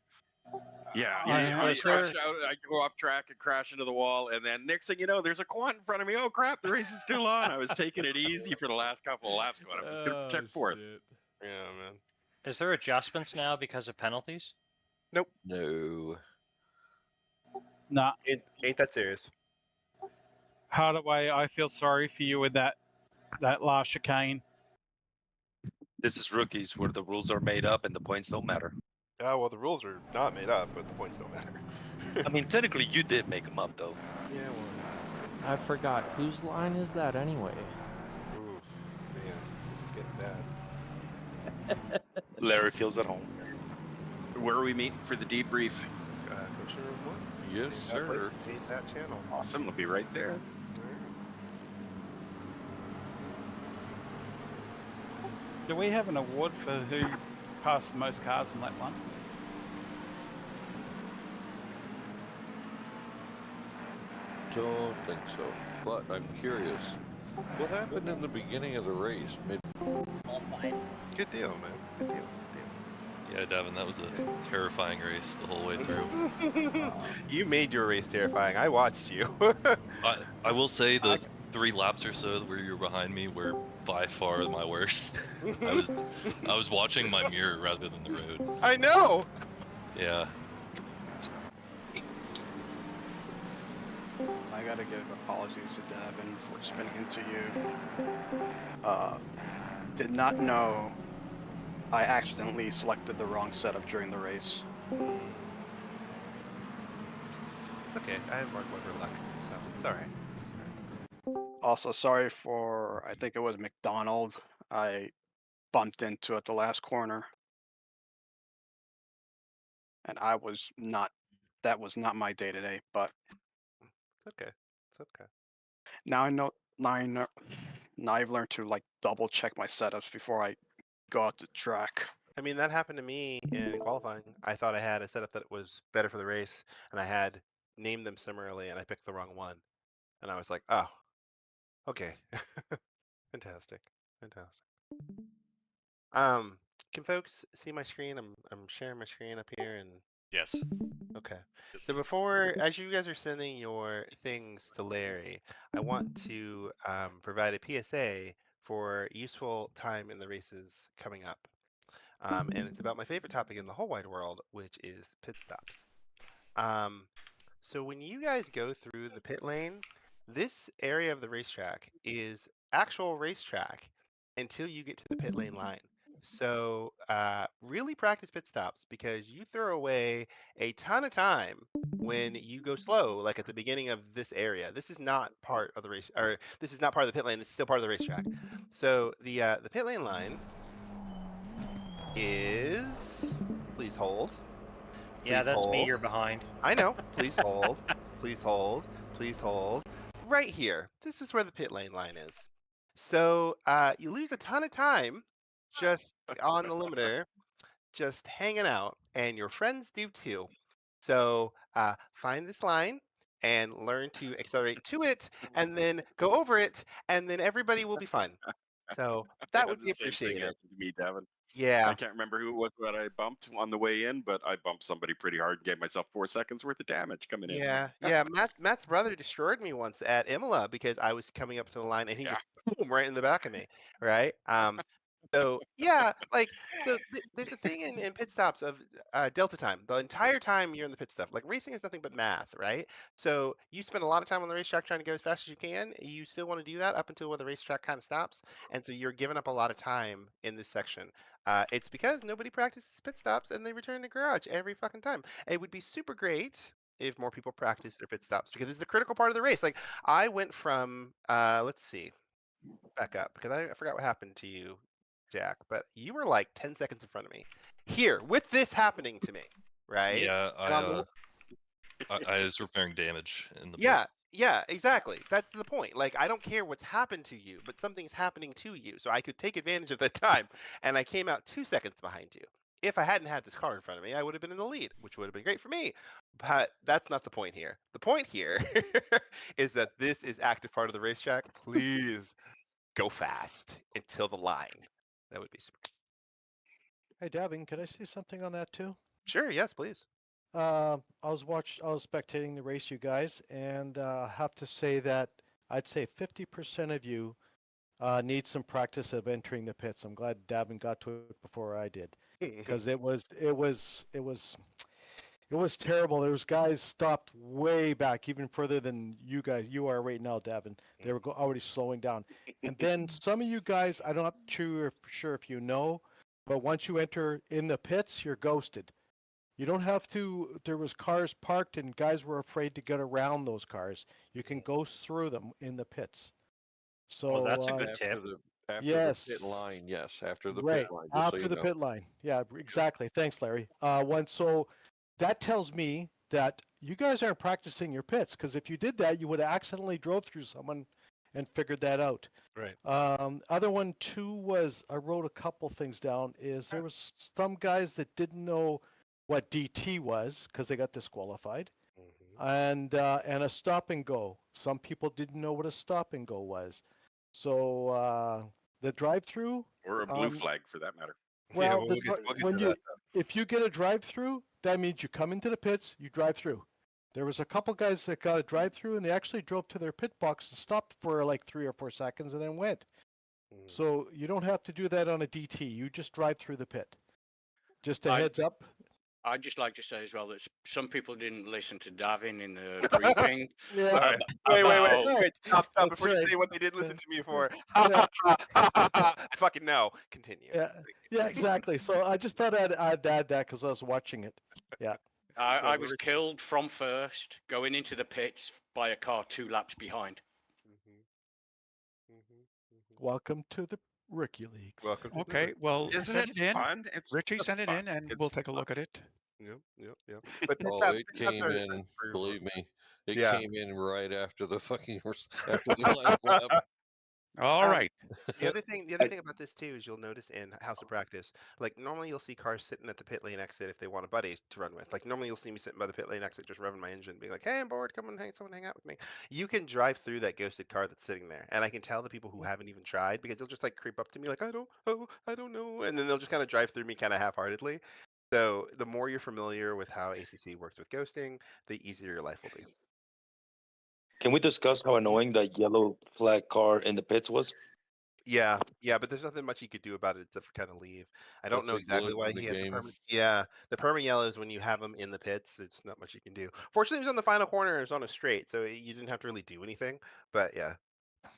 G: Yeah,
C: I
G: crash out, I go off track and crash into the wall, and then next thing you know, there's a quant in front of me. Oh crap, the race is too long. I was taking it easy for the last couple of laps going. I'm just gonna check fourth.
S: Shit.
C: Yeah, man.
L: Is there adjustments now because of penalties?
C: Nope.
D: No.
E: Nah.
C: Ain't that serious.
E: Hardaway, I feel sorry for you with that last chicane.
K: This is rookies where the rules are made up and the points don't matter.
C: Yeah, well, the rules are not made up, but the points don't matter.
K: I mean, technically, you did make them up, though.
C: Yeah, well.
N: I forgot. Whose line is that anyway?
C: Oof, man, this is getting bad.
K: Larry feels at home.
G: Where are we meeting for the debrief?
C: Coaching room 1.
D: Yes, sir.
C: Hate that channel.
G: Awesome, we'll be right there.
E: Do we have an award for who passed the most cars in lap 1?
D: Don't think so, but I'm curious. What happened in the beginning of the race?
P: All fine.
C: Good deal, man. Good deal. Good deal.
N: Yeah, Devin, that was a terrifying race the whole way through.
C: You made your race terrifying. I watched you.
N: I will say the 3 laps or so where you were behind me were by far my worst. I was watching my mirror rather than the road.
C: I know.
N: Yeah.
T: I gotta give apologies to Davin for spinning into you. Did not know I accidentally selected the wrong setup during the race.
C: It's okay. I have Mark Webber luck, so it's all right.
T: Also, sorry for, I think it was McDonald. I bumped into at the last corner. And that was not my day today, but
C: It's okay. It's okay.
T: now I know, now I've learned to like double check my setups before I go out the track.
C: I mean, that happened to me in qualifying. I thought I had a setup that was better for the race, and I had named them similarly, and I picked the wrong one. And I was like, oh, okay. Fantastic. Fantastic. Can folks see my screen? I'm sharing my screen up here and
A: Yes.
C: okay. So before, as you guys are sending your things to Larry, I want to provide a PSA for useful time in the races coming up. And it's about my favorite topic in the whole wide world, which is pit stops. So when you guys go through the pit lane, this area of the racetrack is actual racetrack until you get to the pit lane line. So really practice pit stops because you throw away a ton of time when you go slow, like at the beginning of this area. This is not part of the race, or this is not part of the pit lane. This is still part of the racetrack. So the pit lane line is, please hold.
L: Yeah,
C: Please
L: that's me
C: hold.
L: you're behind.
C: I know. Please hold. Please hold. Please hold. Right here. This is where the pit lane line is. So you lose a ton of time just on the limiter, just hanging out, and your friends do too. So find this line and learn to accelerate to it, and then go over it, and then everybody will be fine. So
G: I
C: that
G: had
C: would be
G: the same thing
C: appreciated.
G: happen to me, Devin.
C: Yeah.
G: I can't remember who it was that I bumped on the way in, but I bumped somebody pretty hard and gave myself 4 seconds worth of damage coming in.
C: Yeah, yeah. Matt's brother destroyed me once at Imola because I was coming up to the line and he just boom right in the back of me, right? So yeah, like there's a thing in pit stops of delta time. The entire time you're in the pit stop, like racing is nothing but math, right? So you spend a lot of time on the racetrack trying to go as fast as you can. You still want to do that up until where the racetrack kind of stops, and so you're giving up a lot of time in this section. It's because nobody practices pit stops and they return to garage every fucking time. It would be super great if more people practice their pit stops because it's the critical part of the race. Like I went from let's see, back up because I forgot what happened to you, Jack, but you were like 10 seconds in front of me. Here, with this happening to me, right?
N: Yeah,
C: And on the
N: I was repairing damage in the pit.
C: yeah, yeah, exactly. That's the point. Like, I don't care what's happened to you, but something's happening to you. So I could take advantage of that time. And I came out 2 seconds behind you. If I hadn't had this car in front of me, I would have been in the lead, which would have been great for me. But that's not the point here. The point here is that this is active part of the racetrack. Please go fast until the line. That would be super.
U: Hey, Davin, could I say something on that too?
C: Sure, yes, please.
U: I was spectating the race, you guys, and have to say that I'd say 50% of you need some practice of entering the pits. I'm glad Davin got to it before I did, because it was terrible. There was guys stopped way back, even further than you are right now, Davin. They were already slowing down, and then some of you guys, I'm not sure if you know, but once you enter in the pits, you're ghosted. You don't have to. There was cars parked, and guys were afraid to get around those cars. You can go through them in the pits. So
L: that's a good tip.
D: After
U: yes,
D: the pit line, yes. After the
U: right
D: pit line, just
U: after
D: so you
U: the
D: know.
U: pit line. Yeah, exactly. Thanks, Larry. So that tells me that you guys aren't practicing your pits, because if you did that, you would have accidentally drove through someone and figured that out.
C: Right.
U: Other one too was I wrote a couple things down. Is there was some guys that didn't know what DT was because they got disqualified, and a stop and go. Some people didn't know what a stop and go was. So the drive-through
G: Or a blue flag for that matter.
U: Well,
C: we'll get
U: when
C: to
U: you
C: that.
U: if you get a drive-through, that means you come into the pits, you drive through. There was a couple guys that got a drive-through, and they actually drove to their pit box and stopped for like 3 or 4 seconds, and then went. So you don't have to do that on a DT. You just drive through the pit. Just a heads up.
H: I'd just like to say as well that some people didn't listen to Davin in the briefing.
U: Yeah.
C: Sorry. Wait. Stop. Before you say what they didn't listen to me for. I fucking know. Continue.
U: Yeah, exactly. So I just thought I'd add that because I was watching it. Yeah.
H: I was killed from first, going into the pits by a car 2 laps behind.
U: Welcome to the Rookie Leagues.
C: Welcome.
J: Okay, well,
G: Isn't
J: send
G: it
J: it in.
G: fun? It's
J: Richie,
G: just
J: send it
G: fun.
J: in, and
G: It's
J: we'll take a
G: fun.
J: look at it.
C: Yep. But
D: Oh, it came in. Believe me, it came in right after the after the last lap.
J: All right.
C: The other thing about this too is you'll notice in House of Practice, like normally you'll see cars sitting at the pit lane exit if they want a buddy to run with. Like normally you'll see me sitting by the pit lane exit just revving my engine, being like, "Hey, I'm bored. Come and someone hang out with me." You can drive through that ghosted car that's sitting there, and I can tell the people who haven't even tried because they'll just like creep up to me like, I don't know," and then they'll just kind of drive through me kind of half-heartedly. So the more you're familiar with how ACC works with ghosting, the easier your life will be.
K: Can we discuss how annoying that yellow flag car in the pits was?
C: Yeah, but there's nothing much you could do about it except for kind of leave. I don't
D: That's
C: know
D: a
C: exactly
D: glitch
C: why
D: in the
C: he had the
D: game.
C: perma. Yeah, the perma yellows when you have them in the pits, it's not much you can do. Fortunately, it was on the final corner. It was on a straight, so you didn't have to really do anything. But yeah.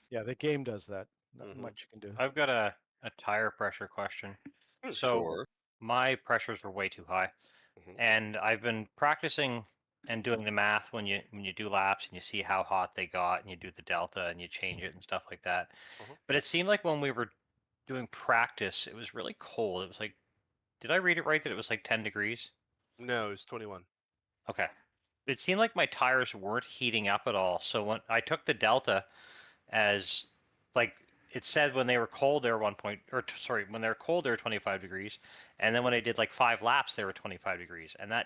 U: Yeah, the game does that. Not much you can do.
L: I've got a tire pressure question. So
D: Sure.
L: my pressures were way too high, and I've been practicing and doing the math when you do laps and you see how hot they got and you do the delta and you change it and stuff like that. But it seemed like when we were doing practice, it was really cold. It was like, did I read it right that it was like 10 degrees?
C: No, it was 21.
L: Okay. It seemed like my tires weren't heating up at all. So when I took the delta as like it said when they were cold they were when they were cold they were 25 degrees, and then when I did like 5 laps they were 25 degrees, and that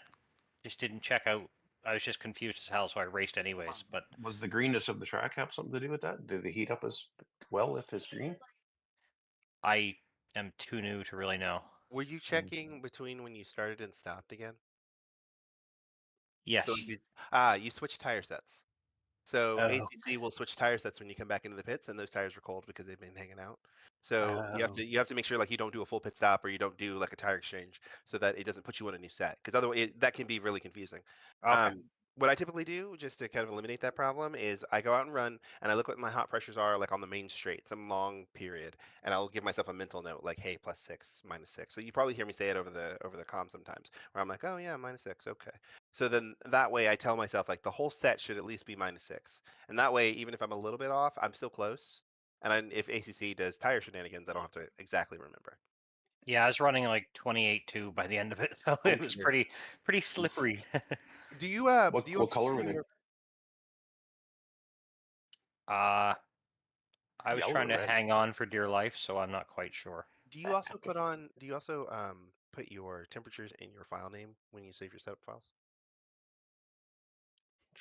L: just didn't check out. I was just confused as hell, so I raced anyways. But
I: Was the greenness of the track have something to do with that? Did they heat up as well if it's green?
L: I am too new to really know.
C: Were you checking between when you started and stopped again?
L: Yes.
C: So you switch tire sets. So ACC will switch tire sets when you come back into the pits, and those tires are cold because they've been hanging out. So you have to make sure like you don't do a full pit stop or you don't do like a tire exchange so that it doesn't put you on a new set because otherwise that can be really confusing.
L: Okay.
C: What I typically do just to kind of eliminate that problem is I go out and run and I look what my hot pressures are like on the main straight, some long period, and I'll give myself a mental note like, hey, +6, -6. So you probably hear me say it over the comm sometimes where I'm like, oh yeah, -6, okay. So then that way I tell myself like the whole set should at least be -6, and that way even if I'm a little bit off, I'm still close. And if ACC does tire shenanigans, I don't have to exactly remember.
L: Yeah, I was running like 28.2 by the end of it, so it was pretty slippery.
C: Do you
I: What color were they?
L: I was
I: Yellow
L: trying
I: or
L: to
I: red?
L: hang on for dear life, so I'm not quite sure.
C: Do you also put on? Do you also put your temperatures in your file name when you save your setup files?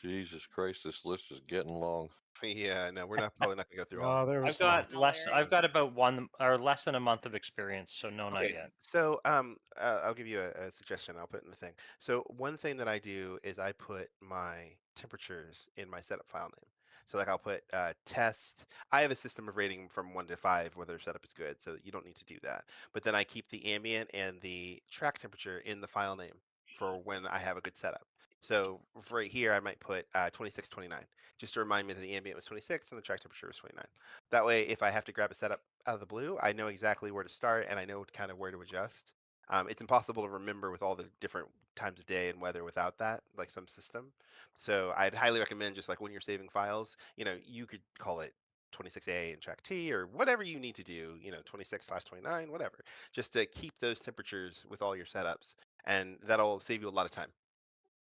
D: Jesus Christ, this list is getting long.
C: Yeah, no, we're probably not gonna go through all of them.
L: I've got less. I've got about one or less than a month of experience, so no, not
C: Okay,
L: yet.
C: so I'll give you a suggestion. I'll put it in the thing. So one thing that I do is I put my temperatures in my setup file name. So like I'll put test. I have a system of rating from 1 to 5 whether setup is good, so you don't need to do that. But then I keep the ambient and the track temperature in the file name for when I have a good setup. So for right here, I might put 26, 29, just to remind me that the ambient was 26 and the track temperature was 29. That way, if I have to grab a setup out of the blue, I know exactly where to start and I know kind of where to adjust. It's impossible to remember with all the different times of day and weather without that, like some system. So I'd highly recommend just like when you're saving files, you could call it 26A and track T or whatever you need to do, 26/29, whatever, just to keep those temperatures with all your setups. And that'll save you a lot of time.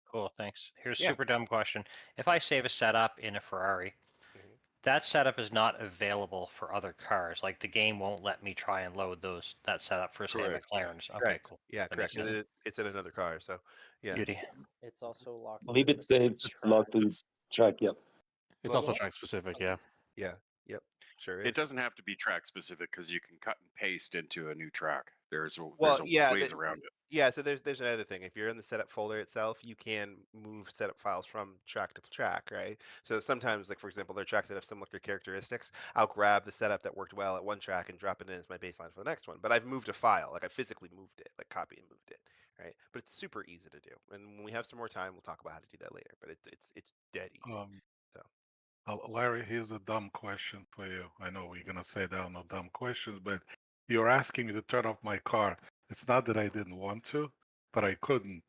L: Cool, thanks. Here's a
C: Yeah.
L: super dumb question. If I save a setup in a Ferrari, that setup is not available for other cars. Like the game won't let me try and load that setup for say
C: Correct.
L: McLaren's. Okay,
C: Correct.
L: cool.
C: Yeah,
L: That makes
C: correct.
L: sense.
C: It's in another car, so yeah.
L: Beauty.
V: It's also locked.
K: Leave it safe, locked to track, yep.
F: It's
C: What,
F: also
C: what?
F: track specific, yeah.
C: Yeah. Yep. Sure
G: It
C: is.
G: doesn't have to be track specific because you can cut and paste into a new track. There's
C: Well,
G: a
C: yeah,
G: ways around it.
C: yeah. So there's another thing. If you're in the setup folder itself, you can move setup files from track to track, right? So sometimes, like for example, there are tracks that have similar characteristics. I'll grab the setup that worked well at one track and drop it in as my baseline for the next one. But I've moved a file, like I physically moved it, like copy and moved it, right? But it's super easy to do. And when we have some more time, we'll talk about how to do that later. But it's dead easy. So.
O: Larry, here's a dumb question for you. I know we're gonna say there are no dumb questions, but you're asking me to turn off my car. It's not that I didn't want to, but I couldn't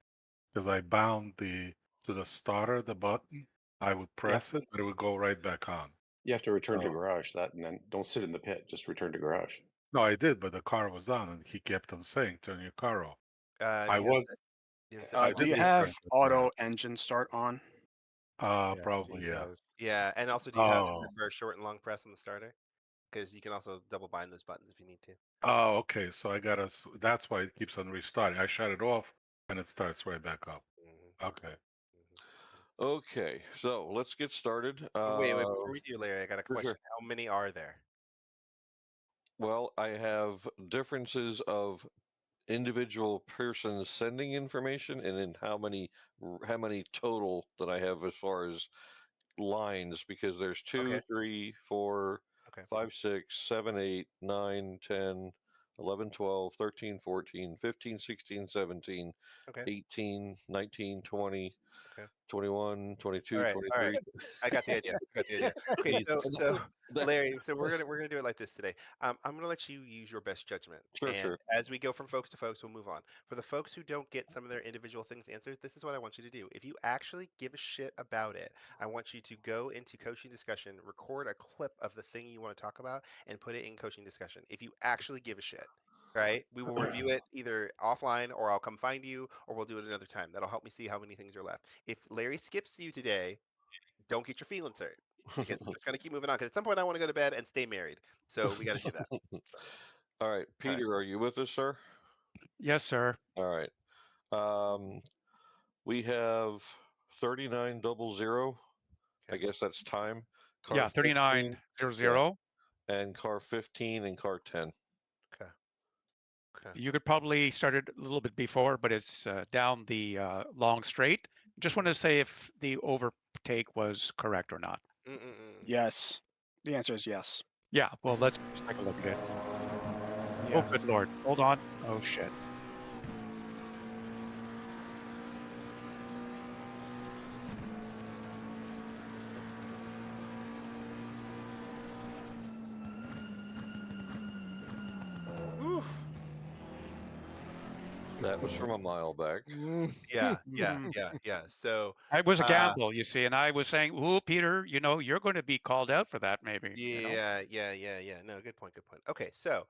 O: because I bound to the starter, the button. I would press it, but it would go right back on.
I: You have to return to
O: So-
I: garage that, and then don't sit in the pit. Just return to garage.
O: No, I did, but the car was on, and he kept on saying, "Turn your car off." I
C: You
O: was. I
T: Do you
O: did
T: have
O: return to
T: auto
O: garage.
T: engine start on?
O: Probably, yeah.
C: Yeah, and also, do you have
O: Oh.
C: for a short and long press on the starter? Because you can also double bind those buttons if you need to.
O: Oh, okay. So I gotta. That's why it keeps on restarting. I shut it off, and it starts right back up. Okay.
D: Okay, so let's get started.
C: Wait, before we do, Larry, I got a
D: for
C: question.
D: sure.
C: How many are there?
D: Well, I have differences of individual persons sending information, and in how many total that I have as far as lines, because there's 2,
C: Okay.
D: 3, 4,
C: Okay.
D: 5, 6, 7, 8, 9, 10, 11, 12, 13, 14, 15, 16, 17,
C: Okay.
D: 18, 19, 20,
C: Okay.
D: 21, 22,
C: All right.
D: 23.
C: I got the idea. Okay, so Larry, so we're gonna do it like this today. I'm gonna let you use your best judgment,
D: Sure,
C: and
D: sure.
C: as we go from folks to folks, we'll move on. For the folks who don't get some of their individual things answered, this is what I want you to do. If you actually give a shit about it, I want you to go into coaching discussion, record a clip of the thing you want to talk about, and put it in coaching discussion. If you actually give a shit. Right? We will review it either offline or I'll come find you or we'll do it another time. That'll help me see how many things are left. If Larry skips you today, don't get your feelings hurt because we're just gonna keep moving on. Because at some point I want to go to bed and stay married, so we got to do that. So.
D: All right, Peter, are you with us, sir?
J: Yes, sir.
D: All right. We have 3900. I guess that's time.
J: Yeah,
D: 15,
J: 3900.
D: and car 15 and car 10.
C: Okay.
J: You could probably start it a little bit before, but it's down the long straight. Just wanted to say if the overtake was correct or not.
T: Yes. The answer is yes.
J: Yeah, well, let's just take a look at it. Oh,
T: Yes.
J: good Lord. Hold on. Oh, shit.
C: Oof.
D: That was from a mile back.
C: Yeah. So
J: It was a gamble, you see, and I was saying, "Ooh, Peter, you're going to be called out for that, maybe."
C: Yeah. No, good point. Okay, so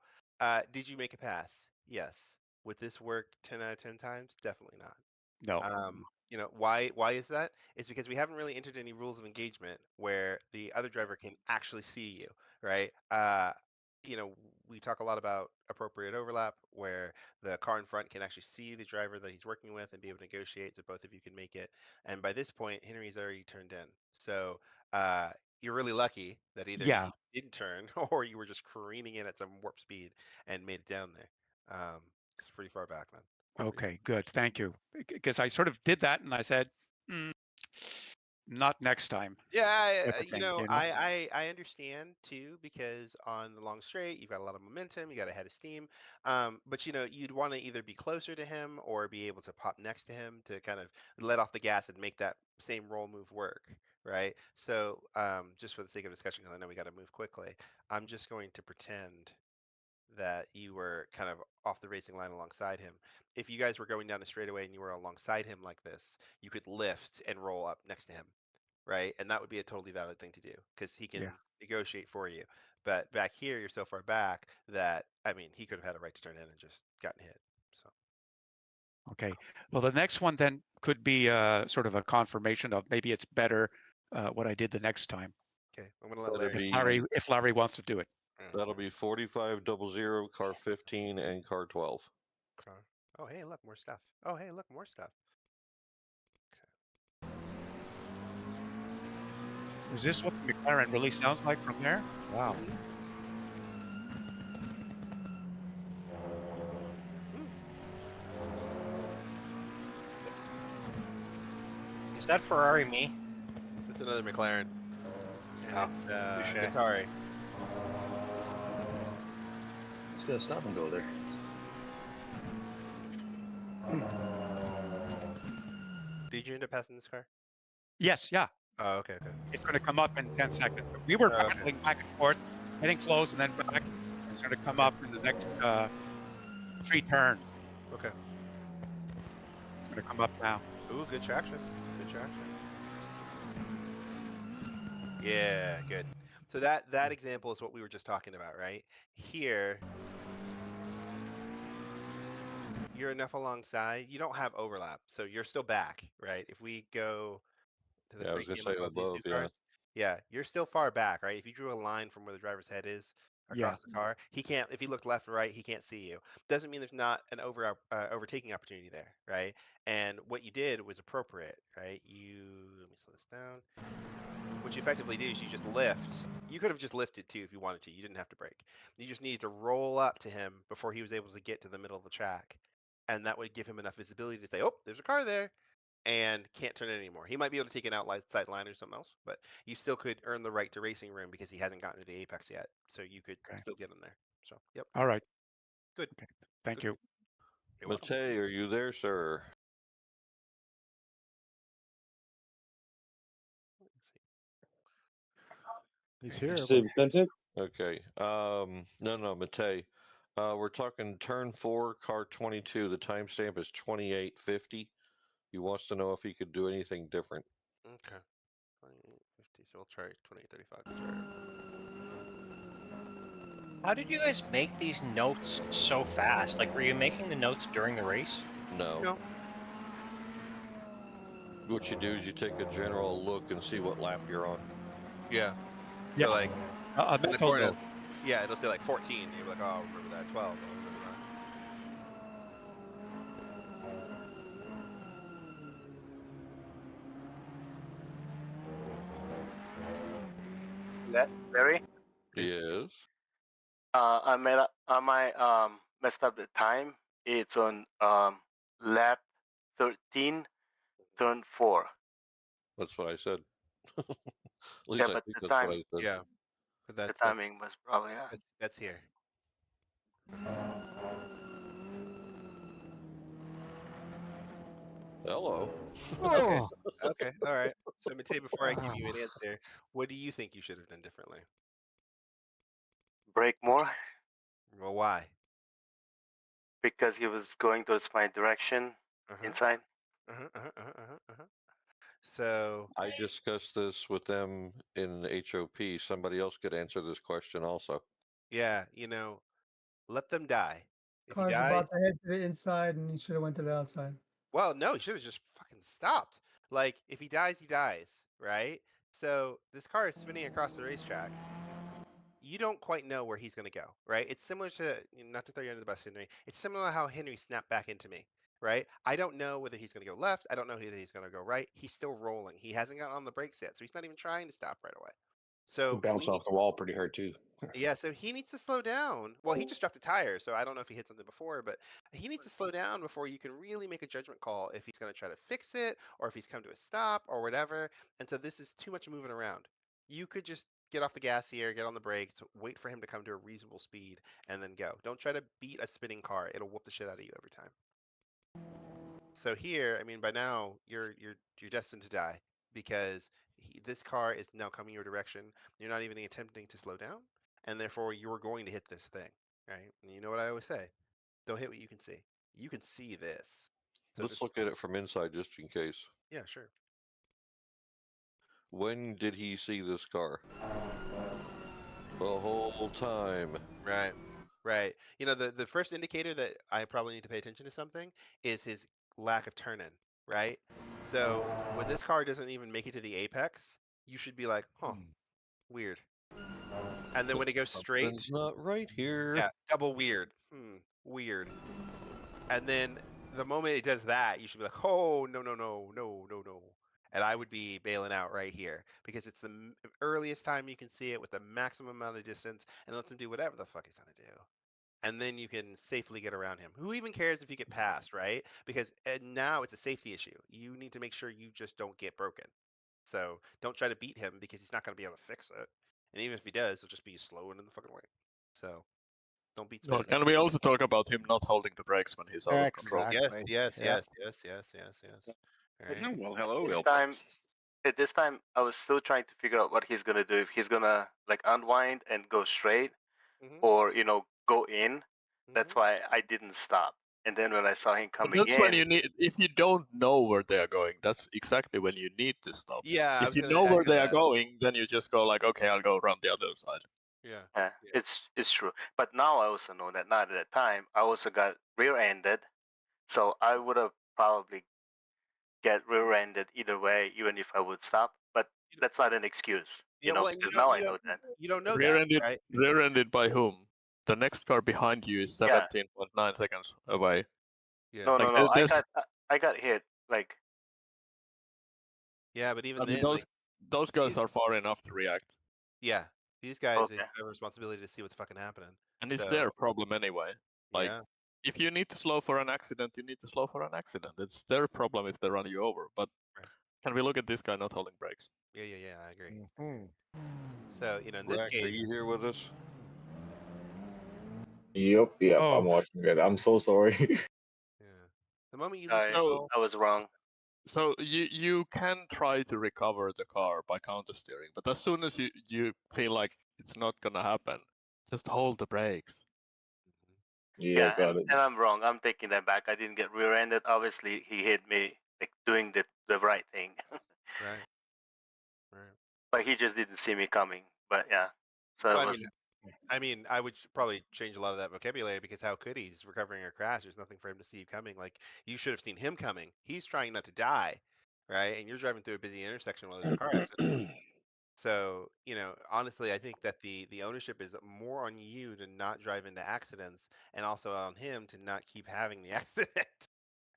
C: did you make a pass? Yes. Would this work 10 out of 10 times? Definitely not.
J: No.
C: Why is that? It's because we haven't really entered any rules of engagement where the other driver can actually see you, right? We talk a lot about appropriate overlap where the car in front can actually see the driver that he's working with and be able to negotiate so both of you can make it. And by this point, Henry's already turned in. So you're really lucky that either
J: Yeah.
C: you didn't turn or you were just careening in at some warp speed and made it down there. It's pretty far back, man.
J: Okay, good. Thank you. Because I sort of did that, and I said, "Not next time."
C: Yeah,
J: type of thing,
C: I understand too because on the long straight you've got a lot of momentum, you got a head of steam, but you'd want to either be closer to him or be able to pop next to him to kind of let off the gas and make that same roll move work, right? So just for the sake of discussion, because I know we got to move quickly, I'm just going to pretend that you were kind of off the racing line alongside him. If you guys were going down a straightaway and you were alongside him like this, you could lift and roll up next to him, right? And that would be a totally valid thing to do because he can
J: Yeah.
C: negotiate for you. But back here, you're so far back that he could have had a right to turn in and just gotten hit. So
J: Okay. Well, the next one then could be sort of a confirmation of maybe it's better what I did the next time.
C: okay, I'm gonna let Larry.
J: If Larry wants to do it.
D: That'll be 4500, car 15, and car 12.
C: Okay. Oh, hey, look, more stuff. Oh, hey, look, more stuff.
J: Is this what the McLaren really sounds like from there? Wow.
L: that Ferrari me?
C: It's another McLaren. And
L: Oh,
C: it's
L: touche.
C: Qatari.
I: Just gonna stop and go there.
C: Did you end up passing this car?
J: Yes, yeah.
C: Oh, okay, okay.
J: It's going to come up in 10 seconds. We were
C: Oh, okay.
J: battling back and forth, getting close and then back. It's going to come up in the next 3 turns.
C: Okay.
J: It's going to come up now.
C: Ooh, good traction. Good traction. Yeah, good. So that example is what we were just talking about, right? Here, you're enough alongside. You don't have overlap, so you're still back, right? If we go to the
D: Yeah, I
C: free
D: was gonna
C: cam
D: say
C: above these two
D: above. Yeah.
C: cars, yeah, you're still far back, right? If you drew a line from where the driver's head is
J: Yeah.
C: across the car, he can't. If he looked left or right, he can't see you. Doesn't mean there's not an overtaking opportunity there, right? And what you did was appropriate, right? Let me slow this down. What you effectively do is you just lift. You could have just lifted too if you wanted to. You didn't have to brake. You just needed to roll up to him before he was able to get to the middle of the track. And that would give him enough visibility to say, oh, there's a car there, and can't turn it anymore. He might be able to take an outside line or something else, but you still could earn the right to racing room because he hasn't gotten to the apex yet. So you could still get him there. So, yep.
J: All right.
C: Good.
J: Okay. Thank
C: Good.
J: you.
C: You're welcome.
D: Matei, are you there, sir?
U: He's here.
D: Okay. No, Matei. We're talking turn 4, car 22. The timestamp is 28:50. He wants to know if he could do anything different.
C: Okay. 28:50. So we'll try 28:35 to start.
L: How did you guys make these notes so fast? Like, were you making the notes during the race?
D: No.
C: No.
D: What you do is you take a general look and see what lap you're on.
C: Yeah.
J: Yeah.
C: So like
J: A
C: in the
J: mental
C: corner,
J: note.
C: yeah, it'll say like 14. You're like, oh, I'll remember that. 12. I'll remember that.
Q: Larry?
D: Yes.
Q: I messed up the time. It's on lap 13, turn 4.
D: That's what I said. At
Q: Yeah,
D: least I
Q: but
D: think
Q: the
D: that's what I
Q: time,
D: said.
C: Yeah. But
Q: the
C: that's
Q: timing was probably
C: that's here.
D: Hello.
C: Okay. Okay. All right. So Matei, before I give you an answer, what do you think you should have done differently?
Q: break more
C: Well, why?
Q: because he was going towards my direction inside.
C: So
D: I discussed this with them in HOP. Somebody else could answer this question also.
C: yeah, let them die. If he
M: Car's
C: dies,
M: about to head to the inside, and he should have went to the outside.
C: well, no, he should have just fucking stopped. Like, if he dies, he dies, right? So this car is spinning across the racetrack. You don't quite know where he's going to go, right? It's similar to, not to throw you under the bus, Henry. It's similar to how Henry snapped back into me, right? I don't know whether he's going to go left. I don't know whether he's going to go right. He's still rolling. He hasn't gotten on the brakes yet, so he's not even trying to stop right away.
I: He
C: So
I: bounced off the wall pretty hard too.
C: yeah, so he needs to slow down. Well, he just dropped a tire, so I don't know if he hit something before, but he needs to slow down before you can really make a judgment call if he's going to try to fix it or if he's come to a stop or whatever. And so this is too much moving around. You could just get off the gas here, get on the brakes, wait for him to come to a reasonable speed, and then go. Don't try to beat a spinning car. It'll whoop the shit out of you every time. So here, I mean, by now you're destined to die because this car is now coming your direction. You're not even attempting to slow down, and therefore you're going to hit this thing, right? And you know what I always say: don't hit what you can see. You can see this. So
D: Let's
C: this
D: look at it from inside just in case.
C: yeah, sure.
D: When did he see this car? The whole time.
C: Right. Right. The first indicator that I probably need to pay attention to something is his lack of turn in, right? So when this car doesn't even make it to the apex, you should be like, huh, weird. And then when it goes straight,
D: Something's not right here.
C: yeah, double weird. Weird. And then the moment it does that, you should be like, oh, no, no, no, no, no, no. And I would be bailing out right here because it's the earliest time you can see it with the maximum amount of distance and lets him do whatever the fuck he's going to do. and then you can safely get around him. Who even cares if you get past, right? Because now it's a safety issue. You need to make sure you just don't get broken. So don't try to beat him because he's not going to be able to fix it. And even if he does, he'll just be slow and in the fucking way. So don't beat
S: Well,
C: Spectre.
S: can we also talk about him not holding the brakes when he's out of control?
C: Yes,
U: Exactly.
C: yes,
U: Yeah.
C: yes. All right.
G: Well, hello,
Q: This
G: Ilpo.
Q: time, at this time, I was still trying to figure out what he's gonna do. If he's gonna like unwind and go straight, or go in. That's why I didn't stop. And then when I saw him
S: But
Q: coming
S: that's when
Q: in,
S: you need. If you don't know where they are going, that's exactly when you need to stop.
C: Yeah, I
S: If
C: was
S: you
C: gonna
S: know where
C: echo
S: they are
C: that.
S: going, then you just go like, okay, I'll go around the other side.
C: Yeah.
Q: it's true. But now I also know that not at that time I also got rear-ended, so I would have probably get rear-ended either way, even if I would stop. But that's not an excuse,
C: Yeah, well, and
Q: because now I know that.
C: You don't know
S: Rear-ended,
C: that, right?
S: rear-ended by whom? The next car behind you is
Q: Yeah.
S: 17.9 seconds away.
C: Yeah.
Q: No,
S: Like,
Q: no, no.
S: there's-
Q: I got hit. Like,
C: Yeah, but even
S: I mean,
C: then, like,
S: those guys are far enough to react,
C: yeah, these guys they
Q: Okay.
C: have a responsibility to see what's fucking happening.
S: and it's
C: So,
S: their problem anyway. Like,
C: Yeah.
S: if you need to slow for an accident, you need to slow for an accident. It's their problem if they run you over. But can we look at this guy not holding brakes?
C: Yeah, I agree.
U: Mm-hmm.
C: So, in this
D: Rack,
C: case,
D: are you here with us?
B: Yep,
S: Oh.
B: I'm watching it. I'm so sorry.
C: the moment you lose
Q: I
C: control,
Q: I was wrong.
S: So you can try to recover the car by counter steering, but as soon as you feel like it's not gonna happen, just hold the brakes.
Q: Yeah, and I'm wrong. I'm taking that back. I didn't get rear-ended. Obviously, he hit me like doing the right thing.
C: Right.
Q: But he just didn't see me coming. But yeah, so
C: Well,
Q: it was.
C: I mean, I would probably change a lot of that vocabulary because how could he? He's recovering a crash. There's nothing for him to see you coming. Like you should have seen him coming. He's trying not to die, right? And you're driving through a busy intersection while there's a car accident. So, honestly, I think that the ownership is more on you to not drive into accidents, and also on him to not keep having the accident.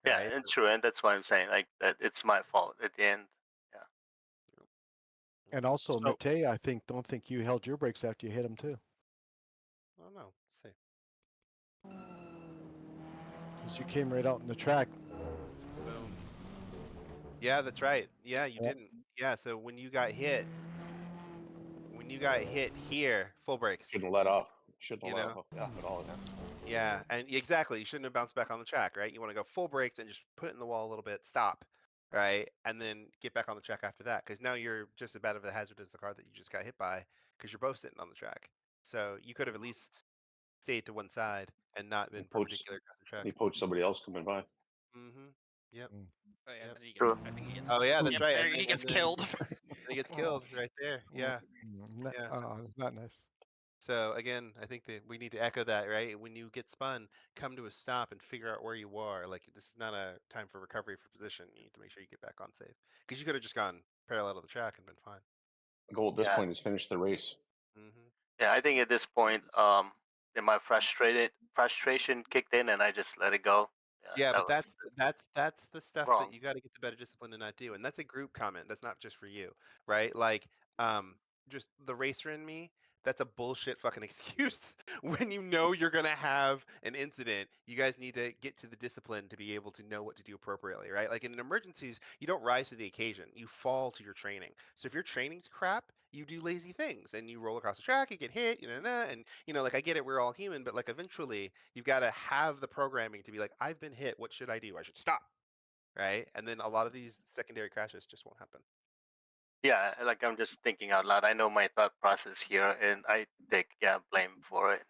Q: Yeah,
C: Right?
Q: it's true, and that's why I'm saying like that. It's my fault at the end. Yeah.
U: And also,
S: So-
U: Matei, don't think you held your brakes after you hit him too.
C: I don't know. Let's see.
U: Because you came right out in the track.
C: Boom. Yeah, that's right. Yeah, you didn't. Yeah, so when you got hit here, full brakes.
I: Shouldn't let off. Shouldn't
C: You
I: let
C: know?
I: off at all. Yeah.
C: Yeah, and exactly, you shouldn't have bounced back on the track, right? You want to go full brakes and just put it in the wall a little bit, stop, right? And then get back on the track after that, because now you're just as bad of a hazard as the car that you just got hit by, because you're both sitting on the track. So you could have at least stayed to one side and not been perpendicular across the track.
I: He poached somebody else coming by.
C: Mm-hmm. Yep.
V: Oh, yeah,
C: Yep.
V: then he gets, I think he gets.
C: Oh yeah, that's
V: Yep,
C: right.
V: there
C: And
V: he
C: then,
V: gets
C: and then,
V: killed.
C: then he gets killed right there. Yeah. Yeah.
U: Not nice.
C: So again, I think that we need to echo that, right? When you get spun, come to a stop and figure out where you are. Like this is not a time for recovery for position. You need to make sure you get back on safe because you could have just gone parallel to the track and been fine.
I: The goal at this
Q: Yeah.
I: point is finish the race.
Q: Yeah, I think at this point, then my frustration kicked in, and I just let it go.
C: Yeah,
Q: that
C: but
Q: was
C: that's the stuff
Q: wrong.
C: that you got to get the better discipline to not do, and that's a group comment. That's not just for you, right? Like, just the racer in me. That's a bullshit fucking excuse. When you know you're gonna have an incident, you guys need to get to the discipline to be able to know what to do appropriately, right? Like in emergencies, you don't rise to the occasion. You fall to your training. So if your training's crap, you do lazy things and you roll across the track, you get hit, and like I get it, we're all human, but like eventually you've got to have the programming to be like, I've been hit, what should I do? I should stop, right? And then a lot of these secondary crashes just won't happen.
Q: Yeah, like I'm just thinking out loud. I know my thought process here, and I take blame for it.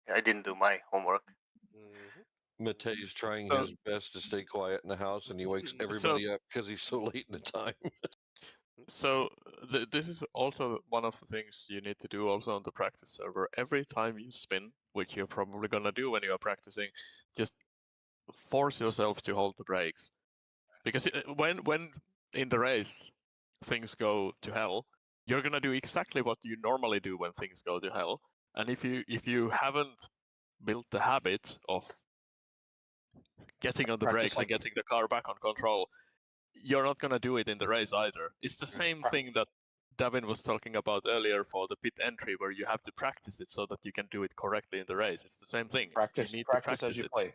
Q: I didn't do my homework.
D: Matei's trying
S: So-
D: his best to stay quiet in the house, and he wakes everybody up because he's so late in the time.
S: So this is also one of the things you need to do also on the practice server. Every time you spin, which you're probably gonna do when you are practicing, just force yourself to hold the brakes, because when in the race things go to hell, you're gonna do exactly what you normally do when things go to hell. And if you haven't built the habit of getting on the brakes and getting the car back on control, you're not gonna do it in the race either. It's the same thing that Davin was talking about earlier for the pit entry, where you have to practice it so that you can do it correctly in the race. It's the same thing.
I: Practice,
S: you need
I: practice
S: to
I: as
S: practice
I: you
S: it.
I: play.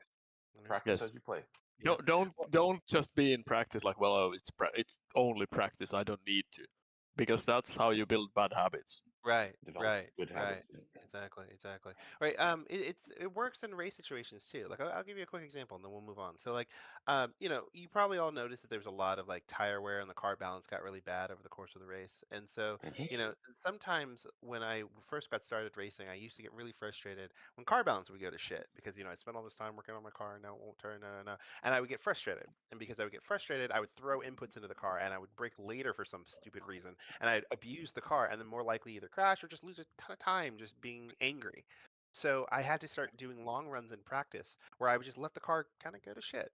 I: Practice
S: Yes.
I: as you play.
S: Don't just be in practice like, well, oh, it's only practice. I don't need to, because that's how you build bad habits.
C: Right,
I: Develop
C: right,
I: good
C: right.
I: habits.
C: Exactly. Right. It works in race situations too. Like I'll give you a quick example, and then we'll move on. So like, you probably all noticed that there's a lot of like tire wear, and the car balance got really bad over the course of the race. And so, sometimes when I first got started racing, I used to get really frustrated when car balance would go to shit because I spent all this time working on my car, and now it won't turn, no, and I would get frustrated. And because I would get frustrated, I would throw inputs into the car, and I would brake later for some stupid reason, and I'd abuse the car, and then more likely either crash or just lose a ton of time just being angry. So I had to start doing long runs in practice where I would just let the car kind of go to shit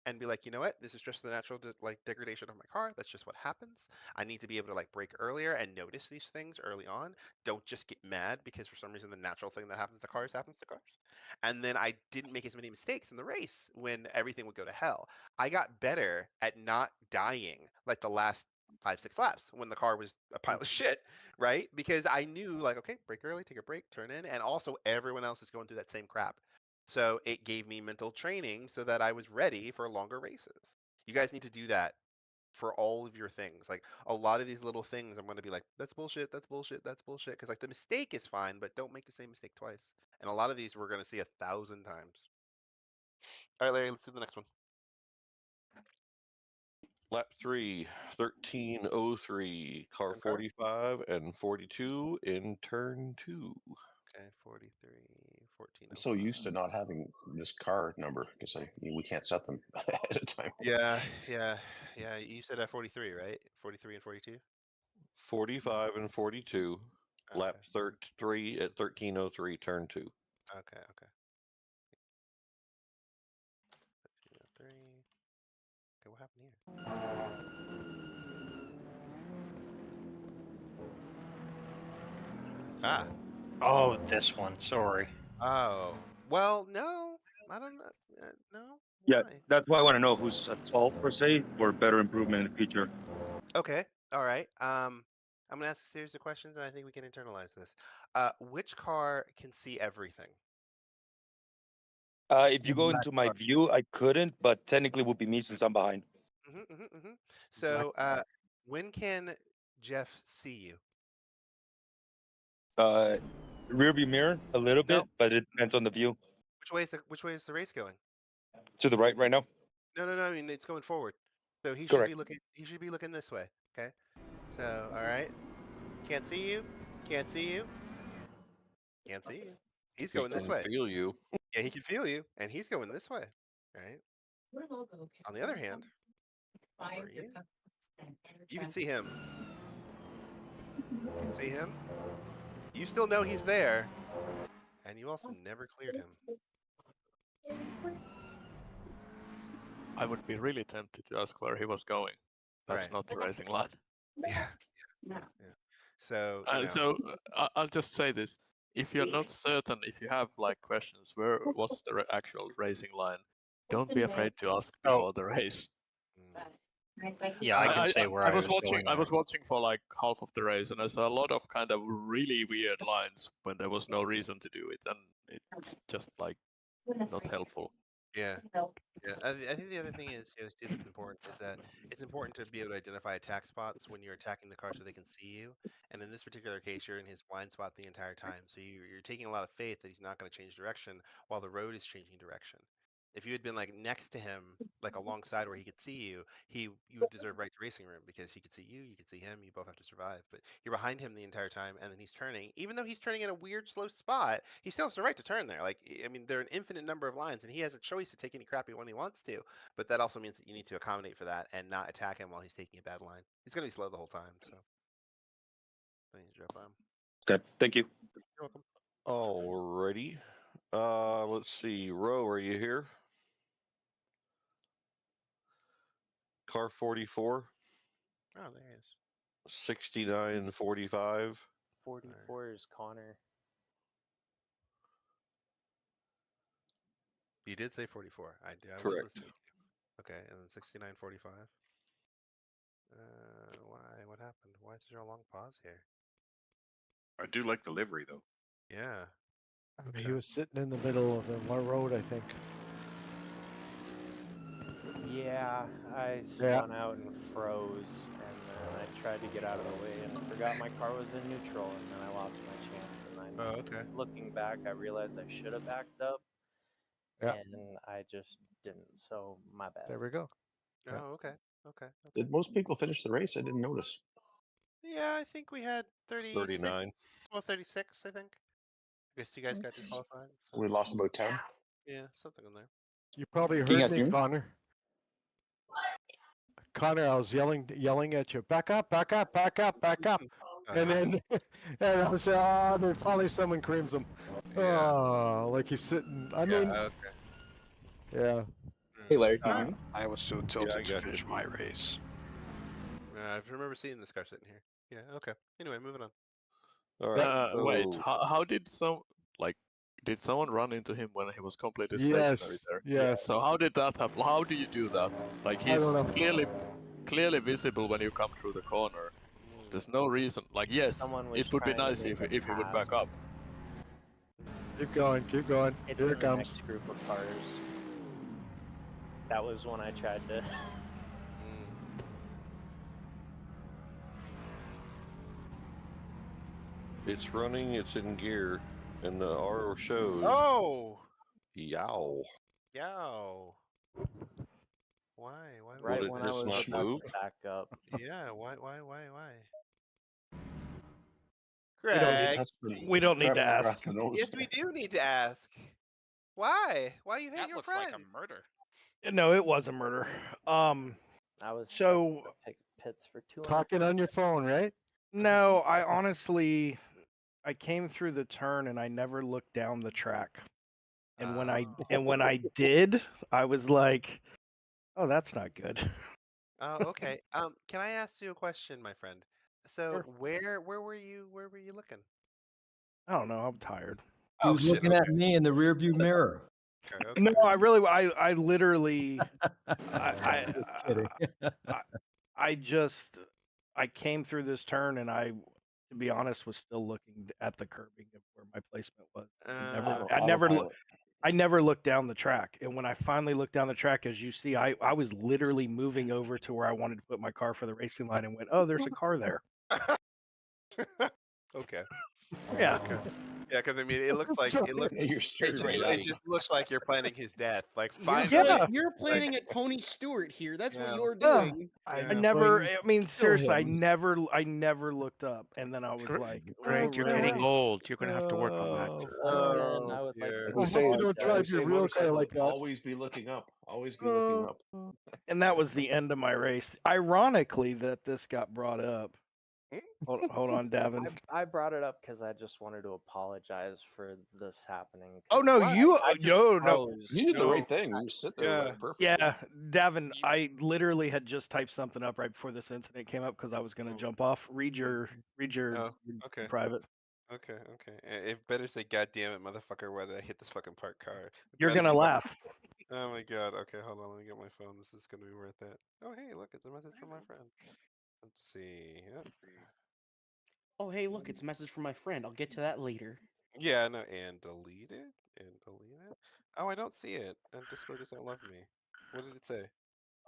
C: and be like, you know what? This is just the natural degradation of my car. That's just what happens. I need to be able to like brake earlier and notice these things early on. Don't just get mad because for some reason the natural thing that happens to cars happens to cars. And then I didn't make as many mistakes in the race when everything would go to hell. I got better at not dying like the last 5, 6 laps when the car was a pile of shit, right? Because I knew like, okay, brake early, take a break, turn in, and also everyone else is going through that same crap. So it gave me mental training so that I was ready for longer races. You guys need to do that for all of your things. Like a lot of these little things, I'm going to be like, that's bullshit, that's bullshit, that's bullshit. Because like the mistake is fine, but don't make the same mistake twice. And a lot of these we're going to see 1,000 times. All right, Larry, let's do the next one.
D: Lap 3, 13:03, car 45 and 42 in turn 2.
C: Okay, 43, 14.
I: I'm so used to not having this car number because we can't set them ahead of time.
C: Yeah. You said at 43, right? 43 and 42.
D: 45 and 42. Lap 3 at 13:03, turn 2.
C: Okay. 13:03. Okay, what happened here? Ah.
L: Oh, this one. Sorry.
C: Oh. Well, no. I don't know. No.
K: Yeah,
C: Why?
K: that's why I want to know who's at fault per se for better improvement in the future.
C: Okay. All right. I'm gonna ask a series of questions, and I think we can internalize this. Which car can see everything?
K: If you go into my view, I couldn't, but technically would be me since I'm behind.
C: So, when can Jeff see you?
K: Rear view mirror a little bit, but it depends on the view.
C: Which way is the race going?
K: To the right right now.
C: No. I mean, it's going forward. So he should
K: Correct.
C: be looking. He should be looking this way. Okay. So, all right. Can't see you. Can't see you. Can't see you. He's going this way.
D: Feel you.
C: Yeah, he can feel you, and he's going this way. Right. On the other hand, over you can see him. You can see him. You still know he's there, and you also never cleared him.
S: I would be really tempted to ask where he was going. That's
C: Right.
S: not the racing line.
C: Yeah. So,
S: I'll just say this: if you're not certain, if you have like questions, where was the actual racing line? Don't be afraid to ask before the race.
L: Yeah, I can say where I was
S: watching.
L: going
S: I was
L: there.
S: watching for like half of the race, and I saw a lot of kind of really weird lines when there was no reason to do it, and it's just like not helpful.
C: Yeah. I think the other thing is too that's important is that it's important to be able to identify attack spots when you're attacking the car so they can see you. And in this particular case, you're in his blind spot the entire time, so you're taking a lot of faith that he's not going to change direction while the road is changing direction. If you had been like next to him, like alongside where he could see you, you would deserve right to racing room because he could see you, you could see him, you both have to survive. But you're behind him the entire time, and then he's turning. Even though he's turning in a weird slow spot, he still has the right to turn there. Like I mean, there are an infinite number of lines, and he has a choice to take any crappy one he wants to. But that also means that you need to accommodate for that and not attack him while he's taking a bad line. He's gonna be slow the whole time, so I need to drop by him.
K: Okay, thank you.
C: You're welcome.
D: Alrighty. Let's see. Ro, are you here? Car 44.
C: Oh, there he is.
D: 69:45.
B: 44 is Connor.
C: You did say 44. I was
D: Correct.
C: listening to you. Okay, and then 69:45. Why? What happened? Why is there a long pause here?
G: I do like the livery though.
C: Yeah.
U: He was sitting in the middle of the road, I think.
B: Yeah, I spun out and froze, and then I tried to get out of the way and forgot my car was in neutral, and then I lost my chance. And then looking back, I realized I should have backed up, and I just didn't. So my bad.
U: There we go.
C: Oh, okay.
I: Did most people finish the race? I didn't notice.
C: Yeah, I think we had 36.
D: 39.
C: Well, 36, I think. I guess you guys got disqualified. So.
I: We lost about 10.
C: Yeah, something in there.
U: You probably
I: Can you
U: heard
I: guys
U: me,
I: hear me?
U: Connor. Connor, I was yelling at you, back up, back up, back up, back up. And then and I was then finally someone creams him. Oh, like he's sitting. I mean, yeah.
I: Hey, Larry, can you hear me?
T: I was so tilted
C: I
T: to
C: got
T: finish my race.
C: I remember seeing this car sitting here. Yeah, okay. Anyway, moving on.
D: All right.
S: Wait, how did did someone run into him when he was completely
U: Yes,
S: stationary there?
U: yes.
S: So how did that happen? How do you do that? Like
U: I
S: he's
U: don't know.
S: clearly visible when you come through the corner. There's no reason. Like yes,
B: Someone was
S: it would be
B: trying to
S: nice
B: make
S: if
B: a
S: he would
B: pass.
S: back up.
U: Keep going, keep going.
B: It's
U: Here
B: in
U: it
B: the
U: comes.
B: next group of cars. That was when I tried to.
D: It's running. It's in gear, and the arrow shows.
C: Oh!
D: Yow.
C: Yow. Why?
B: Right
D: Will it
B: when I
D: just
B: was
D: not
B: about
D: move?
B: to back up.
C: Yeah, why?
I: You know, it's a
C: Greg,
I: touchscreen.
U: We don't need to
I: Right across
U: ask.
I: the nose.
C: yes, we do need to ask. Why? Why you hate
A: That
C: your
A: looks
C: friend?
A: like a murder.
U: No, it was a murder.
B: I was
U: So
B: stuck in the pits for 2
U: talking on your phone, right?
R: No, I honestly, I came through the turn and I never looked down the track. And when I did, I was like, "Oh, that's not good."
C: Oh, okay. Can I ask you a question, my friend? So, where were you? Where were you looking?
R: I don't know. I'm tired.
V: He was looking at me in the rearview mirror.
C: Okay.
R: No, I literally, I came through this turn and to be honest, was still looking at the curbing of where my placement was. I never looked down the track, and when I finally looked down the track, as you see, I was literally moving over to where I wanted to put my car for the racing line, and went, "Oh, there's a car there."
C: Okay.
R: Yeah.
C: Okay. Yeah, because I mean, it looks like it just looks like you're planning his death. Like finally,
P: You're planning a Tony Stewart here. That's what you're
R: Yeah.
P: doing.
R: I never. I mean,
U: Kill
R: seriously, I
U: him.
R: never looked up, and then I was like,
J: Greg,
R: "Oh,
J: you're getting
R: really?"
J: old. You're going to have to work on that.
B: Again, I would like
I: Like
B: to
I: we say,
U: don't drive
I: we say
U: your real car
I: motorcycles,
U: like that.
I: always be looking up. Always be looking up.
R: And that was the end of my race. Ironically, that this got brought up. Hold on, Davin.
B: I brought it up because I just wanted to apologize for this happening.
R: Oh no,
B: I just
R: no.
B: froze.
I: You did the right thing. You sit there like perfect.
R: Yeah, Davin, I literally had just typed something up right before this incident came up because I was going to jump off. Read your
C: okay.
R: private.
C: Okay. It better say, "God damn it, motherfucker! Why did I hit this fucking parked car?"
R: You're gonna laugh.
C: Oh my god. Okay, hold on. Let me get my phone. This is gonna be worth it. Oh hey, look, it's a message from my friend. Let's see. Yep.
P: Oh, hey, look, it's a message from my friend. I'll get to that later.
C: Yeah, no, and delete it. Oh, I don't see it. And Discord doesn't love me. What did it say?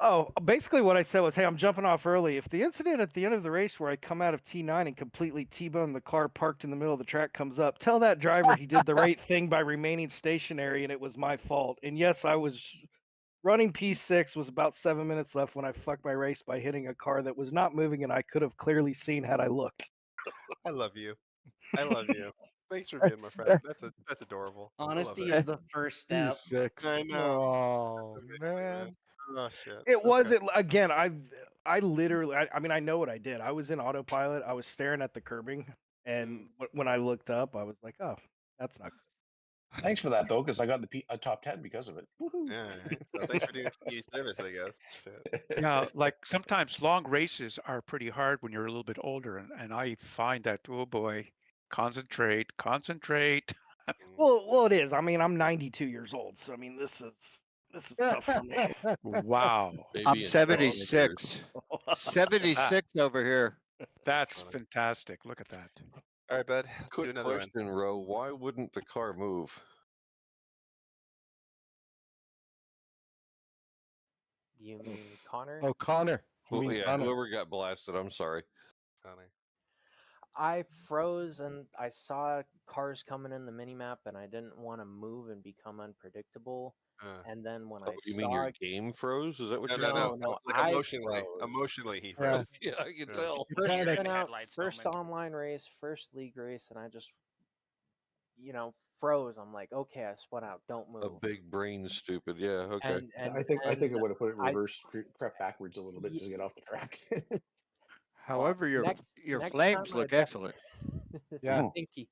R: Oh, basically what I said was, hey, I'm jumping off early. If the incident at the end of the race where I come out of T9 and completely T-bone the car parked in the middle of the track comes up, tell that driver he did the right thing by remaining stationary and it was my fault. And yes, I was running P6, was about 7 minutes left when I fucked my race by hitting a car that was not moving and I could have clearly seen had I looked.
C: I love you. I love you. Thanks for being my friend. That's adorable.
P: Honesty is the first step.
U: P6.
C: I know.
U: Oh man.
C: Oh shit.
R: It wasn't again. I literally. I mean, I know what I did. I was in autopilot. I was staring at the curbing, and when I looked up, I was like, "Oh, that's not good."
I: Thanks for that though, because I got a top 10 because of it. Woohoo.
C: Yeah. So thanks for doing community service, I guess. Shit.
J: Yeah, like sometimes long races are pretty hard when you're a little bit older, and I find that, oh boy, concentrate.
R: Well, it is. I mean, I'm 92 years old, so I mean, this is tough for me.
J: Wow.
D: Maybe
V: I'm
D: in
V: 76.
E: 76 over here.
J: That's fantastic. Look at that.
C: All right, bud. Let's do
D: Quick
C: another one.
D: question, Ro. Why wouldn't the car move?
B: You mean Connor?
U: Oh, Connor. You
D: Well,
U: mean
D: yeah,
U: Connor.
D: whoever got blasted. I'm sorry.
C: Connor.
B: I froze and I saw cars coming in the minimap and I didn't want to move and become unpredictable. And then when I
D: You
B: saw
D: mean your game froze? Is that what
C: No,
D: you're
C: no,
D: saying?
C: no. Like
B: I
C: emotionally.
B: froze.
C: Emotionally, he
U: Yeah.
C: froze.
D: Yeah, I can tell.
B: First
U: Panic.
B: spin out, first online race, first league race, and I just, froze. I'm like, okay, I spun out. Don't move.
D: A big brain stupid. Yeah. Okay.
B: And
I: I think I
B: then
I: would have put it
B: I-
I: reverse, crept backwards a little bit to get off the track.
E: However, your
B: next
E: flames
B: time I
E: look excellent.
U: Yeah.
B: Thank you.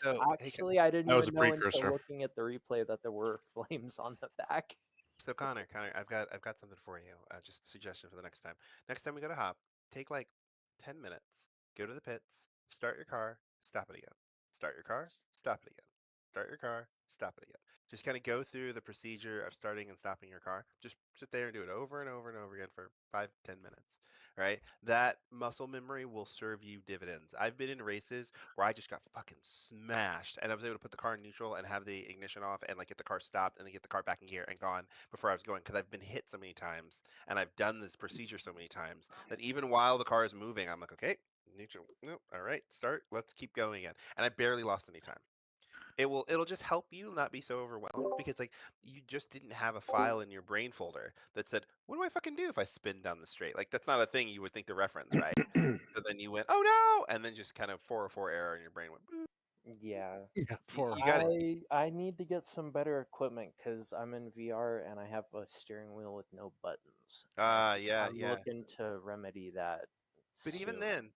C: So,
B: Actually, I didn't
S: That was
B: even
S: a
B: know until
S: precursor.
B: looking at the replay that there were flames on the back.
C: So Connor, I've got something for you. Just a suggestion for the next time. Next time we go to hop, take like 10 minutes, go to the pits, start your car, stop it again. Start your car, stop it again. Start your car, stop it again. Just kind of go through the procedure of starting and stopping your car. Just sit there and do it over and over and over again for 5-10 minutes. Right? That muscle memory will serve you dividends. I've been in races where I just got fucking smashed, and I was able to put the car in neutral and have the ignition off and like get the car stopped and then get the car back in gear and gone before I was going, because I've been hit so many times and I've done this procedure so many times that even while the car is moving, I'm like, okay, neutral, no, all right, start, let's keep going again, and I barely lost any time. It'll just help you not be so overwhelmed, because like you just didn't have a file in your brain folder that said, what do I fucking do if I spin down the straight? Like that's not a thing you would think to reference, right? So then you went, oh no, and then just kind of 404 error in your brain went boop.
B: Yeah.
E: Yeah,
C: You got it.
B: I need to get some better equipment because I'm in VR and I have a steering wheel with no buttons.
C: Yeah,
B: I'm
C: yeah.
B: looking to remedy that.
C: But even then,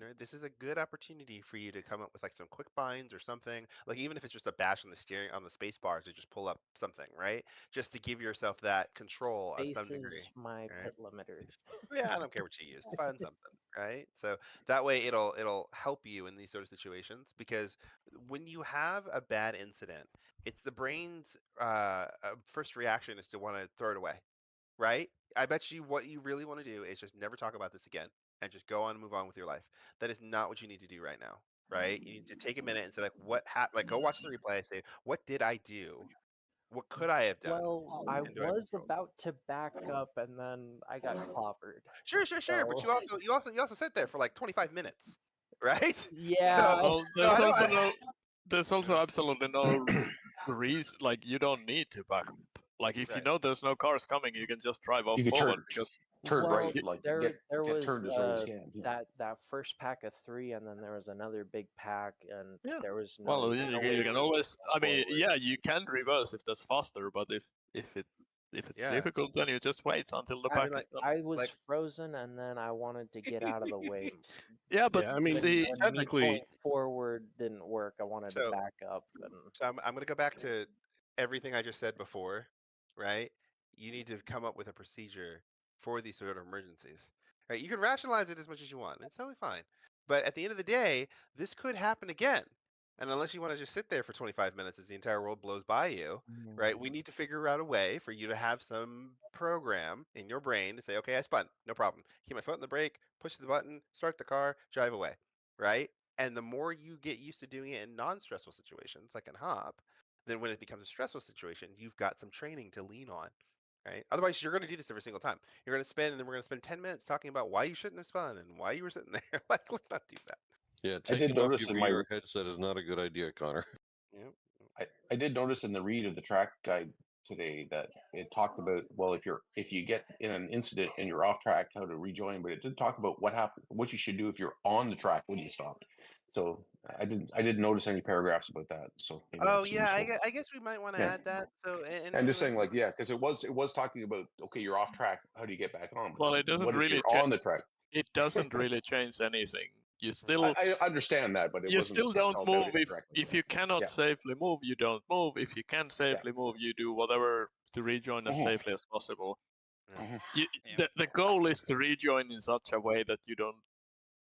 C: right, this is a good opportunity for you to come up with like some quick binds or something. Like even if it's just a bash on the steering on the space bar to just pull up something, right? Just to give yourself that control of
B: Space
C: some degree.
B: is my
C: Right?
B: pit limiter.
C: Yeah, I don't care what you use. Find something, right? So that way it'll help you in these sort of situations, because when you have a bad incident, it's the brain's first reaction is to want to throw it away, right? I bet you what you really want to do is just never talk about this again and just go on and move on with your life. That is not what you need to do right now, right? You need to take a minute and say like, what happened? Like, go watch the replay. Say, what did I do? What could I have done?
B: Well, I
C: And do I have
B: was
C: control?
B: about to back up and then I got clobbered.
C: Sure. But
B: So,
C: you also sit there for like 25 minutes, right?
B: yeah.
S: Well,
C: So I don't.
S: there's also absolutely no reason. Like you don't need to back up. Like if you
C: Right.
S: know there's no cars coming, you can just drive off
I: You could
S: forward because
I: turn
B: Well,
I: right, like
B: there
I: get
B: was
I: turned as early as you can. Yeah.
B: that first pack of 3, and then there was another big pack, and
S: yeah.
B: there was no.
S: Well,
B: no
S: you,
B: way
S: you
B: to
S: can always. I mean,
B: forward.
S: yeah, you can reverse if that's faster, but if it's
C: Yeah.
S: difficult, then you just wait until the
C: I
S: pack
C: mean,
S: is done.
B: I was
C: like-
B: frozen, and then I wanted to get out of the way.
S: Yeah, but
O: Yeah, I mean,
S: see,
B: When me
O: technically,
B: going forward didn't work, I wanted to
C: So-
B: back up. And
C: So I'm going to go back to everything I just said before, right? You need to come up with a procedure for these sort of emergencies. Right? You can rationalize it as much as you want. It's totally fine. But at the end of the day, this could happen again. And unless you want to just sit there for 25 minutes as the entire world blows by you, right? We need to figure out a way for you to have some program in your brain to say, okay, I spun, no problem. Keep my foot on the brake, push the button, start the car, drive away, right? And the more you get used to doing it in non-stressful situations, like in hop, then when it becomes a stressful situation, you've got some training to lean on, right? Otherwise, you're going to do this every single time. You're going to spend, and then we're going to spend 10 minutes talking about why you shouldn't have spun and why you were sitting there. Like, let's not do that.
D: Yeah,
I: I did
D: taking off
I: notice
D: your
I: in my
D: VR headset is not a good idea, Connor.
C: Yeah.
I: I did notice in the read of the track guide today that it talked about, well, if you get in an incident and you're off track, how to rejoin, but it did talk about what you should do if you're on the track when you stop. So I didn't notice any paragraphs about that. So maybe
C: Oh
I: that's
C: yeah,
I: useful.
C: I guess we might want to
I: Yeah.
C: add that. So and
I: I'm just saying, like, yeah, because it was talking about, okay, you're off track. How do you get back on? But
S: well, it doesn't
I: what if
S: really
I: you're on the track?
S: It doesn't really change anything. You still
I: I understand that, but it
S: you
I: wasn't
S: still don't
I: spelled
S: move
I: out correctly.
S: if you cannot
I: Yeah.
S: safely move, you don't move. If you can safely move, you do whatever to rejoin as safely as possible. The goal is to rejoin in such a way that you don't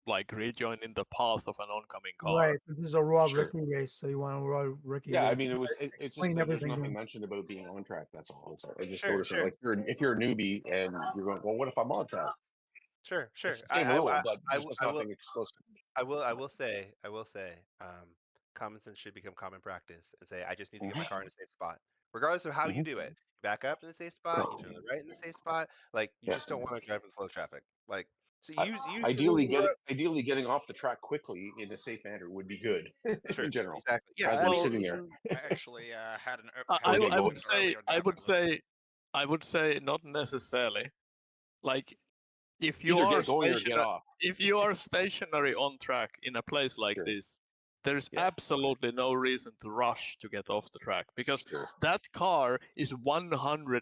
S: like rejoin in the path of an oncoming car.
M: Right. This is a raw
I: Sure.
M: Ricky race, so you want a raw Ricky
I: Yeah,
M: race.
I: I mean, it's just
M: Clean
I: that there's
M: everything
I: nothing
M: up.
I: mentioned about being on track. That's all. I just
C: Sure,
I: noticed
C: sure.
I: it. Like, if you're a newbie and you're going, well, what if I'm on track?
C: Sure.
I: It's the same rule, but there's just
C: will
I: nothing explicit.
C: I will say, common sense should become common practice and say, I just need to get my car in a safe spot, regardless of how you do it. You back up in the safe spot, you turn to the right in the safe spot. Like you just don't want to drive in flow traffic. Like so, use the rule
I: Ideally, getting off the track quickly in a safe manner would be good
C: Sure,
I: in general.
C: exactly. Yeah,
I: rather than sitting there.
H: I actually had an.
S: I would say not necessarily. Like if you
I: Either
S: are
I: get going or get off.
S: if you are stationary on track in a place like this, there's absolutely no reason to rush to get off the track because that car is 100%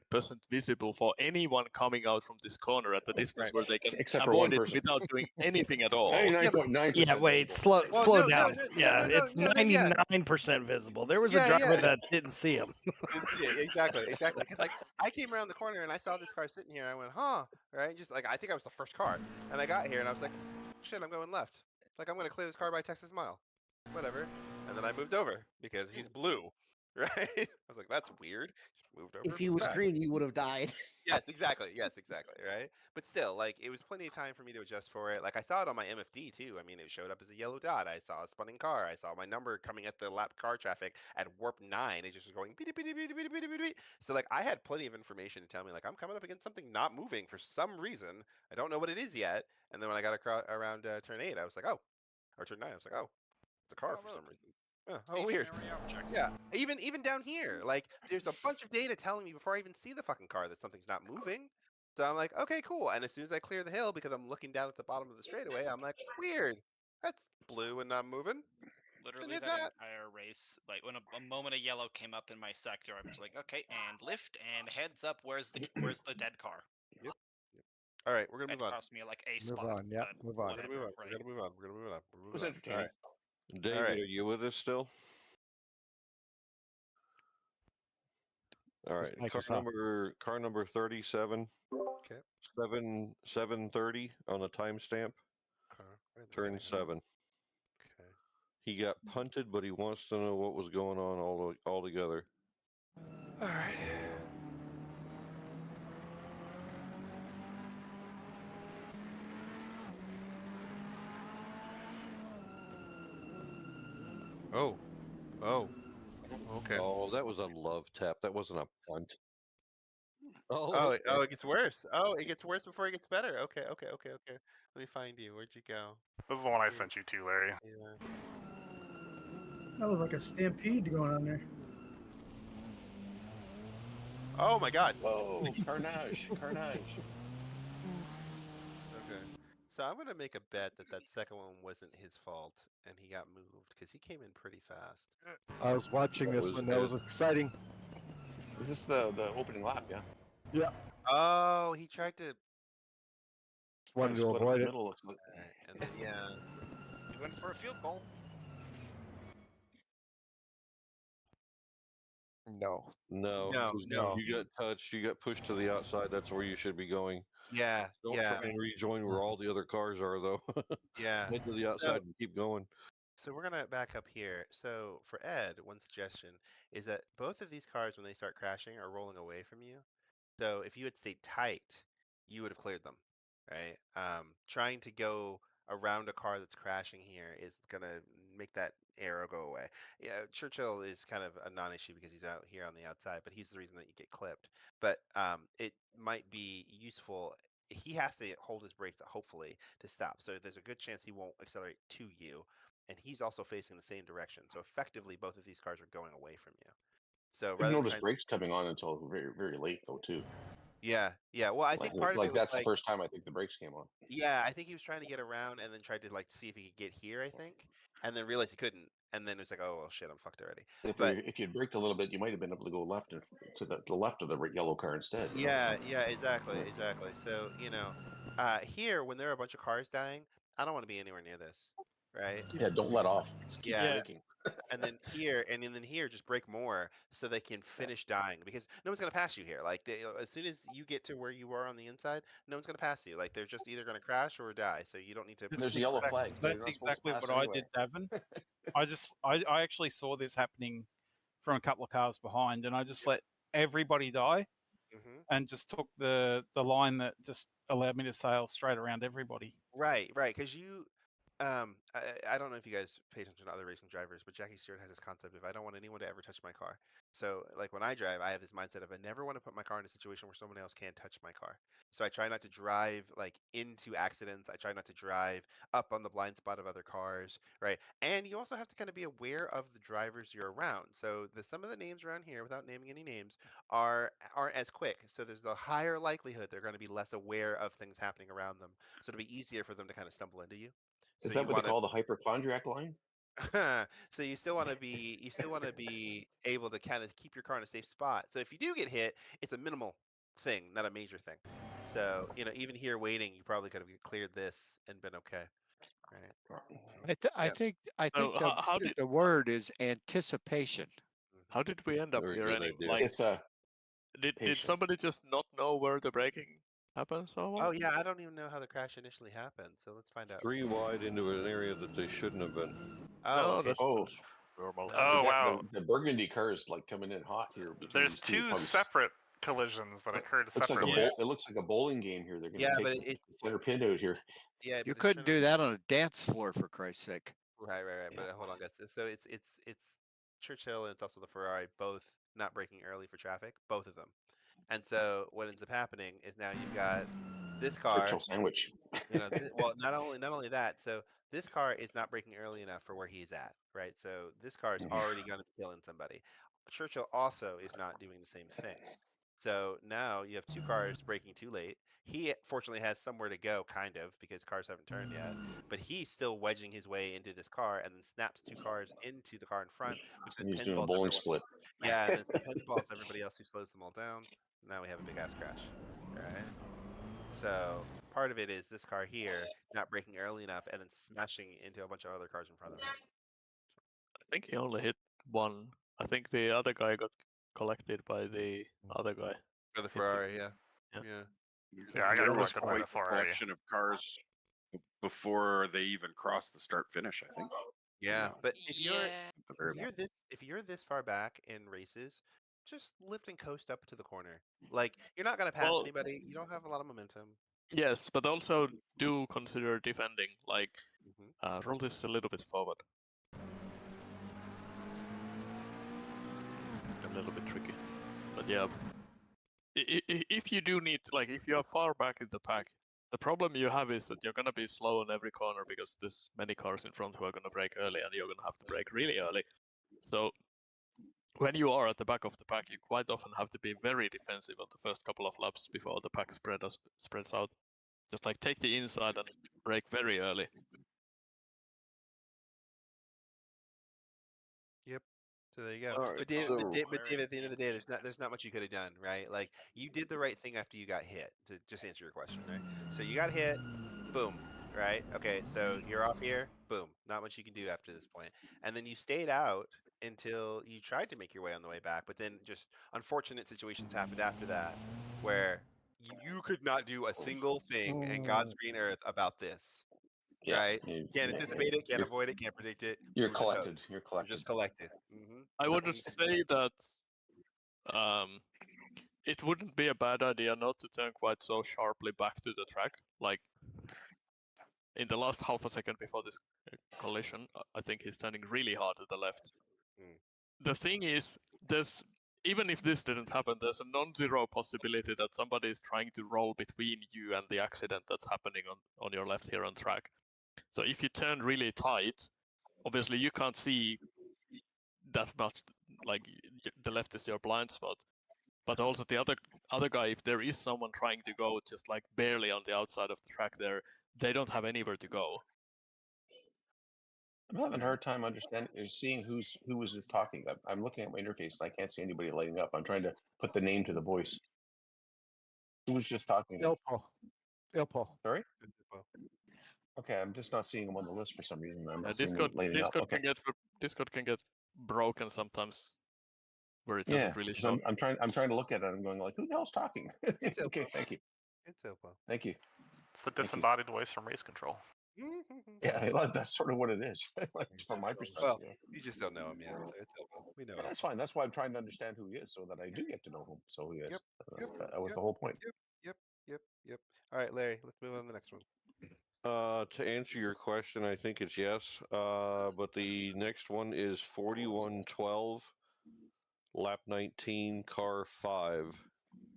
S: visible for anyone coming out from this corner at the distance where they can avoid it without doing anything at all.
I: 99.9%.
R: Yeah, wait, slow down. It's 99% visible. There was a driver that didn't see him.
C: Exactly. Because like I came around the corner and I saw this car sitting here. I went, huh? Right? Just like I think I was the first car, and I got here and I was like, shit, I'm going left. Like I'm gonna clear this car by Texas Mile. Whatever. And then I moved over because he's blue, right? I was like, that's weird. Just moved over.
P: If he was green, you would have died.
C: Yes, exactly, right? But still, like, it was plenty of time for me to adjust for it. Like, I saw it on my MFD too. I mean, it showed up as a yellow dot. I saw a spinning car. I saw my number coming at the lap car traffic at warp 9. It just was going beep, beep, beep, beep, beep, beep, beep. So, like, I had plenty of information to tell me, like, I'm coming up against something not moving for some reason. I don't know what it is yet. And then when I got around turn 8, I was like, oh, or turn 9, I was like, oh, it's a car for some reason. Yeah, oh, weird. Yeah, even down here, like there's a bunch of data telling me before I even see the fucking car that something's not moving. So I'm like, okay, cool. And as soon as I clear the hill, because I'm looking down at the bottom of the straightaway, I'm like, weird. That's blue and not moving.
H: Literally that entire race, like when a moment of yellow came up in my sector, I was like, okay, and lift and heads up. Where's the dead car?
C: Yep. All right, we're gonna move on.
H: It cost me like a
U: Move
H: spot.
U: on. Yeah, move on.
C: We're gonna move on. We're gonna move on. We're gonna move on.
I: It was entertaining.
D: David, are you with us still? All right. Car number 37.
C: Okay.
D: 730 on the timestamp. Turn 7.
C: Okay.
D: He got punted, but he wants to know what was going on all together.
C: All right. Oh. Okay.
D: Oh, that was a love tap. That wasn't a punt.
C: Oh, it gets worse. Oh, it gets worse before it gets better. Okay. Let me find you. Where'd you go?
N: This is the one I sent you to, Larry.
C: Yeah.
M: That was like a stampede going on there.
C: Oh my God.
I: Whoa, carnage.
C: Okay. So I'm gonna make a bet that second one wasn't his fault and he got moved because he came in pretty fast.
U: I was watching this one. That was exciting.
I: Is this the opening lap? Yeah.
U: Yeah.
C: Oh, he tried to.
U: Wanted to avoid it.
C: And then yeah.
H: He went for a field goal.
U: No.
D: You got touched. You got pushed to the outside. That's where you should be going.
C: Yeah.
D: Don't try and rejoin where all the other cars are, though.
C: Yeah.
D: Head to the outside and keep going.
C: So we're gonna back up here. So for Ed, one suggestion is that both of these cars, when they start crashing, are rolling away from you. So if you had stayed tight, you would have cleared them, right? Trying to go around a car that's crashing here is gonna make that arrow go away. Yeah, Churchill is kind of a non-issue because he's out here on the outside, but he's the reason that you get clipped. But it might be useful. He has to hold his brakes, hopefully, to stop. So there's a good chance he won't accelerate to you, and he's also facing the same direction. So effectively, both of these cars are going away from you. So
I: I didn't notice brakes coming on until very, very late, though, too.
C: Yeah. Well, I think part of it was
I: that's the first time I think the brakes came on.
C: Yeah, I think he was trying to get around and then tried to like see if he could get here, I think, and then realized he couldn't, and then it was like, oh well, shit, I'm fucked already.
I: If you had braked a little bit, you might have been able to go left to the left of the yellow car instead.
C: Yeah, exactly. So here when there are a bunch of cars dying, I don't want to be anywhere near this, right?
I: Yeah, don't let off. Just keep braking.
C: And then here, just brake more so they can finish dying because no one's gonna pass you here. Like as soon as you get to where you are on the inside, no one's gonna pass you. Like they're just either gonna crash or die. So you don't need to.
I: There's a yellow flag.
W: That's exactly what I did, Davin. I actually saw this happening from a couple of cars behind, and I just let everybody die, and just took the line that just allowed me to sail straight around everybody.
C: Right, because you, I don't know if you guys pay attention to other racing drivers, but Jackie Stewart has this concept of I don't want anyone to ever touch my car. So, like when I drive, I have this mindset of I never want to put my car in a situation where someone else can't touch my car. So I try not to drive like into accidents. I try not to drive up on the blind spot of other cars, right? And you also have to kind of be aware of the drivers you're around. So some of the names around here, without naming any names, aren't as quick. So there's the higher likelihood they're going to be less aware of things happening around them. So it'll be easier for them to kind of stumble into you.
I: Is
C: So
I: that
C: you
I: what they
C: want to.
I: call the hypochondriac line?
C: So you still want to be able to kind of keep your car in a safe spot. So if you do get hit, it's a minimal thing, not a major thing. So even here waiting, you probably could have cleared this and been okay, right?
E: I think
S: So how did
E: the word is anticipation.
S: how did we end up
D: Very
S: here?
D: good
S: Any
D: idea.
S: like
I: It's
S: did
I: patient.
S: somebody just not know where the braking happens or what?
C: Oh yeah, I don't even know how the crash initially happened. So let's find out.
D: 3 wide into an area that they shouldn't have been.
C: Oh,
S: No,
C: okay.
S: that's
I: Oh,
S: normal.
N: Oh, wow.
I: The Burgundy car is like coming in hot here between
N: There's
I: these two.
N: two
I: Probably
N: separate collisions that occurred
I: looks like
N: separately.
I: it looks like a bowling game here. They're going to
C: Yeah,
I: take
C: but
I: the center pin out here.
C: Yeah,
E: You
C: but
E: couldn't do that on a dance floor, for Christ's sake.
C: Right. But hold on, guys. So it's Churchill and it's also the Ferrari, both not braking early for traffic, both of them. And so what ends up happening is now you've got this car.
I: Churchill sandwich.
C: Well, not only that. So this car is not braking early enough for where he's at, right? So this car is already going to be killing somebody. Churchill also is not doing the same thing. So now you have two cars braking too late. He fortunately has somewhere to go, kind of, because cars haven't turned yet. But he's still wedging his way into this car and then snaps two cars into the car in front, which then
I: He's doing a
C: pinballs
I: bowling
C: everyone.
I: split.
C: Yeah, and then pinballs everybody else who slows them all down. Now we have a big ass crash. Right? So part of it is this car here not braking early enough and then smashing into a bunch of other cars in front of him.
S: I think he only hit one. I think the other guy got collected by the other guy.
C: For the Ferrari, yeah.
N: Yeah, I got
G: There was
N: collected by the
G: quite a
N: Ferrari.
G: collection of cars before they even crossed the start finish, I think.
C: Yeah, but if you're
G: At the very
C: if you're this far back in races, just lift and coast up to the corner. Like you're not gonna pass
S: Well-
C: anybody. You don't have a lot of momentum.
S: Yes, but also do consider defending. Like
C: Mm-hmm.
S: roll this a little bit forward. A little bit tricky, but yeah. If you do need, like, if you are far back in the pack, the problem you have is that you're gonna be slow on every corner because there's many cars in front who are gonna brake early, and you're gonna have to brake really early. So when you are at the back of the pack, you quite often have to be very defensive on the first couple of laps before the pack spreads out. Just like take the inside and brake very early.
C: Yep. So there you go.
D: All right,
C: But David,
D: so-
C: but David, at the end of the day, there's not much you could have done, right? Like you did the right thing after you got hit. To just answer your question, right? So you got hit, boom, right? Okay, so you're off here, boom. Not much you can do after this point. And then you stayed out until you tried to make your way on the way back, but then just unfortunate situations happened after that, where you could not do a single thing in God's green earth about this.
I: Yeah,
C: Right? Can't anticipate it, can't avoid it, can't predict it.
I: You're
C: You were just
I: collected.
C: toast.
I: You're
C: You're
I: collected.
C: just collected. Mm-hmm.
S: I would say that it wouldn't be a bad idea not to turn quite so sharply back to the track. Like in the last half a second before this collision, I think he's turning really hard to the left. The thing is, there's even if this didn't happen, there's a non-zero possibility that somebody is trying to roll between you and the accident that's happening on your left here on track. So if you turn really tight, obviously you can't see that much, like the left is your blind spot. But also the other guy, if there is someone trying to go just like barely on the outside of the track there, they don't have anywhere to go.
I: I'm having a hard time understanding seeing who was just talking. I'm looking at my interface and I can't see anybody lighting up. I'm trying to put the name to the voice. Who was just talking?
U: Ilpo.
I: Sorry? Okay, I'm just not seeing them on the list for some reason. I'm not seeing
S: Discord,
I: them lighting up. Okay.
S: Discord can get broken sometimes, where it
I: Yeah,
S: doesn't really
I: 'cause
S: show.
I: I'm trying to look at it. I'm going like, who the hell's talking? Okay, thank you.
C: It's Ilpo.
I: Thank you.
N: It's the disembodied voice from Race Control.
I: Yeah, that's sort of what it is, like from my perspective.
C: Well,
I: Yeah.
C: you just don't know him yet, so it's okay. We know
I: Yeah,
C: him.
I: that's fine. That's why I'm trying to understand who he is, so that I do get to know him. So he is.
C: Yep.
I: That was the whole point.
C: Yep. All right, Larry, let's move on to the next one.
D: To answer your question, I think it's yes. But the next one is 4112, lap 19, car 5.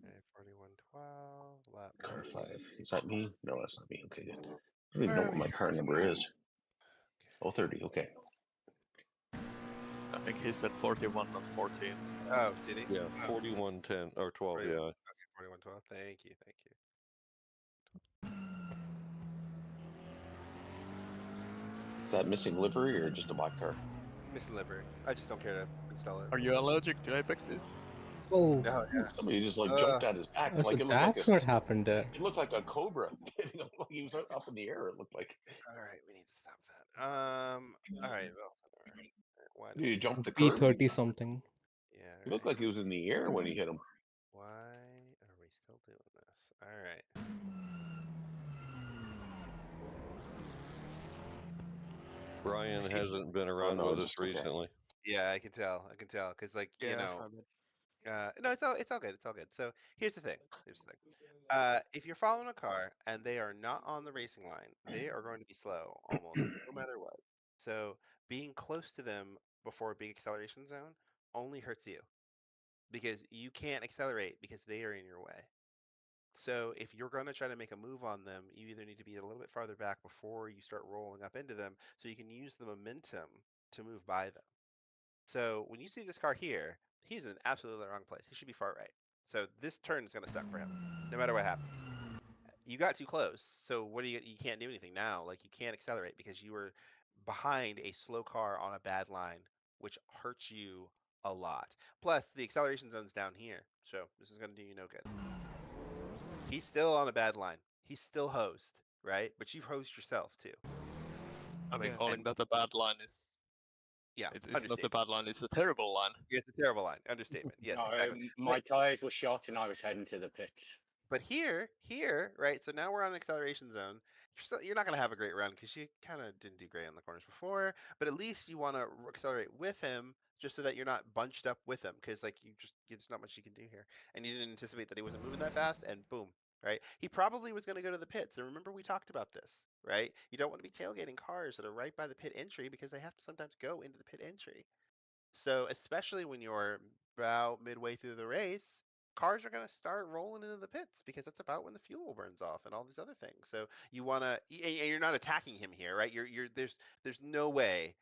C: Okay, 4112, lap
I: Car
C: 19.
I: 5. Is that me? No, that's not me. Okay, good. I don't even know what my car number is. Oh, 30. Okay.
S: I think he said 41, not 14.
C: Oh, did he?
D: Yeah, 4110 or 12.
C: 41.
D: Yeah.
C: Okay, 4112. Thank you.
I: Is that missing livery or just a black car?
C: Missing livery. I just don't care to install it.
S: Are you allergic to apexes?
F: Oh,
C: Oh yeah.
I: Somebody just like jumped at his back.
F: so
I: Like it looked like
F: that's what happened there.
I: It looked like a cobra. Like he was up in the air. It looked like.
C: All right, we need to stop that. All right. Well, why
I: Did he jump the curb?
F: P30 something.
C: Yeah.
I: He looked like he was in the air when he hit him.
C: Why are we still doing this? All right.
D: Brian hasn't been around with us recently.
C: Yeah, I can tell. Because like
K: Yeah,
C: you
K: that's
C: know,
K: my bad.
C: no, it's all good. It's all good. So here's the thing. If you're following a car and they are not on the racing line, they are going to be slow almost no matter what. So being close to them before a big acceleration zone only hurts you because you can't accelerate because they are in your way. So if you're going to try to make a move on them, you either need to be a little bit farther back before you start rolling up into them so you can use the momentum to move by them. So when you see this car here, he's in absolutely the wrong place. He should be far right. So this turn is going to suck for him, no matter what happens. You got too close. So what do you can't do anything now. Like you can't accelerate because you were behind a slow car on a bad line, which hurts you a lot. Plus the acceleration zone's down here. So this is going to do you no good. He's still on a bad line. He's still hosed, right? But you've hosed yourself too.
S: I mean, calling that a bad line is.
C: Yeah,
S: it's not a bad line. It's a terrible line.
C: It's a terrible line. Understatement. Yes,
L: No,
C: exactly.
L: my tires were shot and I was heading to the pits.
C: But here, right? So now we're on an acceleration zone. You're not going to have a great run because you kind of didn't do great on the corners before. But at least you want to accelerate with him, just so that you're not bunched up with him. Because like there's not much you can do here, and you didn't anticipate that he wasn't moving that fast, and boom, right? He probably was going to go to the pits. And remember we talked about this, right? You don't want to be tailgating cars that are right by the pit entry because they have to sometimes go into the pit entry. So especially when you're about midway through the race, cars are going to start rolling into the pits because that's about when the fuel burns off and all these other things. So you want to, and you're not attacking him here, right? There's no way,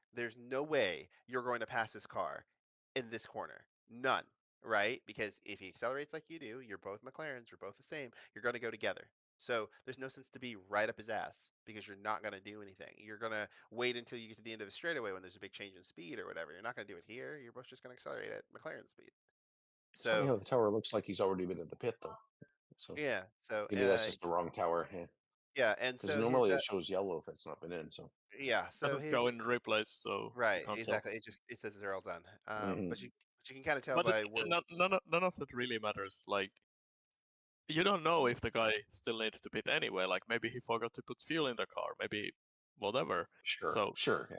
C: you're going to pass this car in this corner. None, right? Because if he accelerates like you do, you're both McLarens, you're both the same, you're going to go together. So there's no sense to be right up his ass because you're not going to do anything. You're going to wait until you get to the end of the straightaway when there's a big change in speed or whatever. You're not going to do it here. You're both just going to accelerate at McLaren speed.
I: It's funny
C: So
I: how the tower looks like he's already been at the pit, though. So
C: yeah, so
I: maybe that's just the wrong tower. Yeah.
C: Yeah, and
I: Because
C: so
I: normally it shows yellow if it's not been in. So
C: yeah, so
S: Doesn't go in replays, so
C: right,
S: you can't
C: exactly. It says they're all done.
I: Mhm.
C: But you can kind of tell
S: But
C: by where.
S: none of that really matters. Like, you don't know if the guy still needs to pit anyway. Like maybe he forgot to put fuel in the car. Maybe whatever.
I: Sure, yeah.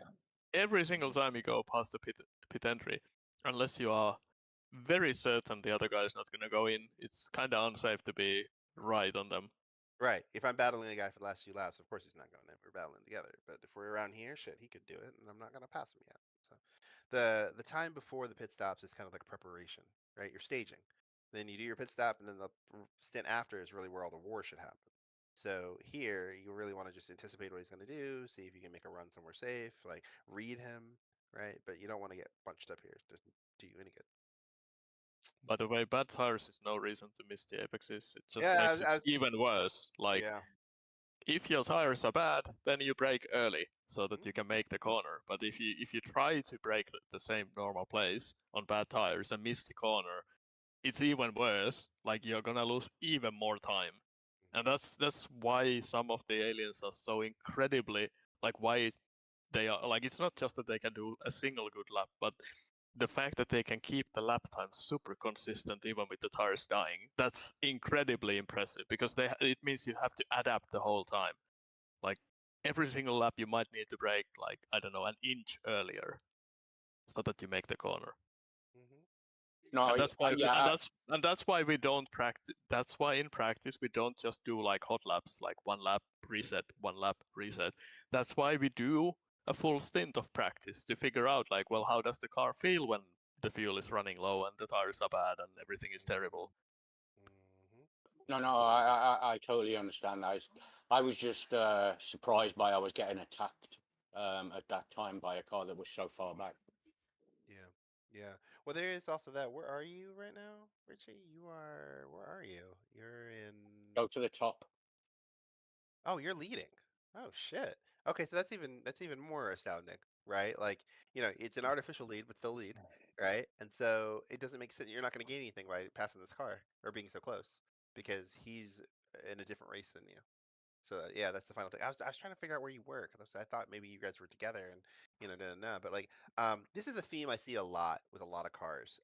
S: Every single time you go past the pit entry, unless you are very certain the other guy is not going to go in, it's kind of unsafe to be right on them.
C: Right. If I'm battling the guy for the last few laps, of course he's not going in. We're battling together. But if we're around here, shit, he could do it, and I'm not going to pass him yet. So the time before the pit stops is kind of like preparation, right? You're staging. Then you do your pit stop, and then the stint after is really where all the war should happen. So here, you really want to just anticipate what he's going to do, see if you can make a run somewhere safe, like read him, right? But you don't want to get bunched up here. It doesn't do you any good.
S: By the way, bad tires is no reason to miss the apexes. It just
C: Yeah,
S: makes it even worse. Like, if your tires are bad, then you brake early so that you can make the corner. But if you try to brake the same normal place on bad tires and miss the corner, it's even worse. Like you're gonna lose even more time. And that's why some of the aliens are so incredibly like why they are like it's not just that they can do a single good lap, but the fact that they can keep the lap time super consistent even with the tires dying, that's incredibly impressive because it means you have to adapt the whole time. Like every single lap you might need to brake like, I don't know, an inch earlier, so that you make the corner.
L: No,
S: And that's why,
L: yeah,
S: and that's why we don't practice. That's why in practice we don't just do like hot laps, like 1 lap reset, 1 lap reset. That's why we do a full stint of practice to figure out, like, well, how does the car feel when the fuel is running low and the tires are bad and everything is terrible.
L: no, I totally understand that. I was just surprised by I was getting attacked at that time by a car that was so far back.
C: Yeah. Well, there is also that. Where are you right now, Richie? Where are you? You're in.
L: Go to the top.
C: Oh, you're leading. Oh shit. Okay, so that's even more astounding, right? Like, it's an artificial lead, but still lead, right? And so it doesn't make sense. You're not going to gain anything by passing this car or being so close because he's in a different race than you. So yeah, that's the final thing. I was trying to figure out where you were because I thought maybe you guys were together and no. But like, this is a theme I see a lot with a lot of cars,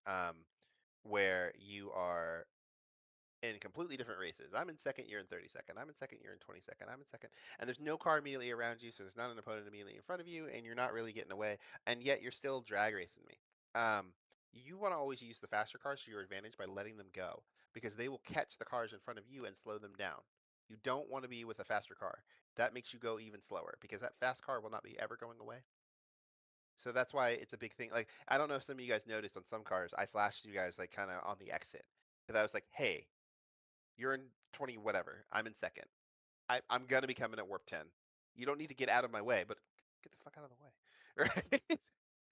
C: where you are in completely different races. I'm in second, you're in 32nd. I'm in second, you're in 22nd. I'm in second, and there's no car immediately around you, so there's not an opponent immediately in front of you, and you're not really getting away, and yet you're still drag racing me. You want to always use the faster cars to your advantage by letting them go because they will catch the cars in front of you and slow them down. You don't want to be with a faster car. That makes you go even slower because that fast car will not be ever going away. So that's why it's a big thing. Like, I don't know if some of you guys noticed on some cars, I flashed you guys like kind of on the exit because I was like, hey, you're in 20 whatever. I'm in second. I'm gonna be coming at warp 10. You don't need to get out of my way, but get the fuck out of the way, right?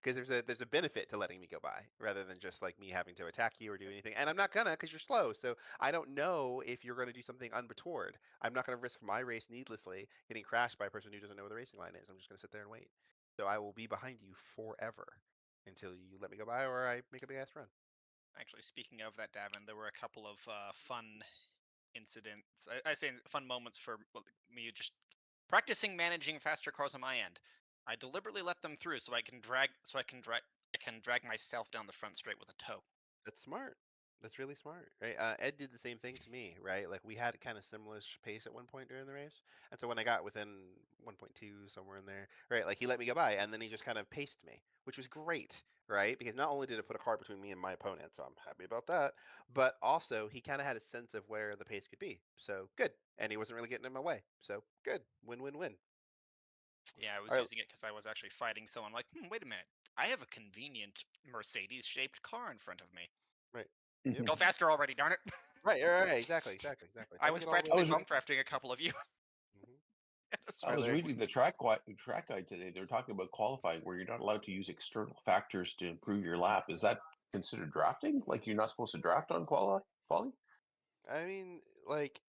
C: Because there's a benefit to letting me go by rather than just like me having to attack you or do anything. And I'm not gonna because you're slow. So I don't know if you're gonna do something untoward. I'm not gonna risk my race needlessly getting crashed by a person who doesn't know where the racing line is. I'm just gonna sit there and wait. So I will be behind you forever until you let me go by or I make a big ass run.
H: Actually, speaking of that, Davin, there were a couple of fun incidents. I say fun moments for me just practicing managing faster cars on my end. I deliberately let them through so I can drag myself down the front straight with a tow.
C: That's smart. That's really smart, right? Ed did the same thing to me, right? Like we had kind of similar pace at one point during the race, and so when I got within 1.2 somewhere in there, right? Like he let me go by, and then he just kind of paced me, which was great, right? Because not only did it put a car between me and my opponent, so I'm happy about that, but also he kind of had a sense of where the pace could be, so good, and he wasn't really getting in my way, so good, win-win-win.
H: Yeah, I was
C: All right.
H: using it because I was actually fighting someone. Like, wait a minute, I have a convenient Mercedes-shaped car in front of me.
C: Right.
H: Yep. Go faster already, darn it!
C: Right. Exactly.
H: I was practically bump drafting a couple of you.
I: I was reading the track guide today. They're talking about qualifying where you're not allowed to use external factors to improve your lap. Is that considered drafting? Like you're not supposed to draft on quali?
C: I mean, like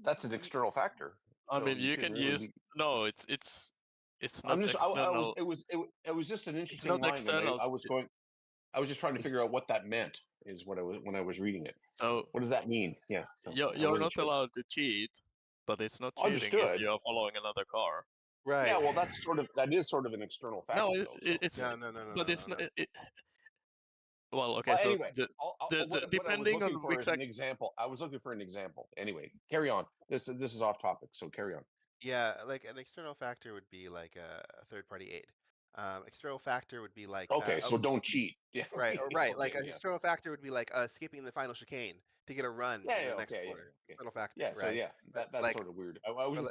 I: that's an external factor.
S: I mean, you can
I: really
S: use no. It's not
I: I'm just.
S: external.
I: It was just an
S: It's
I: interesting
S: not
I: line,
S: external.
I: and I was just trying to figure out what that meant. Is what I was when I was reading it.
S: So
I: what does that mean? Yeah. So
S: you're not allowed to cheat, but it's not cheating
I: Understood.
S: if you're following another car.
C: Right.
I: Yeah. Well, that is sort of an external factor.
S: No,
I: though, so.
S: it's
C: no.
S: But it's not. Well, okay.
I: Well,
S: so
I: anyway,
S: depending on
I: an example. I was looking for an example. Anyway, carry on. This is off topic, so carry on.
C: Yeah, like an external factor would be like a third-party aid. External factor would be like
I: okay, so don't cheat. Yeah,
C: right, or right.
I: okay,
C: like an
I: yeah.
C: external factor would be like skipping the final chicane to get a run in the next corner. External factor,
I: Yeah, so
C: right?
I: yeah, that's
C: like,
I: sort of weird. I was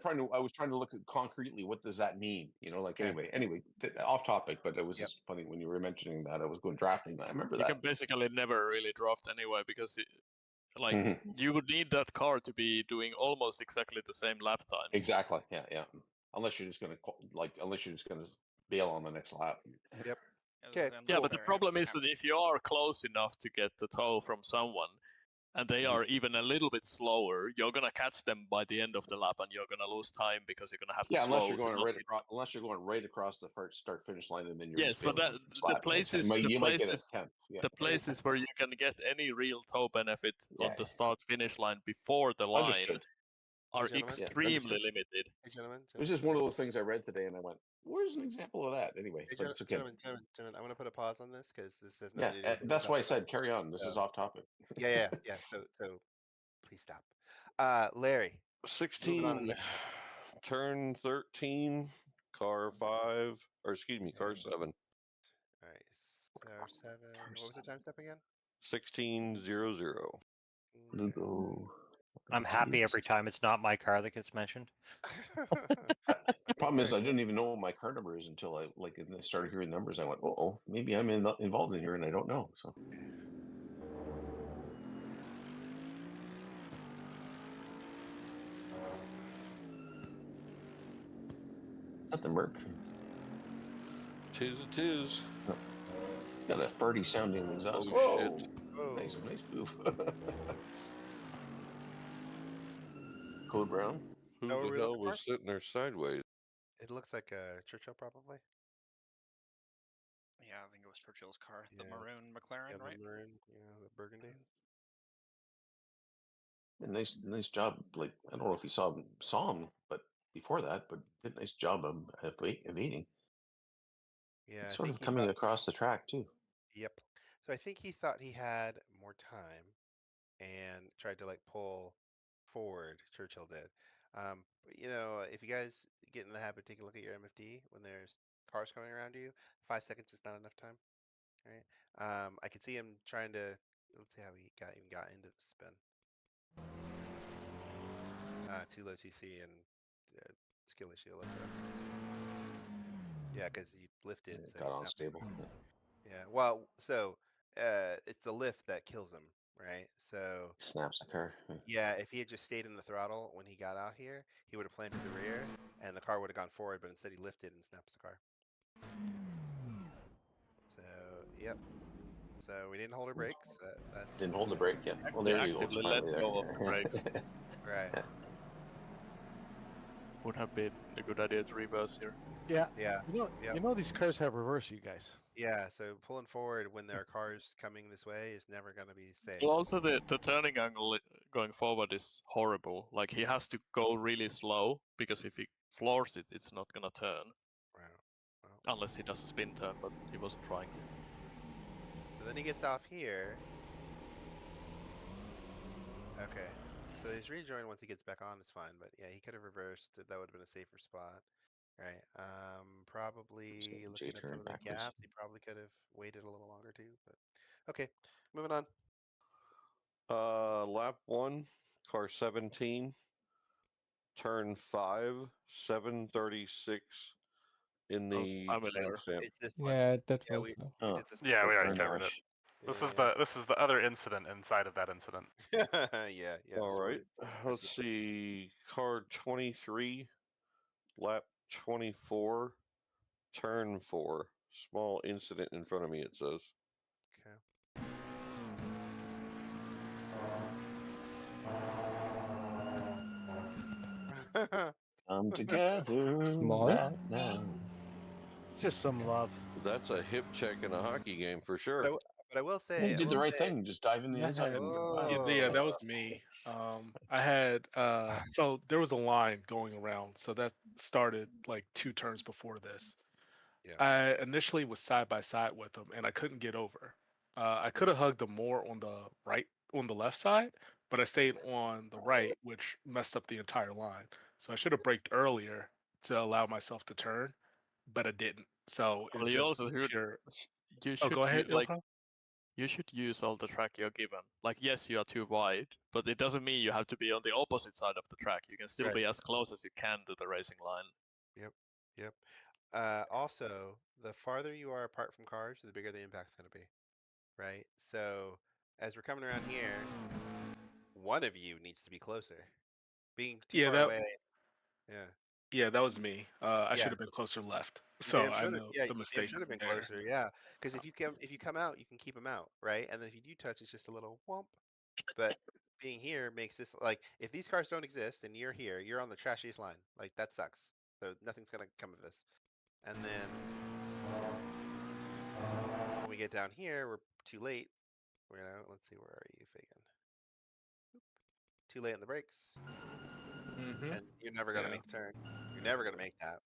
I: trying to look at concretely what does that mean. Like anyway, off topic, but it was just funny when you were mentioning that I was going drafting. I remember that.
S: You can basically never really draft anyway because you would need that car to be doing almost exactly the same lap times.
I: Exactly. Yeah. Unless you're just gonna bail on the next lap.
C: Yep.
S: Okay. Yeah, but the problem is that if you are close enough to get the tow from someone, and they are even a little bit slower, you're gonna catch them by the end of the lap, and you're gonna lose time because you're gonna have to slow.
I: Unless you're going right across the start finish line, and then you're
S: but the places where you can get any real tow benefit on the start finish line before the line are extremely limited.
C: Hey, gentlemen,
I: it was just one of those things I read today, and I went, "Where's an example of that?" Anyway, but it's okay.
C: Gentlemen, I want to put a pause on this because this has
I: nothing to do with that's why I said carry on. This is off topic.
C: Yeah. So please stop. Larry.
D: 16 Turn 13, car 5, or excuse me, car 7.
C: All right, car 7. What was the time step again?
D: 1600.
I: Lugo.
A: I'm happy every time it's not my car that gets mentioned.
I: Problem is, I didn't even know what my car number is until I started hearing numbers. I went, "Oh, maybe I'm involved in here and I don't know." So. Is that the Merc?
D: Tis it is.
I: Got a farty sounding exhaust.
D: Oh, shit.
I: Nice move. Code Brown.
D: Who
C: Oh, are
D: the
C: we
D: hell
C: looking
D: was
C: for?
D: sitting there sideways?
C: It looks like Churchill, probably.
H: Yeah, I think it was Churchill's car, the
C: Yeah.
H: maroon McLaren,
C: Yeah, the
H: right?
C: maroon, yeah, the burgundy.
I: Nice job. Like, I don't know if you saw him, but before that, but did a nice job of evading.
C: Yeah, I
I: Sort
C: think
I: of
C: he
I: coming
C: thought.
I: across the track too.
C: Yep. So I think he thought he had more time and tried to like pull forward. Churchill did. But, if you guys get in the habit of taking a look at your MFD when there's cars coming around you, 5 seconds is not enough time. Right? I could see him trying to. Let's see how he even got into the spin. Too low TC and skill issue. Look it up. Yeah, because he lifted, so
I: Got
C: he snapped.
I: unstable.
C: Yeah. Well, so it's the lift that kills him, right? So
I: Snaps the car.
C: yeah, if he had just stayed in the throttle when he got out here, he would have planted the rear, and the car would have gone forward. But instead, he lifted and snaps the car. So yep. So we didn't hold our brakes. That's
I: Didn't hold the brake yet. Well,
S: They
I: there you go. It's
S: actively let
I: finally
S: go of the
I: there.
S: brakes.
C: right.
S: Would have been a good idea to reverse here.
U: Yeah.
C: Yeah.
U: You know these cars have reverse, you guys.
C: Yeah. So pulling forward when there are cars coming this way is never going to be safe.
S: Well, also the turning angle going forward is horrible. Like he has to go really slow because if he floors it, it's not gonna turn.
C: Right. Well.
S: Unless he does a spin turn, but he wasn't trying to.
C: So then he gets off here. Okay. So he's rejoined once he gets back on, it's fine. But yeah, he could have reversed. That would have been a safer spot. Right. Probably looking at some of the gaps, he probably could have waited a little longer too. But okay, moving on.
D: Lap 1, car 17, turn 5, 736 in the timestamp.
C: It's this one.
F: Yeah, that
C: Yeah,
F: was.
C: we did this.
N: Yeah, we already
I: Very
N: covered
I: nice.
N: it. This is the other incident inside of that incident.
C: yeah.
D: All
C: so
D: right. Let's see. Car 23, lap 24, turn 4. Small incident in front of me, it says.
C: Okay.
I: Come together
F: Small?
I: right now.
U: Just some love.
D: That's a hip check in a hockey game for sure.
C: But I will say,
I: Well, you did the right thing. Just dive in the inside and get by.
Q: Yeah, that was me. I had so there was a line going around, so that started like 2 turns before this.
C: Yeah.
Q: I initially was side by side with him, and I couldn't get over. I could have hugged him more on the left side, but I stayed on the right, which messed up the entire line. So I should have braked earlier to allow myself to turn, but I didn't. So it
S: Well, you
Q: just
S: also
Q: was
S: should.
Q: pure.
S: You
Q: Oh,
S: should
Q: go ahead,
S: like.
Q: Ilton.
S: You should use all the track you're given. Like, yes, you are too wide, but it doesn't mean you have to be on the opposite side of the track. You can still
C: Right.
S: be as close as you can to the racing line.
C: Yep. Also, the farther you are apart from cars, the bigger the impact's going to be. Right. So as we're coming around here, one of you needs to be closer. Being too
Q: Yeah,
C: far away. Yeah.
Q: Yeah, that was me. I
C: Yeah.
Q: should have been closer left.
C: You
Q: So
C: damn
Q: I
C: should have.
Q: know
C: Yeah,
Q: the
C: you damn
Q: mistake
C: should have been
Q: there.
C: closer. Yeah, because if you come out, you can keep them out, right? And then if you do touch, it's just a little whomp. But being here makes this like if these cars don't exist and you're here, you're on the trashiest line. Like that sucks. So nothing's gonna come of this. And then when we get down here, we're too late. Let's see, where are you, Fagan? Too late on the brakes. And you're never gonna make the turn. You're never gonna make that.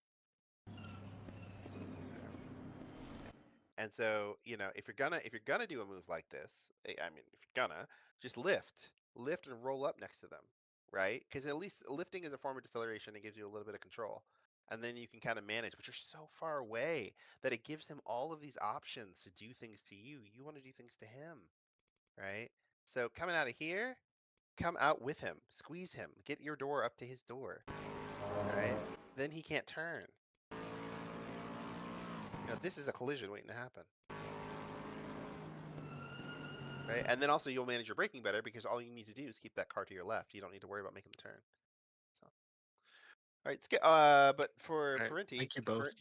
C: And so, if you're gonna do a move like this, I mean, if you're gonna just lift and roll up next to them. right? Because at least lifting is a form of deceleration. It gives you a little bit of control. And then you can kind of manage, but you're so far away that it gives him all of these options to do things to you. You want to do things to him, right? So coming out of here, come out with him, squeeze him, get your door up to his door, right? Then he can't turn. This is a collision waiting to happen. Right? And then also you'll manage your braking better because all you need to do is keep that car to your left. You don't need to worry about making the turn. So, all right, but for Parenti,
Q: thank you both.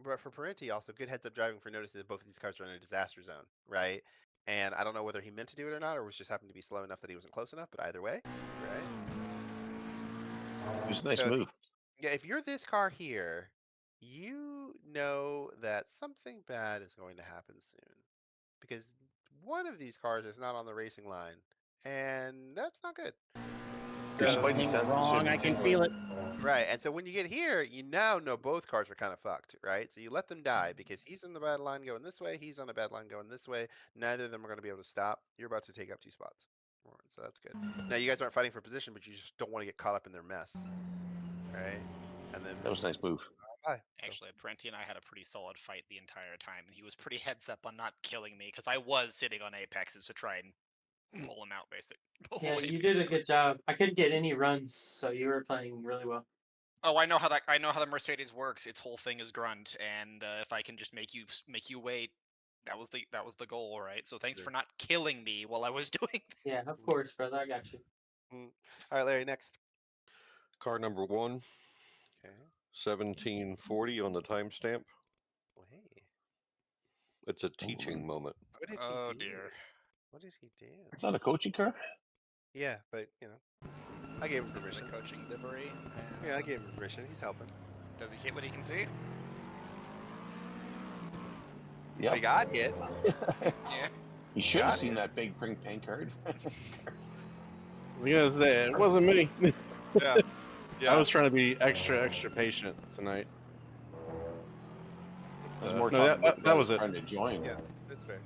C: But for Parenti, also good heads up driving for notice that both of these cars are in a disaster zone, right? And I don't know whether he meant to do it or not, or was just happened to be slow enough that he wasn't close enough. But either way, right?
I: It was a nice
C: So
I: move.
C: if you're this car here, you know that something bad is going to happen soon, because one of these cars is not on the racing line, and that's not good.
I: Your
C: So,
I: spidey senses
P: wrong.
I: should
P: I can
I: tingle.
P: feel it.
C: right, and so when you get here, you now know both cars are kind of fucked, right? So you let them die because he's in the bad line going this way, he's on a bad line going this way. Neither of them are going to be able to stop. You're about to take up 2 spots. So that's good. Now you guys aren't fighting for position, but you just don't want to get caught up in their mess, right? And then
I: That was a nice move.
C: bye.
H: Actually, Parenti and I had a pretty solid fight the entire time, and he was pretty heads up on not killing me because I was sitting on apexes to try and pull him out, basically.
J: Yeah, you did a good job. I couldn't get any runs, so you were playing really well.
H: Oh, I know how the Mercedes works. Its whole thing is grunt, and if I can just make you wait, that was the goal, right? So thanks for not killing me while I was doing that.
J: Yeah, of course, brother. I got you.
C: All right, Larry, next.
D: Car number 1.
C: Okay.
D: 1740 on the timestamp.
C: Well, hey.
D: It's a teaching moment.
C: What did
H: Oh
C: he do?
H: dear.
C: What did he do?
I: It's not a coaching car.
C: Yeah, but I gave him
H: He's
C: permission.
H: the coaching livery.
C: Yeah, I gave him permission. He's helping.
H: Does he hit what he can see?
I: Yeah.
C: He got hit.
H: Yeah.
I: You should have seen that big paint card.
T: Because it wasn't me.
C: Yeah.
T: I was trying to be extra patient tonight.
I: I was more
T: no, that was it.
I: trying to join.
C: Yeah, that's fair.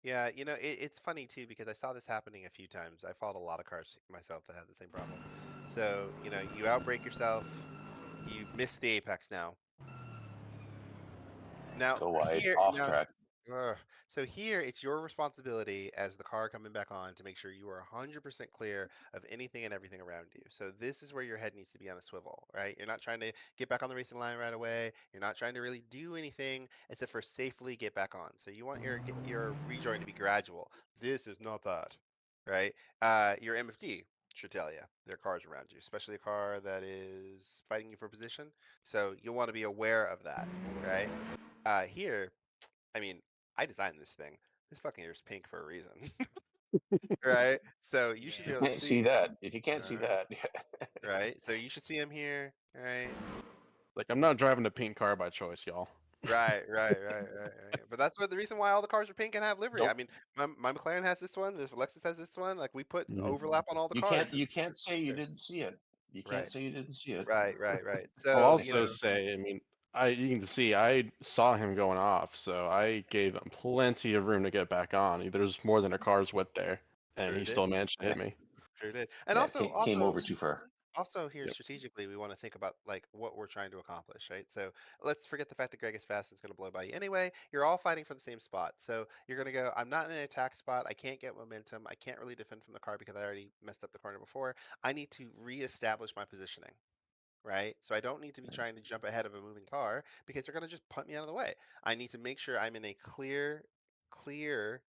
C: Yeah, it's funny too because I saw this happening a few times. I followed a lot of cars myself that had the same problem. So, you outbrake yourself, you miss the apex now. Now,
I: Go wide,
C: here,
I: off track.
C: So here, it's your responsibility as the car coming back on to make sure you are 100% clear of anything and everything around you. So this is where your head needs to be on a swivel, right? You're not trying to get back on the racing line right away. You're not trying to really do anything except for safely get back on. So you want your rejoin to be gradual. This is not that, right? Your MFD should tell you there are cars around you, especially a car that is fighting you for position. So you'll want to be aware of that, right? Here, I mean, I designed this thing. This fucking ear's pink for a reason, right? So you should be
I: You
C: able to
I: can't see that. If you can't see that,
C: right? So you should see him here, right?
T: Like, I'm not driving a pink car by choice, y'all.
C: Right. But that's the reason why all the cars are pink and have livery. I mean, my McLaren has this one. This Lexus has this one. Like we put overlap on all the cars.
I: You can't say you didn't see it. You can't say you didn't see it.
C: Right. So
T: I'll also say, I mean, you can see I saw him going off, so I gave him plenty of room to get back on. There's more than a car's width there, and he still managed to hit me.
C: Sure did. And
I: Yeah,
C: also
I: came over too far.
C: Also here strategically, we want to think about like what we're trying to accomplish, right? So let's forget the fact that Greg is fast and is going to blow by you anyway. You're all fighting for the same spot. So you're going to go, I'm not in an attack spot. I can't get momentum. I can't really defend from the car because I already messed up the corner before. I need to reestablish my positioning, right? So I don't need to be trying to jump ahead of a moving car because they're going to just punt me out of the way. I need to make sure I'm in a clear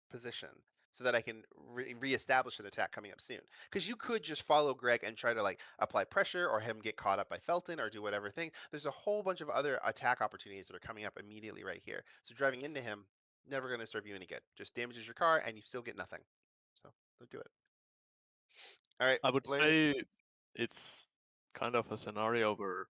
C: position so that I can reestablish an attack coming up soon. Because you could just follow Greg and try to like apply pressure or him get caught up by Felton or do whatever thing. There's a whole bunch of other attack opportunities that are coming up immediately right here. So driving into him, never going to serve you any good. Just damages your car and you still get nothing. So don't do it. All right.
S: I would say it's kind of a scenario where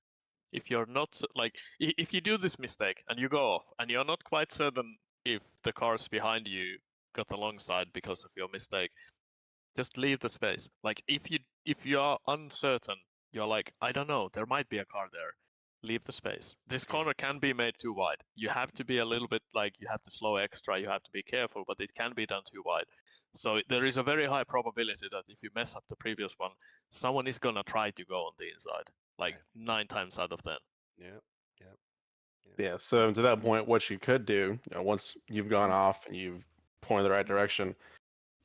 S: if you're not like if you do this mistake and you go off and you're not quite certain if the cars behind you got alongside because of your mistake, just leave the space. Like if you are uncertain, you're like, I don't know, there might be a car there. Leave the space. This corner can be made too wide. You have to be a little bit like you have to slow extra, you have to be careful, but it can be done too wide. So there is a very high probability that if you mess up the previous one, someone is gonna try to go on the inside, like 9 times out of 10.
C: Yep. Yep.
T: Yeah, so to that point, what you could do, once you've gone off and you've pointed the right direction,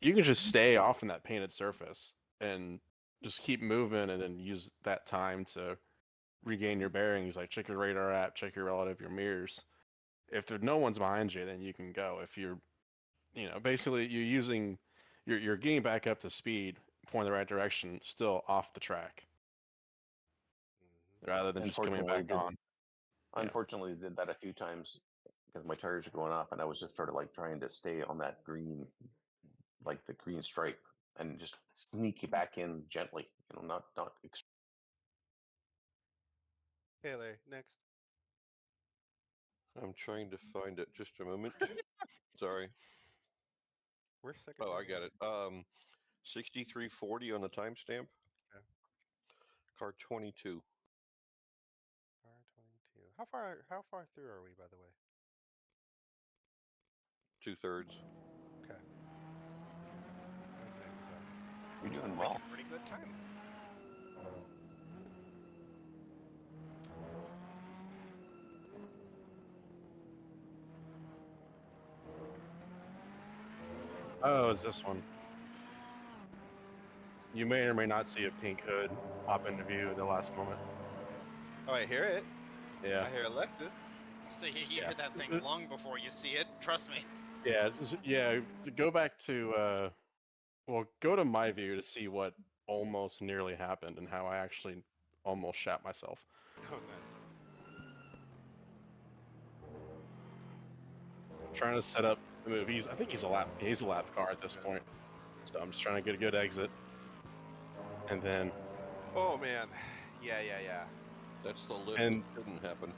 T: you can just stay off in that painted surface and just keep moving and then use that time to regain your bearings, like check your radar app, check your relative, your mirrors. If no one's behind you, then you can go. If you're, basically you're getting back up to speed, point the right direction, still off the track, rather than just coming back on.
I: Unfortunately, did that a few times because my tires are going off, and I was just sort of like trying to stay on that green, like the green stripe, and just sneak you back in gently. Not.
C: Okay, Larry, next.
D: I'm trying to find it. Just a moment. Sorry.
C: Where's secretary?
D: Oh, I got it. 6340 on the timestamp.
C: Okay.
D: Car 22.
C: Car 22. How far through are we, by the way?
D: 2/3.
C: Okay.
I: You're doing well.
H: Pretty good time.
T: Oh, it's this one. You may or may not see a pink hood pop into view at the last moment.
C: Oh, I hear it.
T: Yeah.
C: I hear Alexis.
H: So you hear that thing long before you see it. Trust me.
T: Yeah, go back to go to my view to see what almost nearly happened and how I actually almost shat myself.
C: Oh, nice.
T: Trying to set up the move. I think he's a lap car at this point. So I'm just trying to get a good exit. And then
C: Oh man. Yeah.
D: That's the lift
T: And-
D: that couldn't happen.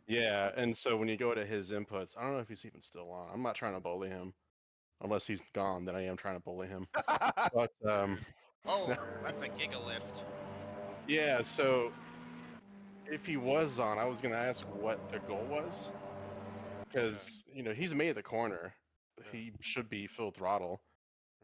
T: yeah, and so when you go to his inputs, I don't know if he's even still on. I'm not trying to bully him. Unless he's gone, then I am trying to bully him. But
H: Oh, that's a giga lift.
T: yeah, so if he was on, I was gonna ask what the goal was. Because he's made the corner. He should be full throttle.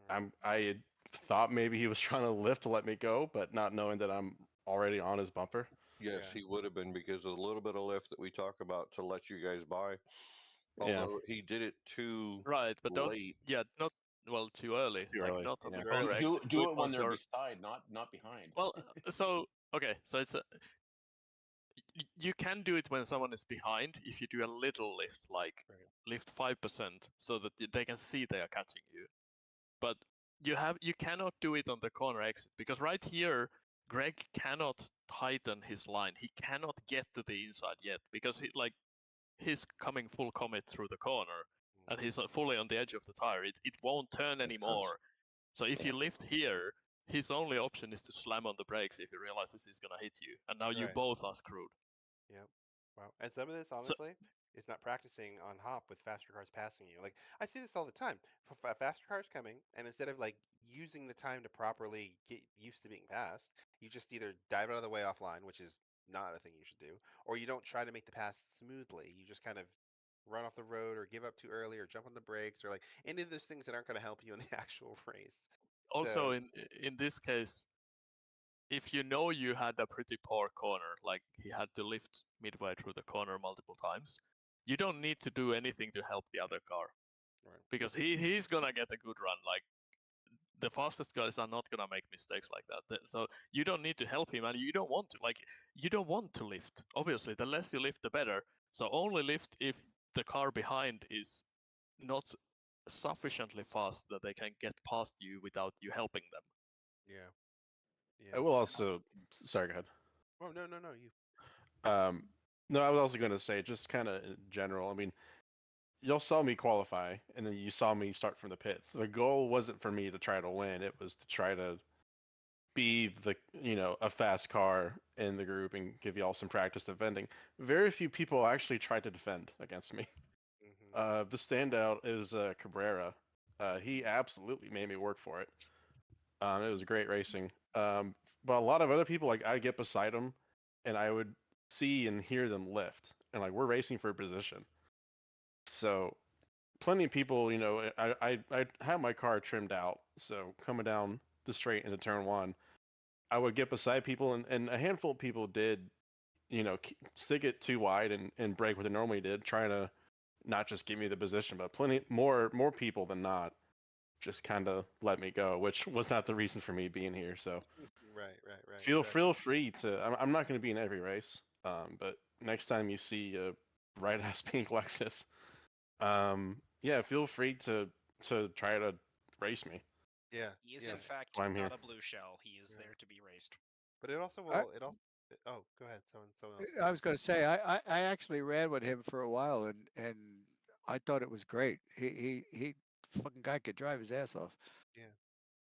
T: I had thought maybe he was trying to lift to let me go, but not knowing that I'm already on his bumper.
D: Yes, he would have been because of a little bit of lift that we talk about to let you guys by.
T: Yeah.
D: Although he did it too
S: Right, but
D: late.
S: not too early.
T: Too
S: like
T: early,
S: not on
T: yeah.
S: the corner exit.
I: Do it when
S: once
I: they're
S: you're-
I: beside, not behind.
S: Well, so it's you can do it when someone is behind if you do a little lift, like lift 5%, so that they can see they are catching you. But you cannot do it on the corner exit because right here, Greg cannot tighten his line. He cannot get to the inside yet because he's coming full commit through the corner and he's fully on the edge of the tire. It won't turn anymore. So if you lift here, his only option is to slam on the brakes if he realizes he's gonna hit you, and now you
C: Right.
S: both are screwed.
C: Yep. Wow. And some of this, honestly, is not practicing on hop with faster cars passing you. Like I see this all the time. Faster cars coming, and instead of like using the time to properly get used to being passed, you just either dive out of the way offline, which is not a thing you should do, or you don't try to make the pass smoothly. You just kind of run off the road or give up too early or jump on the brakes or like any of those things that aren't going to help you in the actual race.
S: Also,
C: So,
S: in this case, if you know you had a pretty poor corner, like he had to lift midway through the corner multiple times, you don't need to do anything to help the other car.
C: Right.
S: Because he's gonna get a good run. Like the fastest guys are not gonna make mistakes like that. So you don't need to help him, and you don't want to. Like you don't want to lift. Obviously, the less you lift, the better. So only lift if the car behind is not sufficiently fast that they can get past you without you helping them.
C: yeah.
T: I will also. Sorry, go ahead.
C: Oh no, you.
T: No, I was also going to say, just kind of in general. I mean, y'all saw me qualify, and then you saw me start from the pits. The goal wasn't for me to try to win; it was to try to be a fast car in the group and give y'all some practice defending. Very few people actually tried to defend against me. The standout is Cabrera. He absolutely made me work for it. It was great racing. But a lot of other people, like I'd get beside them, and I would see and hear them lift, and like we're racing for position. So plenty of people, you know, I had my car trimmed out, so coming down the straight into turn one, I would get beside people, and a handful of people did, you know, stick it too wide and brake what they normally did, trying to not just give me the position, but plenty more people than not just kind of let me go, which was not the reason for me being here. So
C: Right.
T: feel free to. I'm not going to be in every race, but next time you see a bright ass pink Lexus, yeah, feel free to try to race me.
C: Yeah.
H: He is
C: Yeah.
H: in fact
T: why I'm here.
H: not a blue shell. He is there to be raced.
C: But it also
E: I-
C: will. It also. Oh, go ahead. Someone else.
E: I was going to say I actually ran with him for a while and I thought it was great. He fucking guy could drive his ass off.
C: Yeah.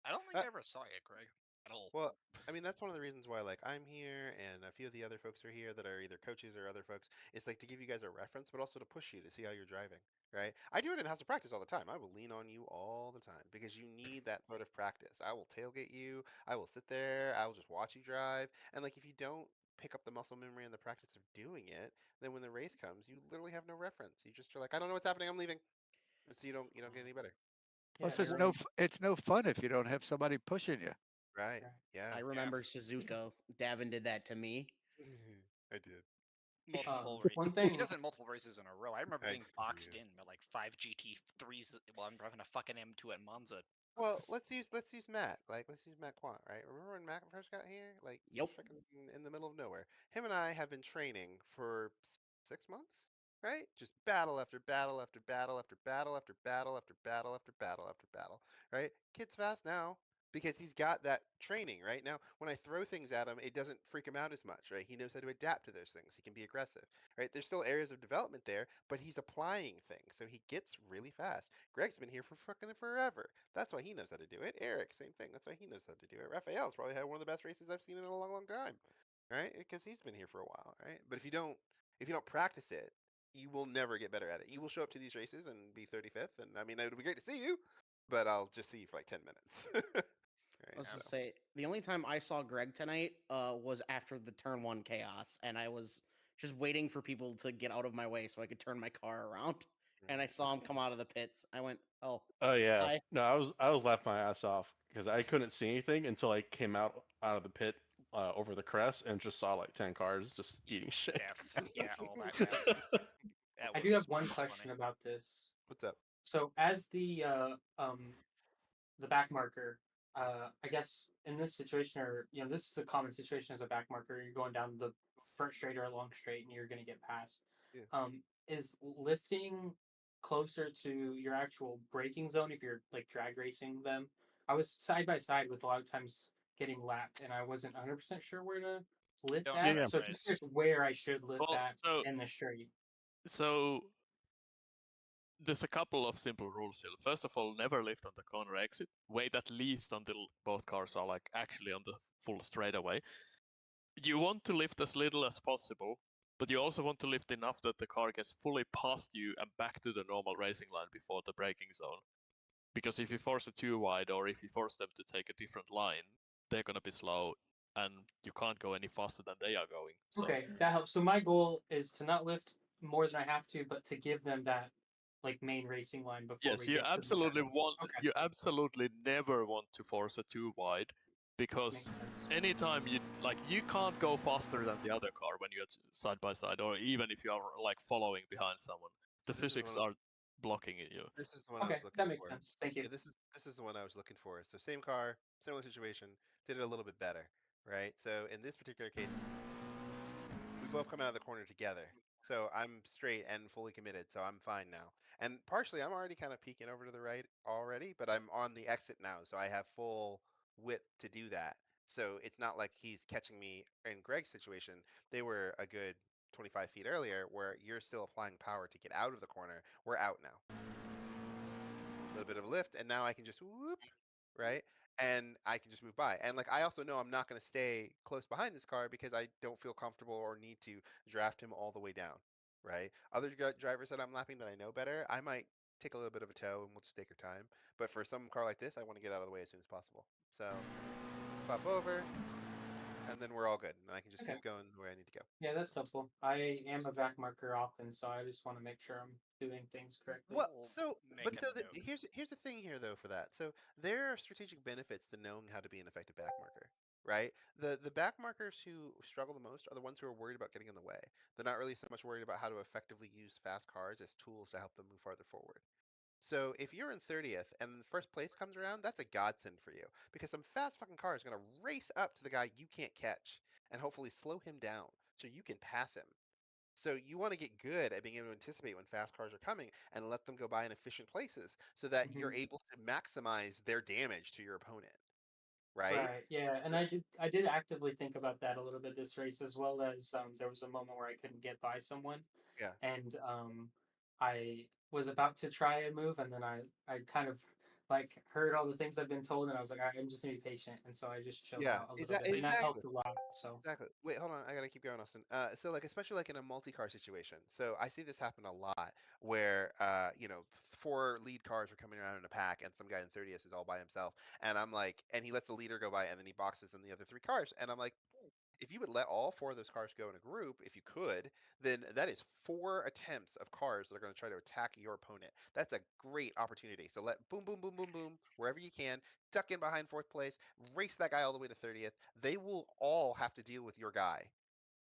H: I don't think I ever saw it, Greg, at all.
C: Well, I mean, that's one of the reasons why, like, I'm here and a few of the other folks are here that are either coaches or other folks. It's like to give you guys a reference, but also to push you to see how you're driving, right? I do it in house of practice all the time. I will lean on you all the time because you need that sort of practice. I will tailgate you. I will sit there. I will just watch you drive. And like, if you don't pick up the muscle memory and the practice of doing it, then when the race comes, you literally have no reference. You just are like, I don't know what's happening. I'm leaving. And so you don't get any better.
E: Plus, it's no fun if you don't have somebody pushing you.
C: Right. Yeah.
P: I remember Suzuka. Davin did that to me.
C: I did.
H: Multiple
J: one
H: He
J: thing-
H: does it multiple races in a row. I remember
C: I
H: getting boxed
C: do.
H: in by like 5 GT3s while I'm driving a fucking M2 at Monza.
C: Well, let's use Matt. Like, let's use Matt Quant, right? Remember when Matt first got here? Like,
P: Yep.
C: frickin' in the middle of nowhere. Him and I have been training for 6 months, right? Just battle after battle after battle after battle after battle after battle after battle after battle, right? Kid's fast now because he's got that training, right? Now, when I throw things at him, it doesn't freak him out as much, right? He knows how to adapt to those things. He can be aggressive, right? There's still areas of development there, but he's applying things, so he gets really fast. Greg's been here for fucking forever. That's why he knows how to do it. Eric, same thing. That's why he knows how to do it. Raphael's probably had one of the best races I've seen in a long, long time, right? Because he's been here for a while, right? But if you don't practice it, you will never get better at it. You will show up to these races and be 35th, and I mean, it would be great to see you, but I'll just see you for like 10 minutes.
P: I was to say the only time I saw Greg tonight was after the turn one chaos, and I was just waiting for people to get out of my way so I could turn my car around. And I saw him come out of the pits. I went, "Oh,
T: Oh yeah.
P: hi."
T: No, I was laughing my ass off because I couldn't see anything until I came out of the pit over the crest and just saw like 10 cars just eating shit.
H: Yeah, all that.
J: I do have one question about this.
C: What's up?
J: So as the back marker, I guess in this situation, or this is a common situation as a back marker. You're going down the front straight or a long straight, and you're going to get past.
C: Yeah.
J: Is lifting closer to your actual braking zone if you're like drag racing them? I was side by side with a lot of times getting lapped, and I wasn't 100% sure where to lift
H: Don't
J: at.
H: drag
J: So
H: race.
J: just curious where I should lift
S: Well,
J: at
S: so-
J: in the straight.
S: So there's a couple of simple rules here. First of all, never lift on the corner exit. Wait at least until both cars are like actually on the full straightaway. You want to lift as little as possible, but you also want to lift enough that the car gets fully past you and back to the normal racing line before the braking zone. Because if you force it too wide, or if you force them to take a different line, they're gonna be slow, and you can't go any faster than they are going. So,
J: Okay, that helps. So my goal is to not lift more than I have to, but to give them that like main racing line before
S: yes,
J: we
S: you
J: get to the
S: absolutely
J: turn.
S: want.
J: Okay.
S: You absolutely never want to force it too wide, because anytime you can't go faster than the other car when you're side by side, or even if you are like following behind someone, the
C: This is
S: physics
C: one
S: are blocking you.
C: This is the one I
J: Okay,
C: was looking
J: that makes
C: for.
J: sense. Thank you.
C: Yeah, this is the one I was looking for. So same car, similar situation, did it a little bit better, right? So in this particular case, we both come out of the corner together. So I'm straight and fully committed, so I'm fine now. And partially, I'm already kind of peeking over to the right already, but I'm on the exit now, so I have full width to do that. So it's not like he's catching me in Greg's situation. They were a good 25 feet earlier, where you're still applying power to get out of the corner. We're out now. A little bit of a lift, and now I can just whoop, right? And I can just move by. And like I also know I'm not going to stay close behind this car because I don't feel comfortable or need to draft him all the way down, right? Other drivers that I'm lapping that I know better, I might take a little bit of a tow and we'll just take our time. But for some car like this, I want to get out of the way as soon as possible. So pop over, and then we're all good, and I can just
J: Okay.
C: keep going the way I need to go.
J: Yeah, that's helpful. I am a back marker often, so I just want to make sure I'm doing things correctly.
C: Well,
H: We'll
C: so
H: make a note.
C: here's the thing here though for that. So there are strategic benefits to knowing how to be an effective back marker, right? The back markers who struggle the most are the ones who are worried about getting in the way. They're not really so much worried about how to effectively use fast cars as tools to help them move farther forward. So if you're in 30th and first place comes around, that's a godsend for you because some fast fucking car is going to race up to the guy you can't catch and hopefully slow him down so you can pass him. So you want to get good at being able to anticipate when fast cars are coming and let them go by in efficient places so that you're
J: Mhm.
C: able to maximize their damage to your opponent, right?
J: Right. Yeah, and I did actively think about that a little bit this race, as well as there was a moment where I couldn't get by someone,
C: Yeah.
J: and I was about to try a move, and then I kind of like heard all the things I've been told, and I was like, I'm just gonna be patient, and so I just chilled
C: Yeah,
J: out a little bit, and that
C: exactly.
J: helped a lot. So
C: Exactly. Wait, hold on. I gotta keep going, Austin. So like, especially like in a multi-car situation. So I see this happen a lot, where four lead cars are coming around in a pack, and some guy in 30th is all by himself, and I'm like, and he lets the leader go by, and then he boxes in the other three cars, and I'm like, if you would let all four of those cars go in a group, if you could, then that is four attempts of cars that are going to try to attack your opponent. That's a great opportunity. So let boom, boom, boom, boom, boom, wherever you can, tuck in behind fourth place, race that guy all the way to 30th. They will all have to deal with your guy,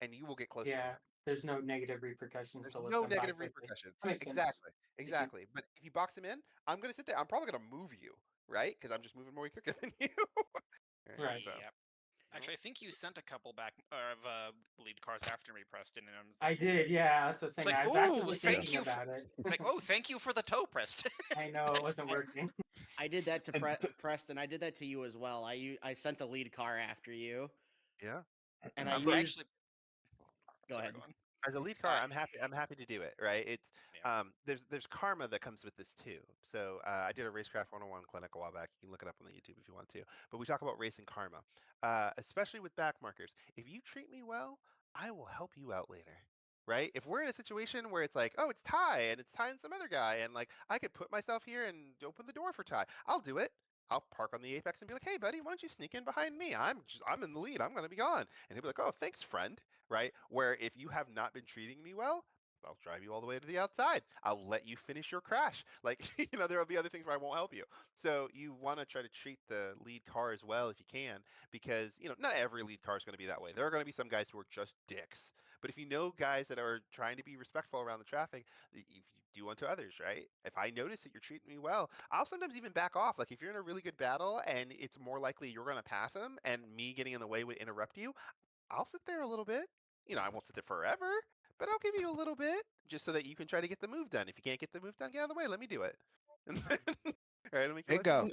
C: and you will get closer to
J: yeah,
C: him.
J: there's no negative repercussions
C: There's
J: to let
C: no
J: them by
C: negative
J: quickly.
C: repercussions.
J: That makes sense.
C: Exactly,
J: Thank you.
C: exactly. But if you box him in, I'm going to sit there. I'm probably going to move you, right? Because I'm just moving more quicker than you.
J: Right.
C: So.
H: Yep. Actually, I think you sent a couple back of lead cars after me, Preston, and I was
J: I
H: like,
J: did. Yeah, that's the
H: it's
J: thing.
H: like,
J: I was
H: ooh,
J: actively
H: thank
J: thinking
H: you.
J: about it.
H: It's like, oh, thank you for the tow, Preston.
J: I know it wasn't working.
P: I did that to Preston. I did that to you as well. I sent the lead car after you.
C: Yeah.
P: And I
C: I'm
P: used.
C: actually.
P: Go
H: Sorry,
P: ahead.
H: go on.
C: As a lead car, I'm happy to do it, right? It's there's karma that comes with this too. So I did a Racecraft 101 clinic a while back. You can look it up on the YouTube if you want to. But we talk about racing karma, especially with back markers. If you treat me well, I will help you out later. Right? If we're in a situation where it's like, oh, it's Ty and it's Ty and some other guy, and like I could put myself here and open the door for Ty, I'll do it. I'll park on the apex and be like, "Hey, buddy, why don't you sneak in behind me? I'm in the lead. I'm gonna be gone." And he'll be like, "Oh, thanks, friend." Right? Where if you have not been treating me well, I'll drive you all the way to the outside. I'll let you finish your crash. Like, there will be other things where I won't help you. So you want to try to treat the lead car as well if you can, because, not every lead car is going to be that way. There are going to be some guys who are just dicks. But if you know guys that are trying to be respectful around the traffic, if you do unto others, right? If I notice that you're treating me well, I'll sometimes even back off. Like if you're in a really good battle and it's more likely you're going to pass them and me getting in the way would interrupt you, I'll sit there a little bit. I won't sit there forever, but I'll give you a little bit just so that you can try to get the move done. If you can't get the move done, get out of the way. Let me do it. All right, I'll make you
I: Bingo.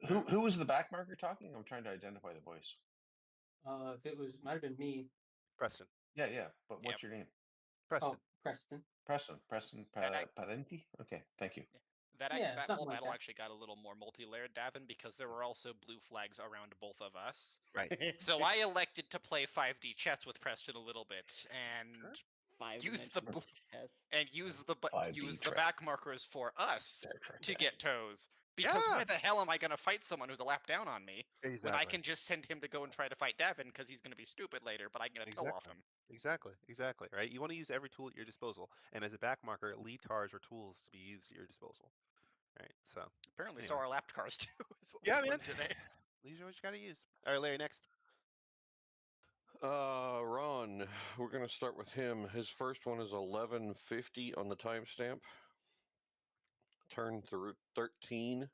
C: less.
I: Who was the back marker talking? I'm trying to identify the voice.
J: If it might have been me.
C: Preston.
I: Yeah. But what's your name?
C: Preston.
J: Oh, Preston.
I: Preston Parenti? Okay, thank you.
H: That
J: Yeah,
H: that
J: something
H: whole
J: like
H: battle
J: that.
H: actually got a little more multi-layered, Davin, because there were also blue flags around both of us.
C: Right.
H: So I elected to play 5D chess with Preston a little bit and use the use the back markers for us to get toes. Because why the hell am I going to fight someone who's a lap down on me when I can just send him to go and try to fight Davin because he's going to be stupid later, but I can get a toe off him.
C: Exactly. Right. You want to use every tool at your disposal, and as a back marker, lead cars are tools to be used at your disposal. Right. So
H: apparently, so
C: anyway.
H: are lap cars too. Is what
C: Yeah,
H: we
C: man.
H: learned today.
C: These are what you got to use. All right, Larry. Next.
D: Ron, we're going to start with him. His first one is 11:50 on the timestamp. Turn through 13.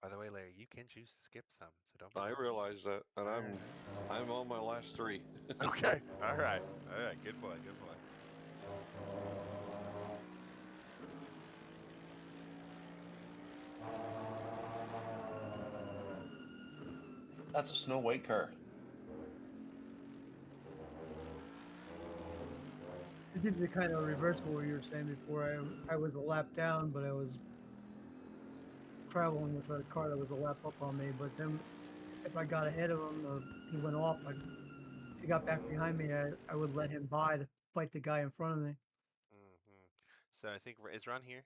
C: By the way, Larry, you can choose to skip some, so don't be
D: I
C: dumb.
D: realize that, and I'm on my last three.
C: Okay. All right. Good boy.
I: That's a Snow White car.
M: I did the kind of reverse what you were saying before. I was a lap down, but I was traveling with a car that was a lap up on me. But then if I got ahead of him or he went off, if he got back behind me, I would let him by to fight the guy in front of me.
C: So I think is Ron here?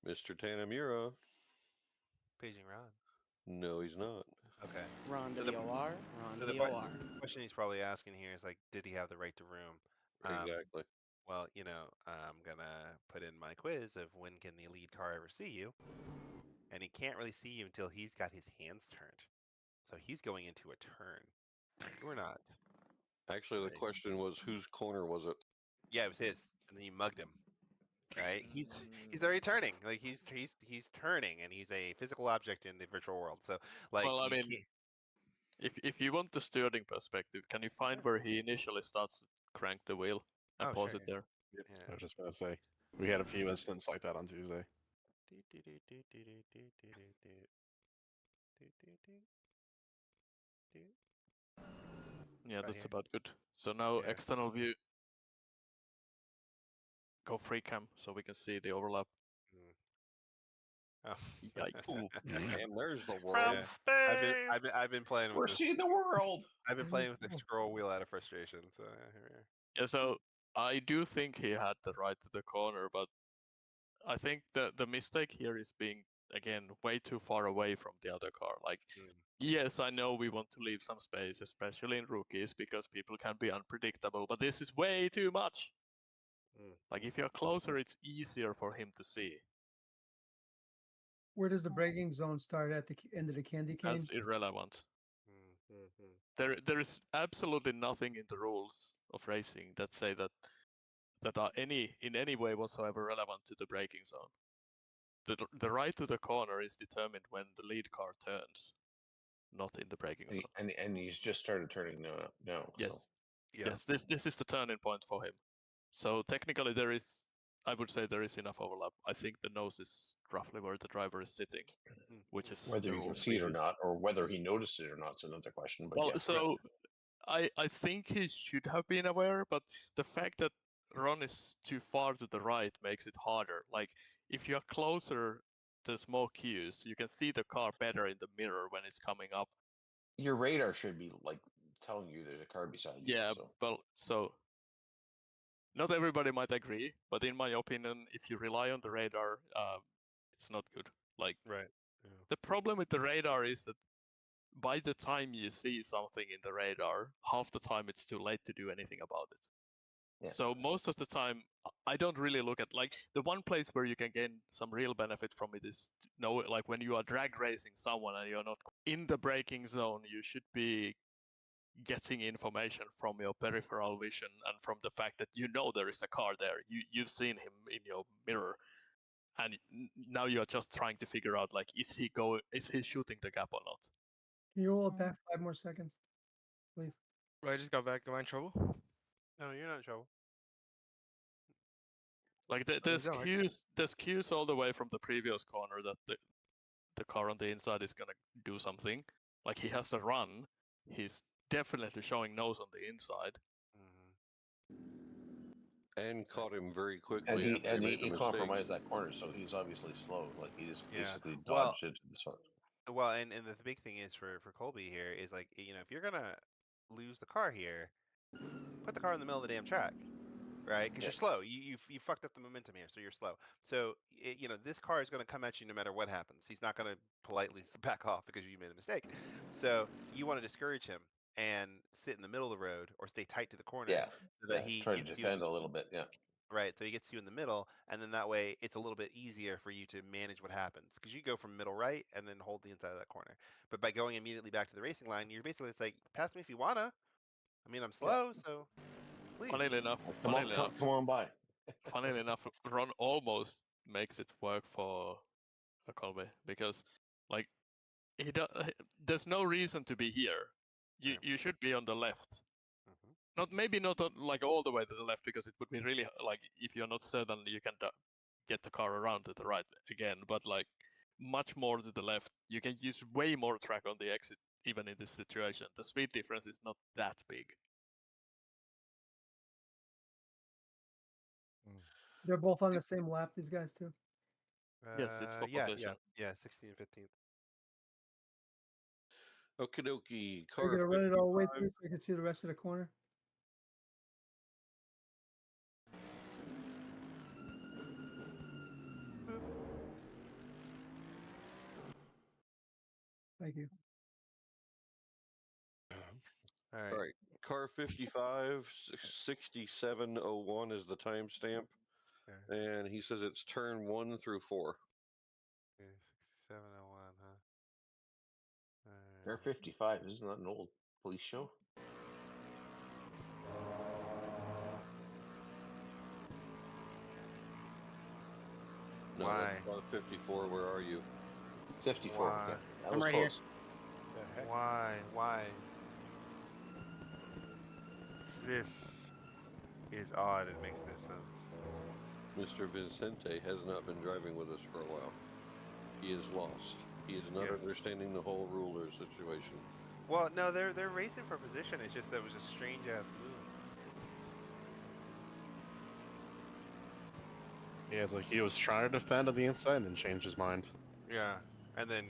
D: Mr. Tanamura.
C: Paging Ron.
D: No, he's not.
C: Okay.
P: Run to
C: So
P: the OR. Run to
C: so
P: the OR.
C: the question he's probably asking here is like, did he have the right to room?
D: Exactly.
C: Well, I'm gonna put in my quiz of when can the lead car ever see you, and he can't really see you until he's got his hands turned. So he's going into a turn. You were not.
D: Actually, the question was whose corner was it?
C: Yeah, it was his, and then you mugged him. Right? He's already turning. Like he's turning, and he's a physical object in the virtual world. So like
S: Well, I
C: you
S: mean,
C: can't.
S: if you want the steering perspective, can you find where he initially starts to crank the wheel and
C: Oh,
S: pause
C: sure.
S: it there?
T: Yep.
C: Yeah.
T: I was just gonna say we had a few incidents like that on Tuesday.
S: Yeah,
C: Right
S: that's
C: here.
S: about good. So now
C: Yeah.
S: external view. Go free cam so we can see the overlap.
C: Oh.
S: Yikes.
D: Ooh, and there's the world.
N: From
C: Yeah.
N: space.
C: I've been playing with
I: We're
C: this.
I: seeing the world.
C: I've been playing with the scroll wheel out of frustration. So here we are.
S: Yeah, so I do think he had the right to the corner, but I think the mistake here is being again way too far away from the other car. Like, yes, I know we want to leave some space, especially in rookies, because people can be unpredictable, but this is way too much. Like, if you're closer, it's easier for him to see.
M: Where does the braking zone start at the end of the candy cane?
S: That's irrelevant. There is absolutely nothing in the rules of racing that say that are in any way whatsoever relevant to the braking zone. The right to the corner is determined when the lead car turns, not in the braking zone.
I: And he's just started turning now.
S: Yes.
I: So.
C: Yeah.
S: Yes, this is the turning point for him. So technically I would say there is enough overlap. I think the nose is roughly where the driver is sitting, which is
I: Whether
S: the
I: you can
S: rules.
I: see it or not, or whether he noticed it or not, is another question. But
S: Well,
I: yeah.
S: so I think he should have been aware, but the fact that Ron is too far to the right makes it harder. Like, if you're closer, there's more cues. You can see the car better in the mirror when it's coming up.
I: Your radar should be like telling you there's a car beside you.
S: Yeah,
I: So.
S: well, so not everybody might agree, but in my opinion, if you rely on the radar, it's not good. Like,
C: right. Yeah.
S: The problem with the radar is that by the time you see something in the radar, half the time it's too late to do anything about it.
I: Yeah.
S: So most of the time, I don't really look at, like, the one place where you can gain some real benefit from it is like when you are drag racing someone and you're not in the braking zone, you should be getting information from your peripheral vision and from the fact that you know there is a car there. You've seen him in your mirror, and now you're just trying to figure out, like, is he shooting the gap or not?
M: Can you roll it back 5 more seconds, please?
B: I just got back. Am I in trouble?
C: No, you're not in trouble.
S: Like, there's cues all the way from the previous corner that the car on the inside is gonna do something. Like, he has a run. He's definitely showing nose on the inside.
D: And caught him very quickly.
I: And
D: made
I: he
D: the
I: compromised that corner, so he's obviously slow. Like he just basically
C: Well,
I: dodged into the side.
C: Well, and the big thing is for Colby here is like, if you're gonna lose the car here, put the car in the middle of the damn track, right? Because you're slow. You fucked up the momentum here, so you're slow. So this car is gonna come at you no matter what happens. He's not gonna politely back off because you made a mistake. So you want to discourage him and sit in the middle of the road or stay tight to the corner
I: Yeah.
C: so that he
I: Try to
C: gets you.
I: defend a little bit. Yeah.
C: Right, so he gets you in the middle, and then that way it's a little bit easier for you to manage what happens because you go from middle right and then hold the inside of that corner. But by going immediately back to the racing line, you're basically, it's like, pass me if you wanna. I mean, I'm slow, so please.
S: Funnily enough,
I: come on by.
S: Funnily enough, Ron almost makes it work for Colby because, like, there's no reason to be here. You should be on the left. Maybe not like all the way to the left, because it would be really, like, if you're not certain you can get the car around to the right again, but like much more to the left. You can use way more track on the exit even in this situation. The speed difference is not that big.
M: They're both on the same lap, these guys too.
S: Yes, it's for
C: yeah,
S: position.
C: yeah, 16 and 15.
D: Okie dokie.
M: Are you
D: Car
M: gonna run it all the way
D: 55.
M: through so you can see the rest of the corner? Thank you.
C: All right.
D: All right. Car 55, 6701 is the timestamp.
C: Okay.
D: And he says it's turn 1 through 4.
C: Okay, 6701, huh?
I: Car 55, isn't that an old police show?
D: No,
C: Why?
D: that's car 54. Where are you?
I: 54.
C: Why?
I: Okay. That
P: I'm
I: was
P: right
I: close.
P: here.
C: Why? Why? This is odd and makes no sense.
D: Mr. Vincente has not been driving with us for a while. He is lost. He is not
C: Yes.
D: understanding the whole ruler situation.
C: Well, no, they're racing for position. It's just that it was a strange ass move.
T: Yeah, it's like he was trying to defend on the inside and then changed his mind.
C: Yeah, and then,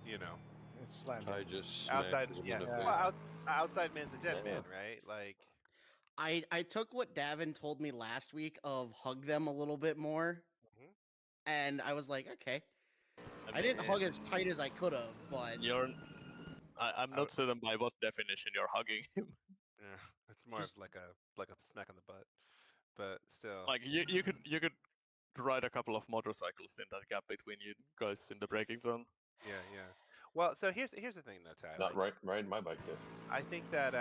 C: you know,
E: It's slammed
D: I
E: in.
D: just smacked
C: outside.
D: him
C: Yeah,
D: in the
C: well,
D: face.
C: outside man's a dead
I: Yeah.
C: man, right? Like,
P: I took what Davin told me last week of hug them a little bit more,
C: Mhm.
P: and I was like, okay. I
S: mean,
P: didn't hug as tight as I could have, but
S: I'm not certain by what definition you're hugging him.
C: Yeah, it's more
P: Just-
C: of like a smack on the butt, but still.
S: Like you could ride a couple of motorcycles in that gap between you guys in the braking zone.
C: Yeah, yeah. Well, so here's the thing though, Ty.
I: Not
C: Like,
I: riding my bike there.
C: I think that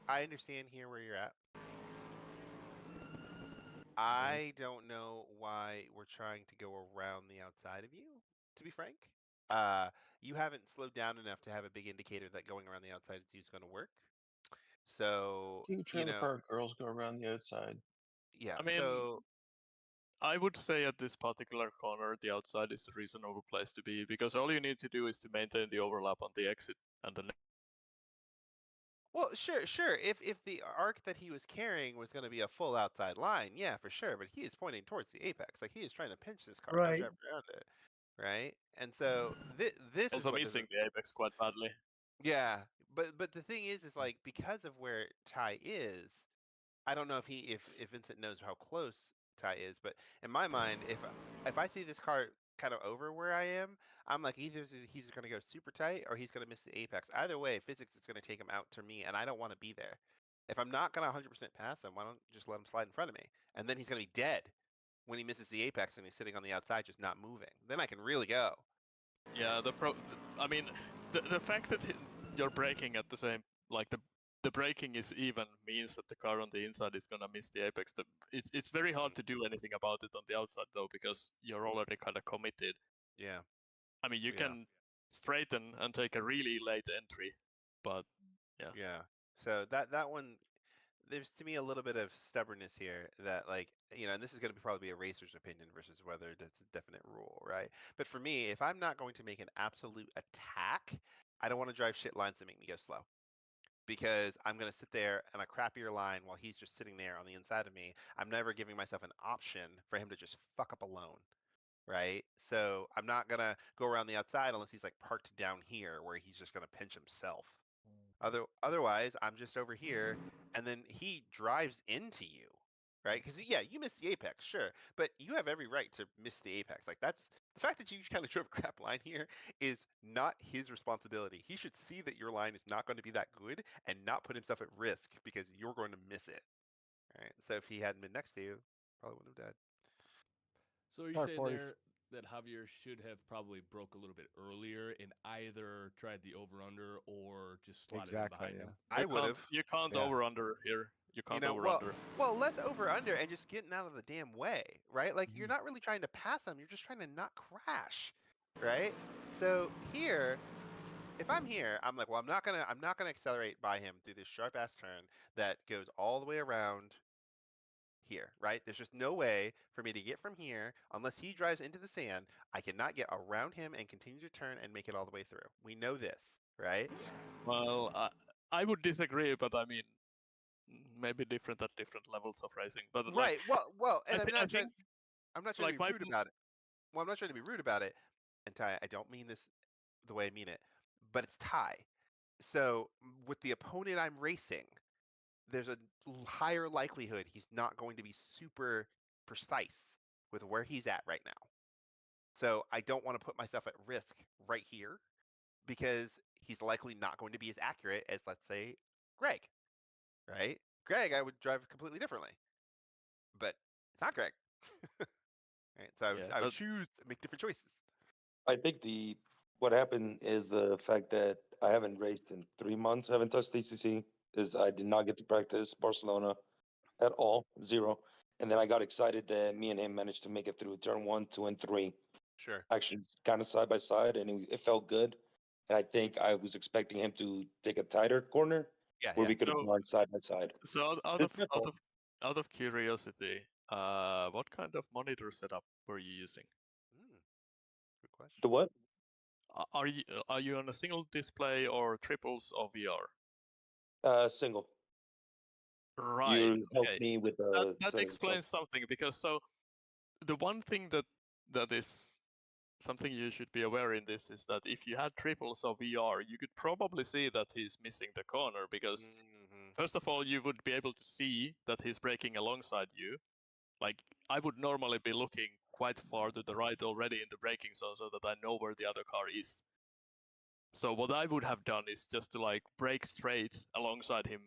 C: I understand here where you're at. I don't know why we're trying to go around the outside of you, to be frank. You haven't slowed down enough to have a big indicator that going around the outside of you is going to work. So,
I: Two trailer park girls go around the outside.
C: yeah,
S: I mean,
C: so
S: I would say at this particular corner, the outside is a reasonable place to be because all you need to do is to maintain the overlap on the exit and the.
C: well, sure. If the arc that he was carrying was going to be a full outside line, yeah, for sure. But he is pointing towards the apex, like he is trying to pinch this car, not
M: Right.
C: drive around it, right? And so this is
S: Also
C: what
S: missing
C: doesn't.
S: the apex quite badly.
C: Yeah, but the thing is like because of where Ty is, I don't know if Vincent knows how close Ty is, but in my mind, if I see this car kind of over where I am, I'm like either he's going to go super tight or he's going to miss the apex. Either way, physics is going to take him out to me, and I don't want to be there. If I'm not going to 100% pass him, why don't you just let him slide in front of me? And then he's going to be dead when he misses the apex and he's sitting on the outside just not moving. Then I can really go.
S: Yeah, I mean, the fact that you're braking at the same, like the braking is even means that the car on the inside is gonna miss the apex. It's very hard to do anything about it on the outside though because you're already kind of committed.
C: Yeah.
S: I mean, you
C: Yeah.
S: can straighten and take a really late entry, but yeah.
C: Yeah. So that one, there's to me a little bit of stubbornness here that like and this is going to probably be a racer's opinion versus whether that's a definite rule, right? But for me, if I'm not going to make an absolute attack, I don't want to drive shit lines that make me go slow because I'm going to sit there on a crappier line while he's just sitting there on the inside of me. I'm never giving myself an option for him to just fuck up alone, right? So I'm not going to go around the outside unless he's like parked down here where he's just going to pinch himself. Otherwise, I'm just over here, and then he drives into you, right? Because yeah, you missed the apex, sure, but you have every right to miss the apex. Like that's the fact that you kind of drove a crap line here is not his responsibility. He should see that your line is not going to be that good and not put himself at risk because you're going to miss it, right? So if he hadn't been next to you, probably wouldn't have died.
O: So are you
E: Car
O: saying
E: 40.
O: there that Javier should have probably broke a little bit earlier and either tried the over under or just slotted in
E: Exactly,
O: behind
E: yeah.
O: him?
C: I would have.
S: You can't
E: Yeah.
S: over under here. You can't over
C: well,
S: under.
C: well, less over under and just getting out of the damn way, right? Like you're not really trying to pass them, you're just trying to not crash, right? So here, if I'm here, I'm like, well, I'm not gonna accelerate by him through this sharp ass turn that goes all the way around here, right? There's just no way for me to get from here unless he drives into the sand. I cannot get around him and continue to turn and make it all the way through. We know this, right?
S: Well, I would disagree, but I mean, maybe different at different levels of racing. But like,
C: Right. Well, and
S: I think
C: I'm not trying to
S: like
C: be rude about it. Well, I'm not trying to be rude about it. And Ty, I don't mean this the way I mean it, but it's Ty. So with the opponent I'm racing, there's a higher likelihood he's not going to be super precise with where he's at right now. So I don't want to put myself at risk right here because he's likely not going to be as accurate as, let's say, Greg, right? Greg, I would drive completely differently, but it's not Greg. Right? So I would choose to make different choices.
K: I think what happened is the fact that I haven't raced in 3 months. I haven't touched ACC. Is I did not get to practice Barcelona at all, 0. And then I got excited that me and him managed to make it through turn 1, 2, and 3.
C: Sure.
K: Actually, kind of side by side, and it felt good. And I think I was expecting him to take a tighter corner where we could have gone side by side.
S: So out of curiosity, what kind of monitor setup were you using?
C: Good question.
K: The what?
S: Are you on a single display or triples or VR?
K: Single.
S: Right.
K: You helped
S: Okay.
K: me with
S: That
K: setting
S: explains something, because the one thing that is something you should be aware in this is that if you had triples of VR, you could probably see that he's missing the corner, because first of all, you would be able to see that he's braking alongside you. Like, I would normally be looking quite far to the right already in the braking zone so that I know where the other car is. So what I would have done is just to like brake straight alongside him,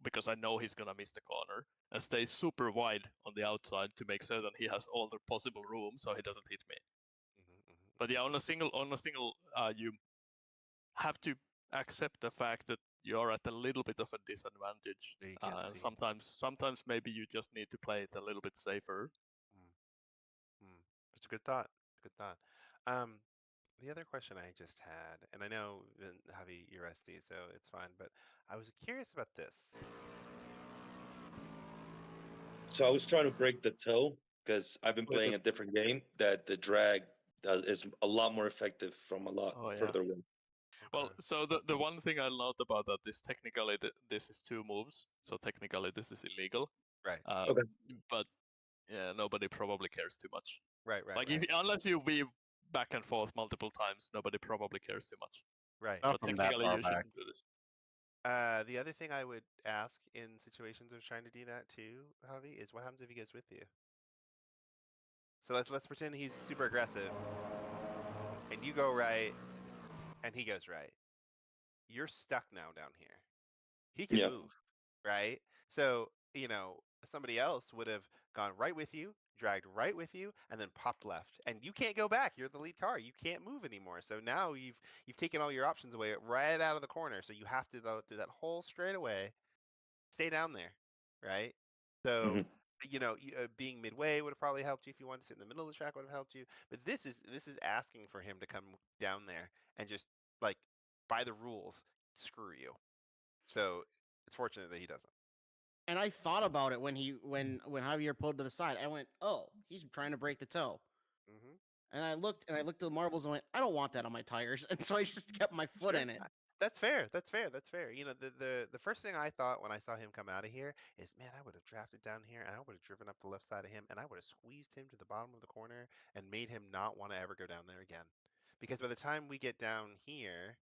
S: because I know he's gonna miss the corner, and stay super wide on the outside to make certain he has all the possible room so he doesn't hit me. But yeah, on a single, you have to accept the fact that you're at a little bit of a disadvantage. Sometimes maybe you just need to play it a little bit safer.
C: It's a good thought. Good thought. The other question I just had, and I know, Javi, you're rusty, so it's fine, but I was curious about this.
K: So I was trying to break the toe because I've been playing a different game that the drag is a lot more effective from a lot further away.
S: Well, so the one thing I'll note about that is technically this is 2 moves, so technically this is illegal.
C: Right.
K: Okay.
S: But yeah, nobody probably cares too much.
C: Right.
S: Like unless you weave back and forth multiple times, nobody probably cares too much.
C: Right.
T: Not
S: But
T: from that
S: technically
T: far
S: you
T: back.
S: shouldn't do this.
C: The other thing I would ask in situations of trying to do that too, Javi, is what happens if he goes with you? So let's pretend he's super aggressive, and you go right, and he goes right. You're stuck now down here. He can move, right? So, somebody else would have gone right with you, dragged right with you, and then popped left. And you can't go back. You're the lead car. You can't move anymore. So now you've taken all your options away right out of the corner. So you have to go through that whole straightaway, stay down there, right? So being midway would have probably helped you. If you wanted to sit in the middle of the track, would have helped you. But this is asking for him to come down there and just, like, by the rules, screw you. So it's fortunate that he doesn't.
P: And I thought about it when Javier pulled to the side. I went, "Oh, he's trying to break the toe." And I looked at the marbles and went, "I don't want that on my tires." And so I just kept my foot in it.
C: That's fair. That's fair. That's fair. The first thing I thought when I saw him come out of here is, man, I would have drafted down here and I would have driven up the left side of him and I would have squeezed him to the bottom of the corner and made him not want to ever go down there again. Because by the time we get down here,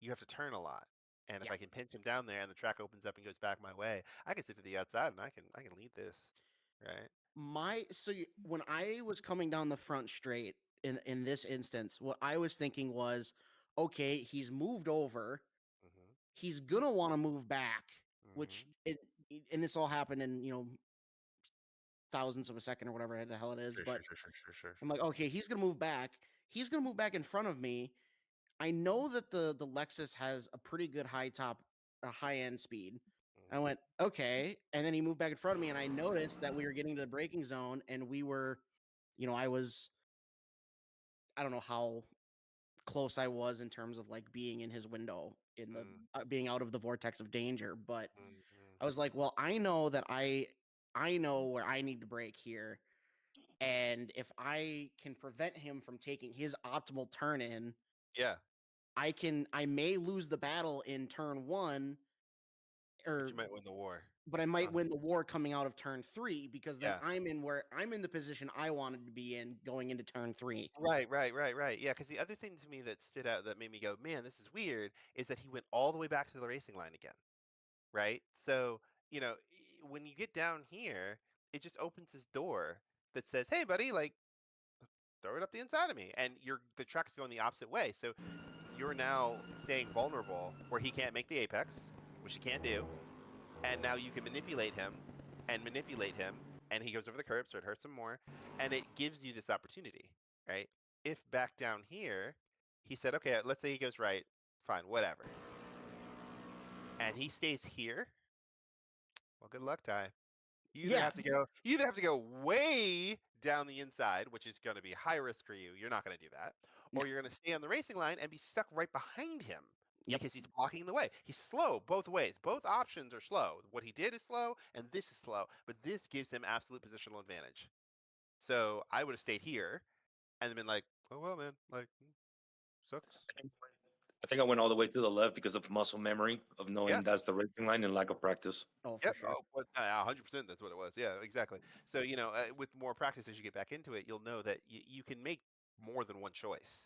C: you have to turn a lot. And if I can pinch him down there and the track opens up and goes back my way, I can sit to the outside and I can lead this, right?
P: When I was coming down the front straight in this instance, what I was thinking was, okay, he's moved over. He's gonna want to move back, and this all happened in thousandths of a second or whatever the hell it is. But
C: Sure.
P: I'm like, okay, he's gonna move back. He's gonna move back in front of me. I know that the Lexus has a pretty good high end speed. I went, okay. And then he moved back in front of me, and I noticed that we were getting to the braking zone, and we were, I don't know how close I was in terms of like being in his window, in the being out of the vortex of danger. But I was like, well, I know that I know where I need to brake here. And if I can prevent him from taking his optimal turn in, I may lose the battle in turn 1,
C: but you might win the war.
P: But I might win the war coming out of turn 3, because then I'm in the position I wanted to be in going into turn 3.
C: Right. Yeah, because the other thing to me that stood out that made me go, man, this is weird, is that he went all the way back to the racing line again, right? So, when you get down here, it just opens this door that says, hey, buddy, like, throw it up the inside of me. And the track's going the opposite way. So you're now staying vulnerable where he can't make the apex, which he can't do, and now you can manipulate him, and he goes over the curb, so it hurts him more, and it gives you this opportunity, right? If back down here, he said, okay, let's say he goes right, fine, whatever, and he stays here, well, good luck, Ty. You either have to go way down the inside, which is going to be high risk for you. You're not going to do that, or you're going to stay on the racing line and be stuck right behind him because he's blocking the way. He's slow both ways. Both options are slow. What he did is slow, and this is slow, but this gives him absolute positional advantage. So I would have stayed here and been like, oh well, man, like sucks.
K: I think I went all the way to the left because of muscle memory of knowing that's the racing line and lack of practice.
P: Oh,
C: Yep. Oh, 100%. That's what it was. Yeah, exactly. So with more practice as you get back into it, you'll know that you can make more than one choice.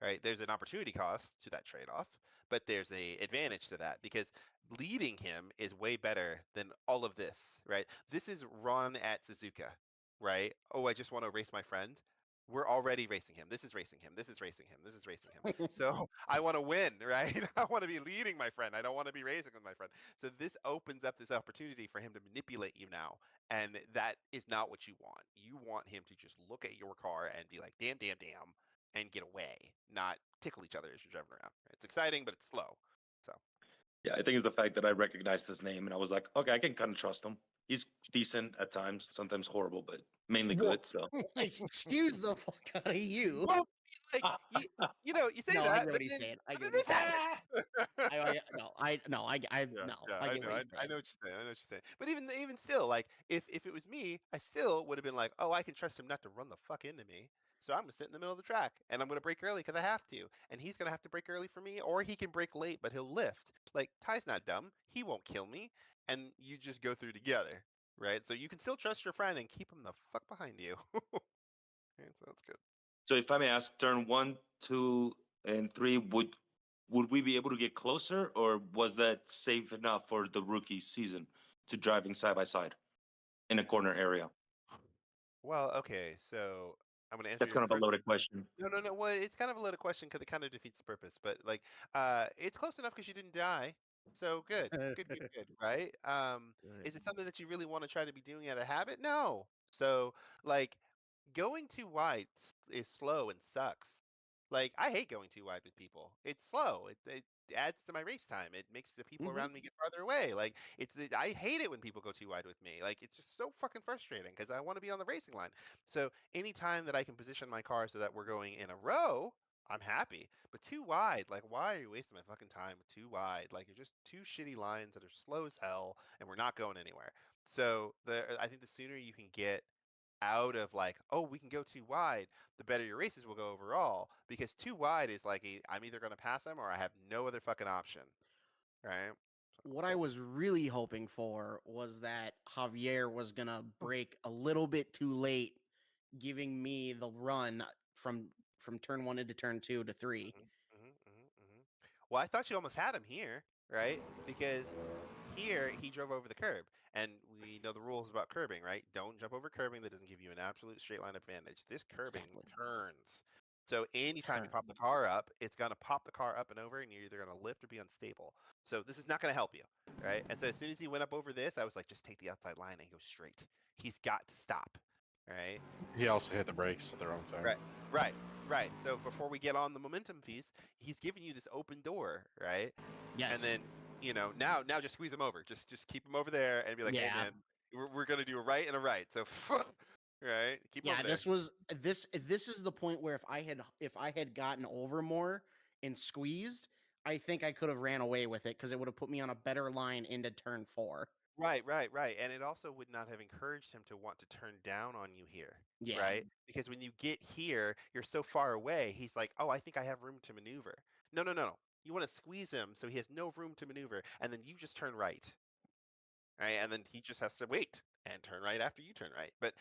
C: Right? There's an opportunity cost to that trade-off, but there's a advantage to that because leading him is way better than all of this. Right? This is run at Suzuka. Right? Oh, I just want to race my friend. We're already racing him. This is racing him. This is racing him. This is racing him. So I want to win, right? I want to be leading my friend. I don't want to be racing with my friend. So this opens up this opportunity for him to manipulate you now. And that is not what you want. You want him to just look at your car and be like, damn, damn, damn, and get away, not tickle each other as you're driving around. It's exciting, but it's slow. So
K: Yeah, I think it's the fact that I recognized his name and I was like, okay, I can kind of trust him. He's decent at times, sometimes horrible, but mainly good. So
P: Excuse the fuck out of you.
C: Well, like you say
P: No,
C: that.
P: I get
C: but
P: what he's
C: then-
P: saying. I
C: but
P: get
C: then
P: what he's saying.
C: this happens.
P: I get
C: Yeah,
P: what he's
C: I
P: saying.
C: know what you're saying. I know what you're saying. But even still, like if it was me, I still would have been like, oh, I can trust him not to run the fuck into me. So I'm gonna sit in the middle of the track and I'm gonna brake early because I have to, and he's gonna have to brake early for me, or he can brake late, but he'll lift. Like Ty's not dumb; he won't kill me, and you just go through together, right? So you can still trust your friend and keep him the fuck behind you. Yeah, so that's good.
K: So if I may ask, turn 1, 2, and 3, would we be able to get closer, or was that safe enough for the rookie season to driving side by side in a corner area?
C: Well, okay, so I'm gonna answer
K: That's
C: your
K: kind of a
C: first.
K: loaded question.
C: No. Well, it's kind of a loaded question because it kind of defeats the purpose. But like, it's close enough because you didn't die. So good, good, right? Is it something that you really want to try to be doing out of habit? No. So like, going too wide is slow and sucks. Like, I hate going too wide with people. It's slow. It adds to my race time. It makes the people around me get farther away. Like, I hate it when people go too wide with me. Like, it's just so fucking frustrating because I want to be on the racing line. So anytime that I can position my car so that we're going in a row, I'm happy. But too wide, like, why are you wasting my fucking time with too wide? Like, you're just two shitty lines that are slow as hell, and we're not going anywhere. So I think the sooner you can get out of like, oh, we can go too wide, the better your races will go overall. Because too wide is like, I'm either going to pass them or I have no other fucking option, right?
P: What I was really hoping for was that Javier was gonna break a little bit too late, giving me the run from turn 1 into turn 2 to 3.
C: Well, I thought you almost had him here, right? Because here he drove over the curb, and we know the rules about curbing, right? Don't jump over curbing that doesn't give you an absolute straight line advantage. This curbing turns. So anytime you pop the car up, it's gonna pop the car up and over, and you're either gonna lift or be unstable. So this is not gonna help you, right? And so as soon as he went up over this, I was like, just take the outside line and go straight. He's got to stop, right?
T: He also hit the brakes at the wrong time.
C: Right. So before we get on the momentum piece, he's giving you this open door, right?
P: Yes.
C: And then now just squeeze him over. Just keep him over there and be like, hey man, we're gonna do a right and a right. So right, keep him over there.
P: This is the point where if I had gotten over more and squeezed, I think I could have ran away with it because it would have put me on a better line into turn 4.
C: Right. And it also would not have encouraged him to want to turn down on you here.
P: Yeah.
C: Right? Because when you get here, you're so far away, he's like, oh, I think I have room to maneuver. No. You want to squeeze him so he has no room to maneuver, and then you just turn right. Right? And then he just has to wait and turn right after you turn right. But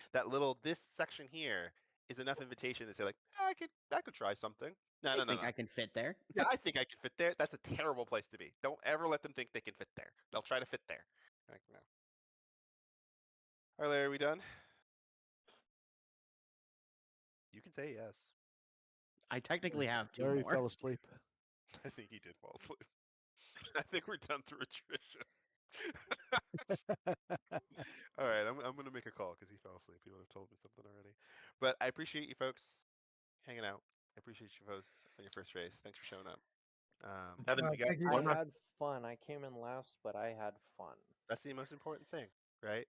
C: this section here is enough invitation to say like, I could try something. No.
P: I think I can fit there.
C: Yeah, I think I can fit there. That's a terrible place to be. Don't ever let them think they can fit there. They'll try to fit there. Like, no. All right, Larry, are we done? You can say yes.
P: I technically have 2
U: Larry
P: more.
U: fell asleep.
C: I think he did fall asleep. I think we're done through attrition. All right, I'm gonna make a call because he fell asleep. He would have told me something already. But I appreciate you folks hanging out. I appreciate you hosts on your first race. Thanks for showing up. If you got
M: Thank you.
R: I had fun. I came in last, but I had fun.
C: That's the most important thing, right?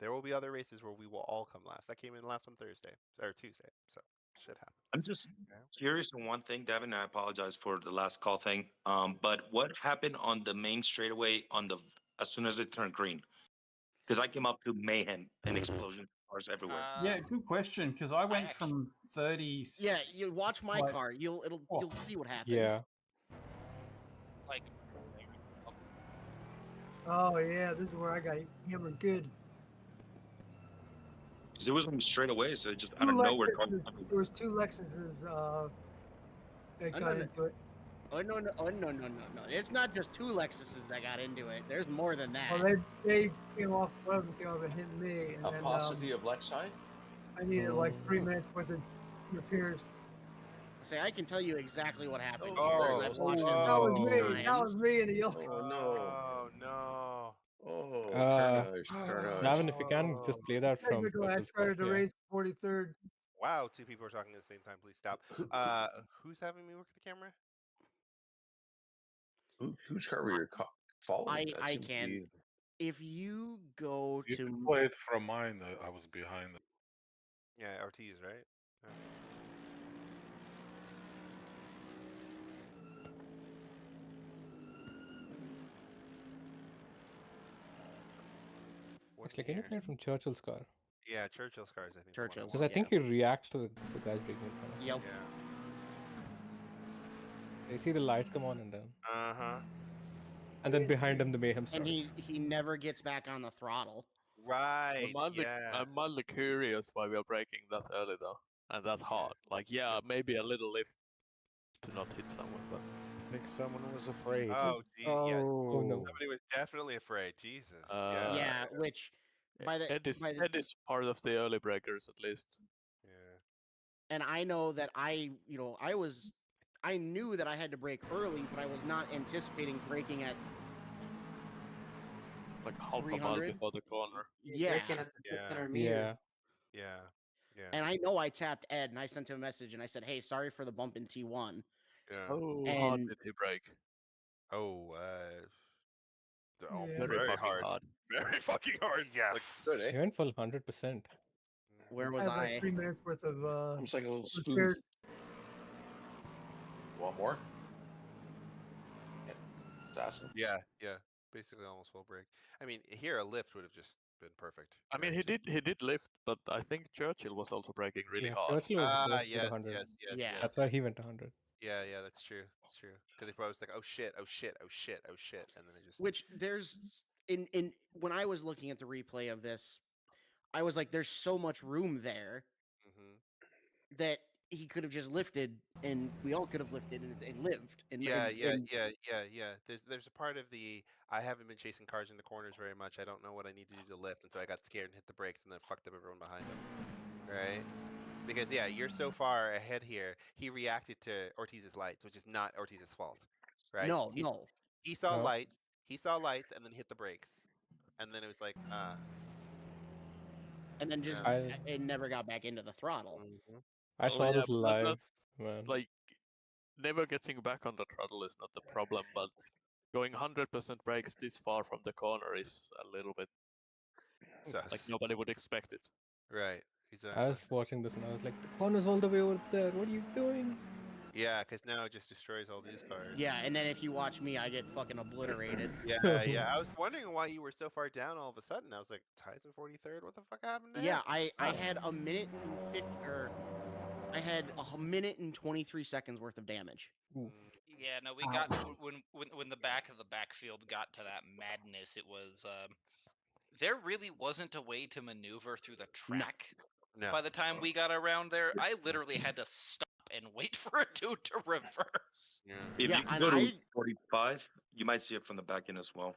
C: There will be other races where we will all come last. I came in last on Thursday or Tuesday, so shit happens.
K: I'm just
C: Okay.
K: curious on one thing, Devin. I apologize for the last call thing. But what happened on the main straightaway as soon as it turned green? Because I came up to mayhem and explosion cars everywhere.
V: Yeah, good question. Because I went from 30.
P: Yeah, you watch my
V: like-
P: car. You'll see what happens.
U: Yeah.
H: Like,
M: Oh yeah, this is where I got hammered good.
K: Because it was on the straightaway, so it just out
M: Two
K: of nowhere.
M: Lexuses, there was two Lexuses that got into it.
P: Oh no! It's not just two Lexuses that got into it. There's more than that.
M: Well, they came off. One of them came off and hit me, and
I: A
M: then
I: paucity of Lexi?
M: I needed like 3 minutes worth of repairs.
P: Say, I can tell you exactly what happened.
I: Oh,
P: here, 'cause I've watched it
M: That was
P: multiple
M: me. That
P: times.
M: was me in the yellow.
I: Oh no!
C: Oh no!
I: Oh,
U: Uh,
I: carnage!
U: Davin, if you can just play that from
M: Technical, I
U: Churchill's
M: started the
U: yeah.
M: race 43rd.
C: Wow, two people are talking at the same time. Please stop. Who's having me work the camera?
I: Whose car were you following? That
P: I
I: seemed to
P: can.
I: be-
P: If you go
W: You
P: to
W: can play it from mine. I was behind.
C: Yeah, Ortiz, right? Okay.
U: Actually, can you play it from Churchill's car?
C: Yeah, Churchill's cars. I think.
P: Churchill's.
U: Because I think he reacts to the guys breaking it down.
P: Yep.
C: Yeah.
U: You see the lights come on and then.
C: Uh-huh.
U: And then behind him the mayhem starts.
P: And he never gets back on the throttle.
C: Right.
S: I'm mildly curious why we are braking that early though, and that hard. Like, yeah, maybe a little lift to not hit someone, but
U: I think someone was afraid.
C: Oh, gee, yes.
U: Oh no.
C: Somebody was definitely afraid. Jesus.
P: Yeah, which by the
S: Ed is part of the early breakers at least.
C: Yeah.
P: and I know that I knew that I had to brake early, but I was not anticipating braking at
S: Like half a mile
P: 300.
S: before the corner.
P: Yeah.
J: Braking at the 600 meters.
C: Yeah. Yeah.
P: And I know I tapped Ed and I sent him a message and I said, "Hey, sorry for the bump in T1."
C: Yeah.
S: How hard did he brake?
C: Oh,
U: Yeah.
C: very
S: fucking
C: hard.
S: hard.
C: Very fucking hard.
W: Yes.
C: Like, good, eh?
U: He went full 100%.
P: Where
M: I
P: was
M: had like
P: I?
M: 3 minutes worth of
I: Almost like a little
M: repairs.
I: smooth. Want more? Yeah. Assassin.
C: Yeah. Basically almost full break. I mean, here a lift would have just been perfect.
S: I mean, he did lift, but I think Churchill was also braking really
U: Yeah,
S: hard.
U: Churchill was supposed to
C: yes,
U: get 100.
P: Yeah.
U: That's why he went 100.
C: Yeah, that's true. That's true. Because they probably was like, oh shit, and then they just.
P: Which there's in when I was looking at the replay of this, I was like, there's so much room there that he could have just lifted, and we all could have lifted and lived. And
C: Yeah.
P: and-
C: There's a part of the I haven't been chasing cars in the corners very much. I don't know what I need to do to lift, and so I got scared and hit the brakes, and then fucked up everyone behind him. Right? Because you're so far ahead here. He reacted to Ortiz's lights, which is not Ortiz's fault, right?
P: No.
C: He saw
U: No.
C: lights. He saw lights, and then hit the brakes, and then it was like,
P: and then just
U: I-
P: it never got back into the throttle.
U: I saw this
S: but
U: live, man.
S: Like, never getting back on the throttle is not the problem, but going 100% brakes this far from the corner is a little bit like nobody would expect it.
C: Right. Exactly.
U: I was watching this and I was like, the corner's all the way over there. What are you doing?
C: Yeah, because now it just destroys all these cars.
P: Yeah, and then if you watch me, I get fucking obliterated.
C: Yeah. I was wondering why you were so far down all of a sudden. I was like, Tyson 43rd? What the fuck happened there?
P: Yeah, I had a minute and 50, or I had a minute and 23 seconds worth of damage.
H: Yeah, no, we got when the back of the backfield got to that madness. It was there really wasn't a way to maneuver through the track.
C: No.
H: By the time we got around there, I literally had to stop and wait for a dude to reverse.
K: If
P: Yeah,
K: you
P: and
K: go to
P: I-
K: 45, you might see it from the back end as well.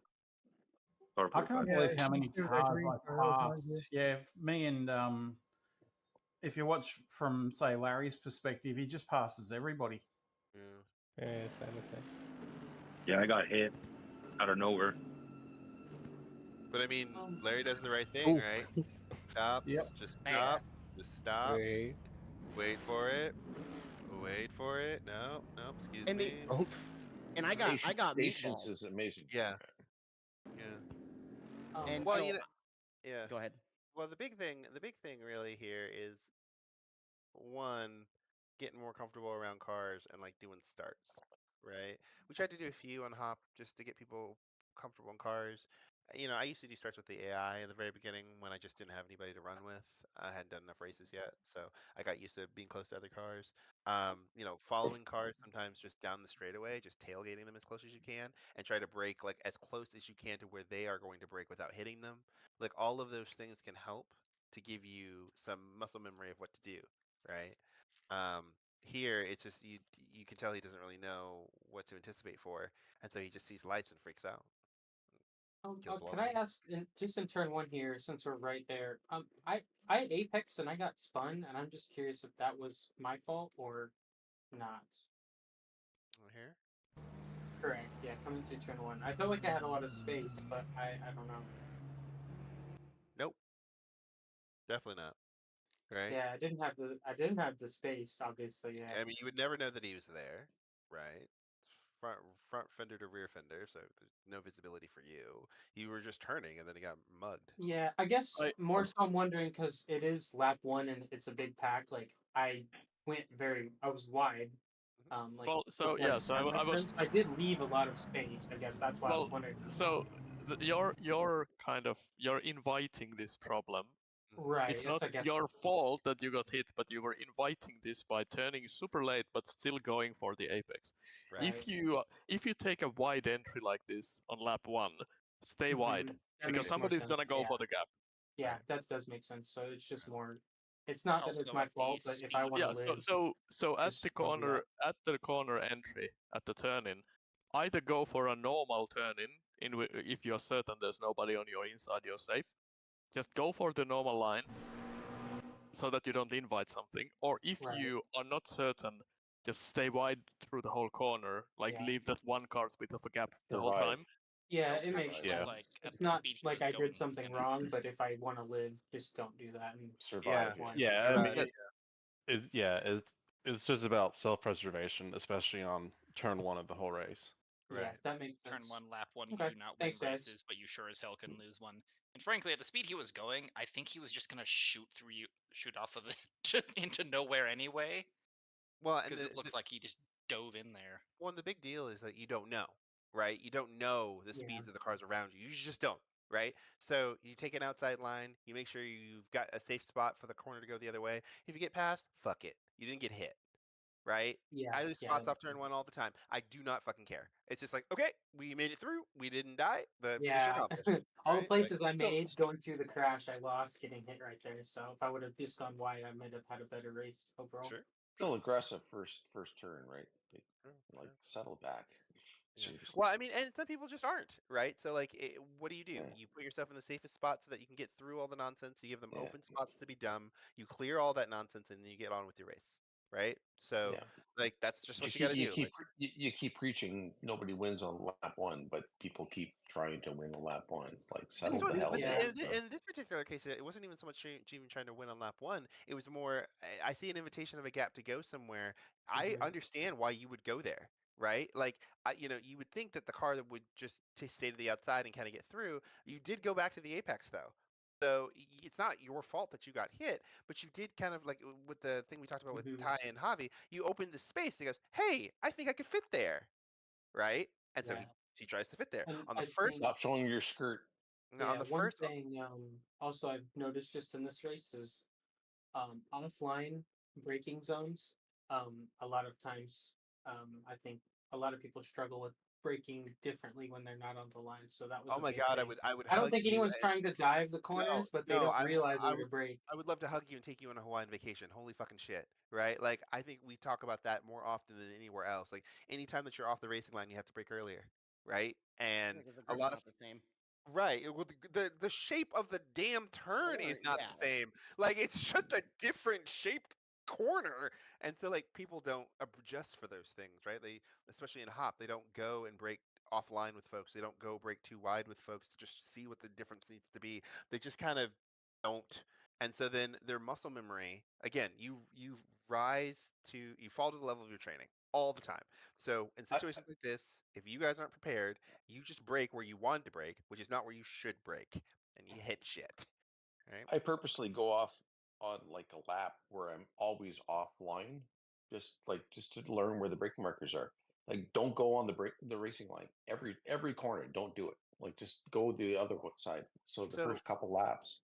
K: Or
V: I can't
K: 45.
V: believe how many
M: Sure, I
V: cars
M: agree.
V: I passed. Yeah, me and if you watch from say Larry's perspective, he just passes everybody.
C: Yeah.
F: Yeah, same.
A: Yeah, I got hit out of nowhere.
C: But I mean, Larry does the right thing,
F: Oh.
C: right? Stops,
V: Yep.
C: just
P: Yeah.
C: stop, just stops.
F: Wait.
C: Wait for it. Wait for it. No, no, excuse
P: And the
C: me.
F: Oh.
P: and I got
I: Patience
P: meatball.
I: is amazing.
C: Yeah. Yeah.
P: And
C: Well,
P: so
C: you know, yeah.
P: go ahead.
C: Well, the big thing really here is one, getting more comfortable around cars and like doing starts, right? We tried to do a few on Hop just to get people comfortable in cars. You know, I used to do starts with the AI in the very beginning when I just didn't have anybody to run with. I hadn't done enough races yet, so I got used to being close to other cars. You know, following cars sometimes just down the straightaway, just tailgating them as close as you can, and try to brake like as close as you can to where they are going to brake without hitting them. Like all of those things can help to give you some muscle memory of what to do, right? Here it's just you can tell he doesn't really know what to anticipate for, and so he just sees lights and freaks out. Kills a lot
J: Can
C: of
J: I
C: them.
J: ask, just in turn one here, since we're right there? I apexed and I got spun, and I'm just curious if that was my fault or not.
C: Here?
J: Correct. Yeah, coming to turn one. I felt like I had a lot of space, but I don't know.
C: Nope, definitely not. Right?
J: Yeah, I didn't have the space, obviously. Yeah.
C: I mean, you would never know that he was there, right? Front front fender to rear fender, so there's no visibility for you. You were just turning, and then he got mugged.
J: Yeah, I guess more so I'm wondering because it is lap one and it's a big pack. Like I was wide. Like
S: Well, so
J: before I
S: yeah, so
J: started my
S: I was
J: turns. I did leave a lot of space. I guess that's why I was
S: well,
J: wondering.
S: so you're kind of you're inviting this problem.
J: Right.
S: It's
J: That's
S: not
J: I guess.
S: your fault that you got hit, but you were inviting this by turning super late but still going for the apex.
C: Right.
S: If you take a wide entry like this on lap one, stay wide
J: That
S: because
J: makes more
S: somebody's
J: sense.
S: gonna go
J: Yeah.
S: for the gap.
J: Yeah, that does make sense. So it's just more. It's not that it's
H: Also,
J: my
H: at the
J: fault, but if I
H: speed.
J: want to
S: Yeah,
J: live,
S: so at
J: just
S: the
J: don't do that.
S: corner entry at the turn in, either go for a normal turn in if you're certain there's nobody on your inside, you're safe. Just go for the normal line so that you don't invite something. Or if
J: Right.
S: you are not certain, just stay wide through the whole corner, like
J: Yeah.
S: leave that one car's bit of a gap the whole
I: Survive.
S: time.
J: Yeah,
H: Also
J: it
H: kinda
J: makes
H: looked
J: sense.
H: like at
J: It's
H: the
J: not
H: speed he
J: like
H: was
J: I
H: going,
J: did
H: he's
J: something
H: gonna.
J: wrong, but if I want to live, just don't do that and
I: Survive.
J: one.
T: Yeah,
C: You're
T: I mean,
C: right.
T: it's just about self-preservation, especially on turn one of the whole race.
J: Yeah,
C: Right.
J: that makes
H: Turn
J: sense.
H: one, lap one, you
J: Okay,
H: do not win
J: thanks, guys.
H: races, but you sure as hell can lose one. And frankly, at the speed he was going, I think he was just gonna shoot off of the just into nowhere anyway,
C: Well, and
H: because it looked like he just dove in there.
C: well, the big deal is that you don't know, right? You don't know the
J: Yeah.
C: speeds of the cars around you. You just don't, right? So you take an outside line. You make sure you've got a safe spot for the corner to go the other way. If you get past, fuck it. You didn't get hit, right?
J: Yeah,
C: I lose
J: yeah,
C: spots
J: that
C: off turn one all the time. I do not fucking care. It's just like, okay, we made it through. We didn't die. The mission
J: Yeah,
C: accomplished.
J: all the
C: Right?
J: places I made going through the crash, I lost getting hit right there. So if I would have just gone wide, I might have had a better race overall.
C: Sure.
I: Still aggressive first turn, right? Like
C: Sure.
I: settle back.
C: Yeah.
I: Seriously.
C: Well, I mean, and some people just aren't, right? So, like, what do?
I: Yeah.
C: You put yourself in the safest spot so that you can get through all the nonsense. You give them
I: Yeah.
C: open spots to be dumb. You clear all that nonsense, and then you get on with your race, right? So,
I: Yeah.
C: like, that's just
I: You
C: what you
I: keep
C: got to
I: you
C: do.
I: keep
C: Like,
I: you keep preaching nobody wins on lap one, but people keep trying to win on lap one. Like
C: but
I: settle the hell
C: but
I: down.
C: in this particular case, it wasn't even so much even trying to win on lap one. It was more, I see an invitation of a gap to go somewhere. I
J: Mhm.
C: understand why you would go there, right? Like, you know, you would think that the car that would just stay to the outside and kind of get through. You did go back to the apex though. So it's not your fault that you got hit, but you did kind of like with the thing we talked about with
J: Mhm.
C: Ty and Javi, you opened the space. He goes, "Hey, I think I could fit there," right? And so
J: Yeah.
C: he tries to fit there.
J: And
C: On the
J: I
C: first
J: think
I: Stop showing your skirt.
C: no, on
J: yeah,
C: the
J: one
C: first
J: thing also I've noticed just in this race is offline braking zones. A lot of times, I think a lot of people struggle with braking differently when they're not on the line. So that was
C: Oh
J: a
C: my
J: big
C: God,
J: thing.
C: I would
J: I don't
C: hug
J: think
C: you
J: anyone's
C: and
J: trying to dive the
C: no,
J: corners, but they
C: no,
J: don't realize
C: I
J: where
C: would
J: to brake.
C: I would love to hug you and take you on a Hawaiian vacation. Holy fucking shit, right? Like I think we talk about that more often than anywhere else. Like anytime that you're off the racing line, you have to brake earlier, right? And
P: Because the
C: a
P: grip's
C: lot of
P: not the same.
C: right, well, the shape of the damn turn is
P: Corner,
C: not
P: yeah.
C: the same. Like it's just a different shaped corner, and so like people don't adjust for those things, right? They, especially in hop, they don't go and break offline with folks. They don't go break too wide with folks to just see what the difference needs to be. They just kind of don't. And so then their muscle memory, again, you fall to the level of your training all the time. So in situations like this, if you guys aren't prepared, you just break where you want to break, which is not where you should break, and you hit shit. Right?
I: I purposely go off on like a lap where I'm always offline, just to learn where the braking markers are. Like, don't go on the racing line every corner. Don't do it. Like, just go the other side. So the
C: So
I: first couple laps,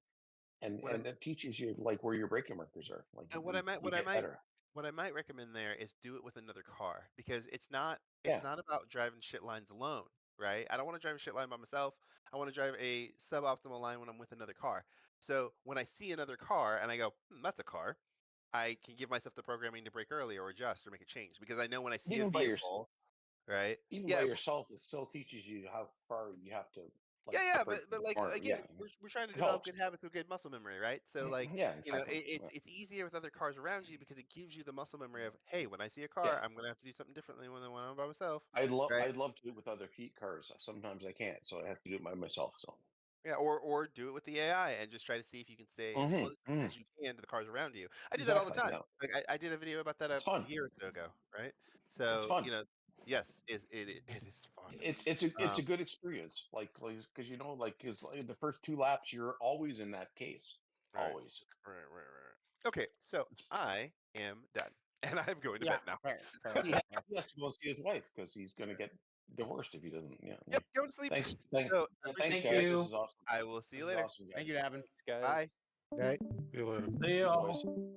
I: and
C: what I,
I: it teaches you like where your braking markers are. Like,
C: and
I: you get better.
C: what I might recommend there is do it with another car, because it's
I: Yeah.
C: not about driving shit lines alone, right? I don't want to drive a shit line by myself. I want to drive a suboptimal line when I'm with another car. So when I see another car and I go, that's a car, I can give myself the programming to brake early or adjust or make a change, because I know when I see a
I: Even by your
C: vehicle, right?
I: even
C: Yeah,
I: by yourself, it still teaches you how far you have to like
C: yeah,
I: brake
C: but
I: the
C: like
I: corner.
C: again,
I: Yeah,
C: we're trying to
I: it
C: develop
I: helps.
C: good habits of good muscle memory, right? So like,
I: Yeah,
C: you know,
I: exactly.
C: it's easier with other cars around you because it gives you the muscle memory of, hey, when I see a
I: Yeah.
C: car, I'm gonna have to do something differently when I'm by myself,
I: I'd
C: right?
I: love to do it with other heat cars. Sometimes I can't, so I have to do it by myself. So
C: Yeah, or do it with the AI and just try to see if you can stay as close as you can to the cars around you. I do that all the
I: exactly.
C: time.
I: Yeah,
C: Like I did a video about that
I: it's
C: a
I: fun.
C: year or so ago, right?
I: It's
C: So
I: fun.
C: you know, yes, it is fun.
I: It's a good experience. Like because you know because the first two laps you're always in that case.
C: Right.
I: Always.
C: Right. Okay, so I am done, and I'm going to bed now.
I: He has to go see his wife because he's going to get divorced if he doesn't. Yeah.
C: Yep, go to sleep.
I: Thanks.
C: So,
I: Thanks,
C: appreciate
I: guys.
C: you.
I: This is awesome.
C: I will see you
I: This is
C: later.
I: awesome, guys.
P: Thank you, Davin.
R: Thanks, guys.
C: Bye.
U: Right.
W: See you later.
V: See y'all.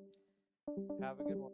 R: Have a good one.